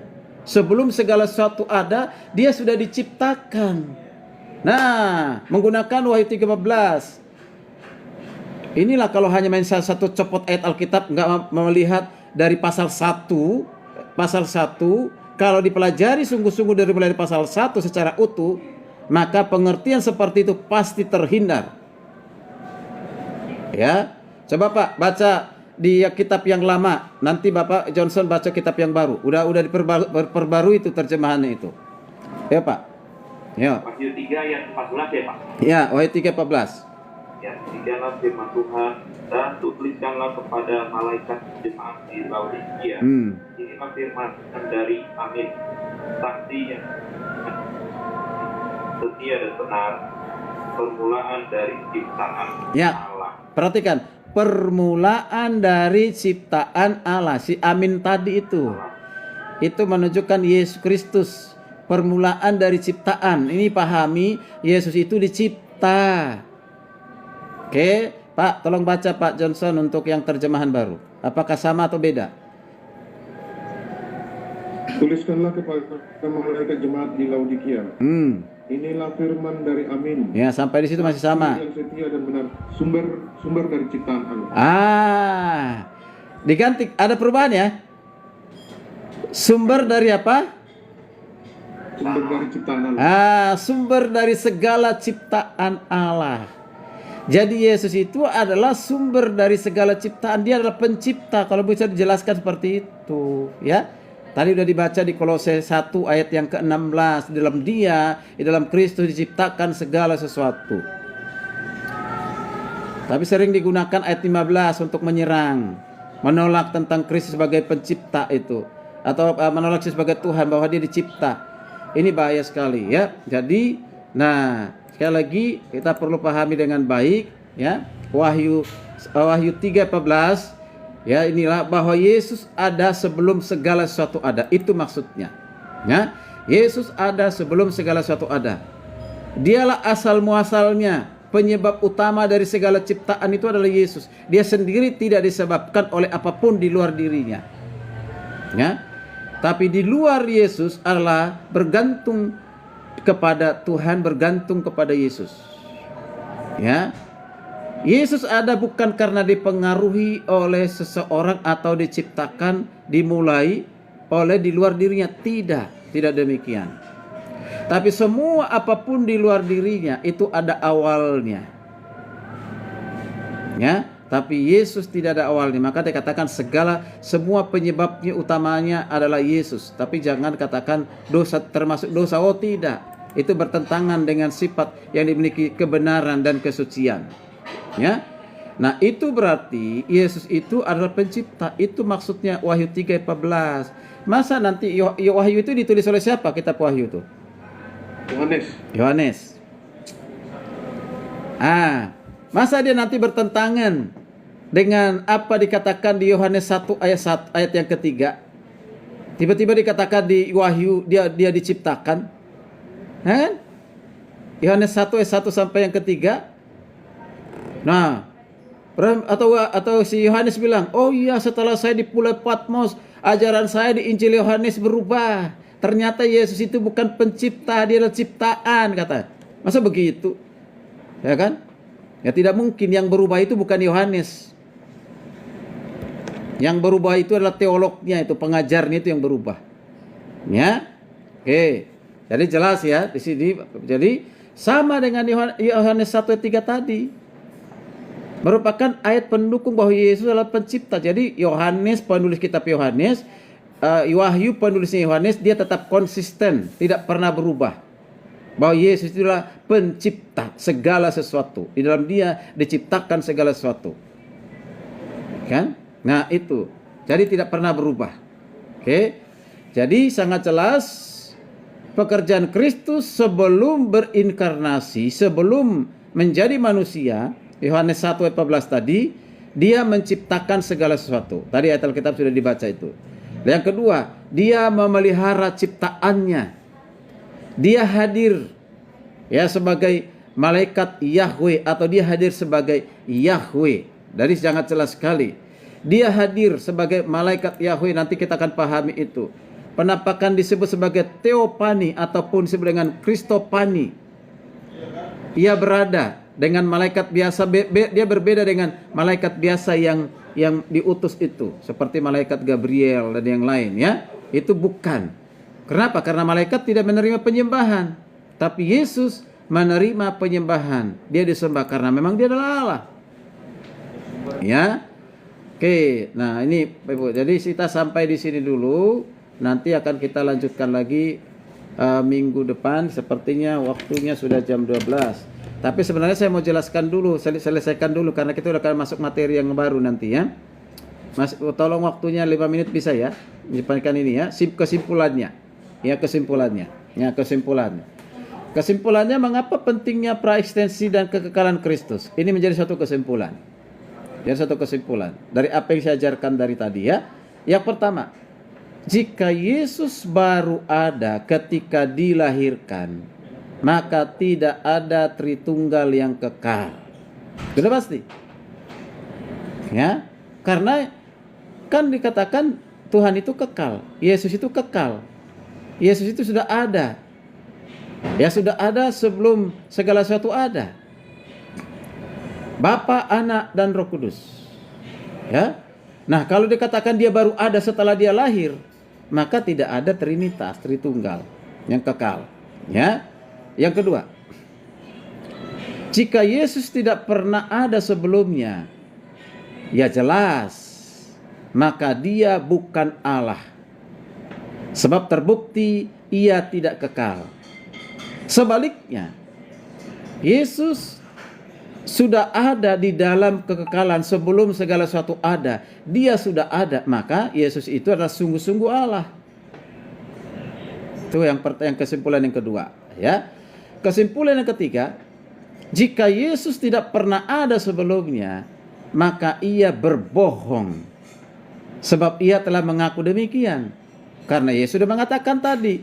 Sebelum segala sesuatu ada, dia sudah diciptakan. Nah, menggunakan Wahyu 3:14. Inilah kalau hanya main salah satu copot ayat Alkitab, nggak melihat dari pasal 1, kalau dipelajari sungguh-sungguh dari mulai pasal 1 secara utuh, maka pengertian seperti itu pasti terhindar. Ya, coba Pak baca di kitab yang lama, nanti Bapak Johnson baca kitab yang baru. Udah diperbarui itu terjemahannya itu. Ya Pak. Ya. Wahyu 3 ayat 14 ya Pak. Ya, Wahyu 3:14. Ya, demikianlah firman Tuhan, dan tuliskanlah kepada malaikat jemaat di Laodikia. Inilah firman dari Amin, saksi yang setia dan benar, permulaan dari ciptaan Allah. Perhatikan, permulaan dari ciptaan Allah. Si Amin tadi itu menunjukkan Yesus Kristus, permulaan dari ciptaan. Ini pahami, Yesus itu dicipta. Oke, Pak, tolong baca Pak Johnson untuk yang terjemahan baru. Apakah sama atau beda? Tuliskanlah kepada malaikat jemaat di Laodikia. Inilah firman dari Amin. Ya, sampai di situ masih sama. Yang setia dan benar, sumber dari ciptaan Allah. Diganti, ada perubahan ya? Sumber dari apa? Sumber dari ciptaan Allah. Sumber dari segala ciptaan Allah. Jadi Yesus itu adalah sumber dari segala ciptaan. Dia adalah pencipta. Kalau bisa dijelaskan seperti itu, ya. Tadi sudah dibaca di Kolose 1 ayat yang ke-16. Dalam Dia, di dalam Kristus diciptakan segala sesuatu. Tapi sering digunakan ayat 15 untuk menyerang, menolak tentang Kristus sebagai pencipta itu, atau menolak Kristus sebagai Tuhan, bahwa Dia dicipta. Ini bahaya sekali, ya. Jadi Nah, sekali lagi kita perlu pahami dengan baik, ya. Wahyu 3:14, ya, inilah bahwa Yesus ada sebelum segala sesuatu ada. Itu maksudnya. Ya, Yesus ada sebelum segala sesuatu ada. Dialah asal muasalnya, penyebab utama dari segala ciptaan itu adalah Yesus. Dia sendiri tidak disebabkan oleh apapun di luar dirinya. Ya. Tapi di luar Yesus adalah bergantung kepada Tuhan, bergantung kepada Yesus. Ya. Yesus ada bukan karena dipengaruhi oleh seseorang atau diciptakan, dimulai oleh di luar dirinya. Tidak demikian. Tapi semua apapun di luar dirinya itu ada awalnya. Ya, tapi Yesus tidak ada awalnya. Maka dikatakan semua penyebabnya utamanya adalah Yesus. Tapi jangan katakan dosa termasuk dosa. Oh tidak. Itu bertentangan dengan sifat yang dimiliki kebenaran dan kesucian. Ya. Nah, itu berarti Yesus itu adalah pencipta. Itu maksudnya Wahyu 3:14. Masa nanti Wahyu itu ditulis oleh siapa? Kitab Wahyu itu? Yohanes. Masa dia nanti bertentangan dengan apa dikatakan di Yohanes 1 ayat yang ketiga? Tiba-tiba dikatakan di Wahyu dia diciptakan. Yohanes 1 ayat 1 sampai yang ketiga. Nah, atau si Yohanes bilang, oh iya, setelah saya di Pulau Patmos, ajaran saya di Injil Yohanes berubah. Ternyata Yesus itu bukan pencipta, dia adalah ciptaan, kata. Masa begitu? Ya kan? Ya tidak mungkin, yang berubah itu bukan Yohanes. Yang berubah itu adalah teolognya, itu pengajarnya itu yang berubah. Ya. Oke. Jadi jelas ya di sini. Jadi sama dengan Yohanes 1:3 tadi. Merupakan ayat pendukung bahwa Yesus adalah pencipta. Jadi Yohanes, penulis kitab Yohanes, Wahyu penulisnya Yohanes, dia tetap konsisten, tidak pernah berubah. Bahwa Yesus itulah pencipta segala sesuatu. Di dalam dia diciptakan segala sesuatu. Kan? Nah itu. Jadi tidak pernah berubah. Oke. Jadi sangat jelas pekerjaan Kristus sebelum berinkarnasi, sebelum menjadi manusia, Yohanes 1:14 tadi, dia menciptakan segala sesuatu. Tadi ayat Alkitab sudah dibaca itu. Yang kedua, dia memelihara ciptaannya. Dia hadir ya sebagai malaikat Yahweh, atau dia hadir sebagai Yahweh. Dari sangat jelas sekali. Dia hadir sebagai malaikat Yahweh, nanti kita akan pahami itu. Penampakan disebut sebagai Theophany ataupun disebut dengan Christophany. Ia berada dengan malaikat biasa, dia berbeda dengan malaikat biasa yang diutus itu, seperti malaikat Gabriel dan yang lain ya. Itu bukan. Kenapa? Karena malaikat tidak menerima penyembahan, tapi Yesus menerima penyembahan. Dia disembah karena memang dia adalah Allah. Ya. Oke, nah ini Ibu. Jadi kita sampai di sini dulu. Nanti akan kita lanjutkan lagi minggu depan. Sepertinya waktunya sudah jam 12. Tapi sebenarnya saya mau jelaskan dulu, selesaikan dulu karena kita udah akan masuk materi yang baru nanti ya. Mas, tolong waktunya 5 menit bisa ya. Dipankan ini ya, kesimpulannya. Ya, kesimpulannya. Ya, kesimpulannya. Kesimpulannya mengapa pentingnya praekstensi dan kekekalan Kristus. Ini menjadi satu kesimpulan. Jadi satu kesimpulan dari apa yang saya ajarkan dari tadi ya. Yang pertama, jika Yesus baru ada ketika dilahirkan, maka tidak ada Tritunggal yang kekal. Sudah pasti. Ya, karena kan dikatakan Tuhan itu kekal, Yesus itu kekal. Yesus itu sudah ada. Ya sudah ada sebelum segala sesuatu ada. Bapa, Anak, dan Roh Kudus. Ya. Nah, kalau dikatakan dia baru ada setelah dia lahir, maka tidak ada Trinitas, Tritunggal yang kekal. Ya. Yang kedua, jika Yesus tidak pernah ada sebelumnya, ya jelas, maka dia bukan Allah. Sebab terbukti ia tidak kekal. Sebaliknya, Yesus sudah ada di dalam kekekalan sebelum segala sesuatu ada. Dia sudah ada, maka Yesus itu adalah sungguh-sungguh Allah. Itu yang kesimpulan yang kedua, ya. kesimpulan yang ketiga, jika Yesus tidak pernah ada sebelumnya, maka ia berbohong. Sebab ia telah mengaku demikian. Karena Yesus sudah mengatakan tadi.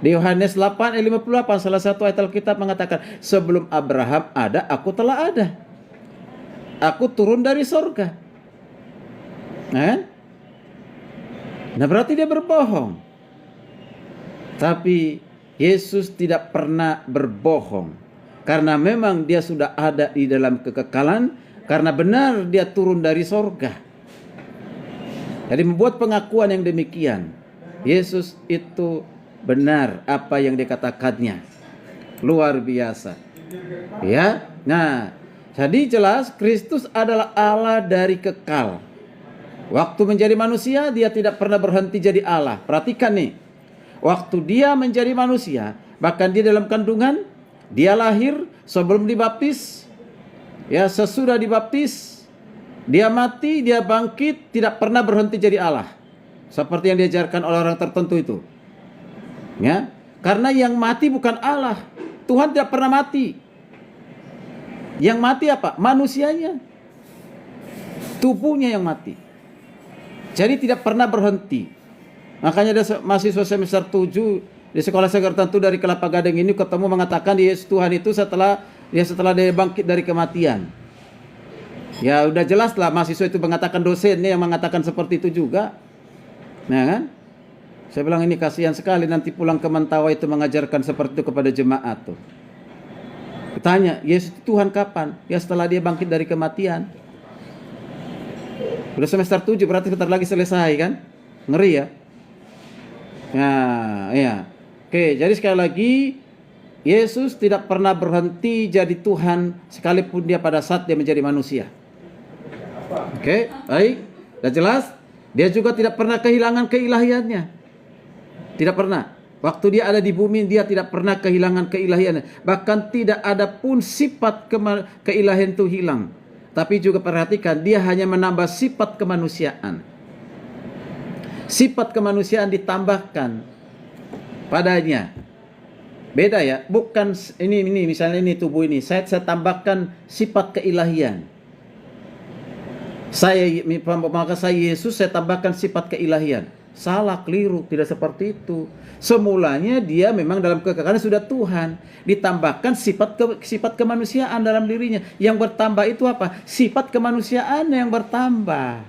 Di Yohanes 8 ayat 58, salah satu ayat Alkitab mengatakan, sebelum Abraham ada, aku telah ada. Aku turun dari sorga. Nah berarti dia berbohong. Tapi Yesus tidak pernah berbohong. Karena memang dia sudah ada di dalam kekekalan. Karena benar dia turun dari sorga. Jadi membuat pengakuan yang demikian. Yesus itu benar apa yang dikatakannya. Luar biasa. Ya. Nah, jadi jelas Kristus adalah Allah dari kekal. Waktu menjadi manusia dia tidak pernah berhenti jadi Allah. Perhatikan nih. Waktu dia menjadi manusia, bahkan dia dalam kandungan, dia lahir sebelum dibaptis. Ya, sesudah dibaptis, dia mati, dia bangkit, tidak pernah berhenti jadi Allah. Seperti yang diajarkan oleh orang tertentu itu. Ya, karena yang mati bukan Allah. Tuhan tidak pernah mati. Yang mati apa? Manusianya. Tubuhnya yang mati. Jadi tidak pernah berhenti. Makanya ada mahasiswa semester 7 di sekolah saya tertentu dari Kelapa Gading ini ketemu mengatakan Yesus Tuhan itu setelah dia bangkit dari kematian. Ya udah jelas lah mahasiswa itu mengatakan, dosennya yang mengatakan seperti itu juga. Nah kan? Saya bilang ini kasihan sekali nanti pulang ke Mentawai itu mengajarkan seperti itu kepada jemaat tuh. Tanya, Yesus itu Tuhan kapan? Ya setelah dia bangkit dari kematian. Udah semester 7 berarti sebentar lagi selesai kan? Ngeri ya? Nah, ya. Oke, jadi sekali lagi Yesus tidak pernah berhenti jadi Tuhan sekalipun dia pada saat dia menjadi manusia. Oke, baik. Sudah jelas? Dia juga tidak pernah kehilangan keilahiannya. Tidak pernah. Waktu dia ada di bumi, dia tidak pernah kehilangan keilahiannya. Bahkan tidak ada pun sifat keilahian itu hilang. Tapi juga perhatikan, dia hanya menambah sifat kemanusiaan. Sifat kemanusiaan ditambahkan padanya. Beda ya, bukan ini misalnya ini tubuh ini, saya tambahkan sifat keilahian. Maka saya Yesus saya tambahkan sifat keilahian. Salah, keliru, tidak seperti itu. Semulanya dia memang dalam kekekalan sudah Tuhan, ditambahkan sifat kemanusiaan dalam dirinya. Yang bertambah itu apa? Sifat kemanusiaan yang bertambah.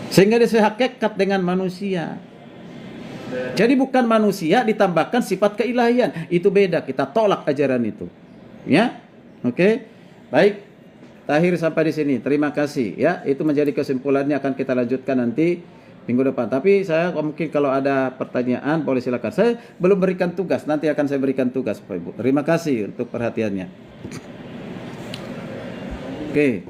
Sehingga dia sehakikat dengan manusia. Jadi bukan manusia ditambahkan sifat keilahian. Itu beda, kita tolak ajaran itu. Ya? Oke. Baik. Akhir sampai di sini. Terima kasih ya. Itu menjadi kesimpulannya, akan kita lanjutkan nanti minggu depan. Tapi saya mungkin kalau ada pertanyaan boleh silakan. Saya belum berikan tugas, nanti akan saya berikan tugas Bapak Ibu. Terima kasih untuk perhatiannya. Oke.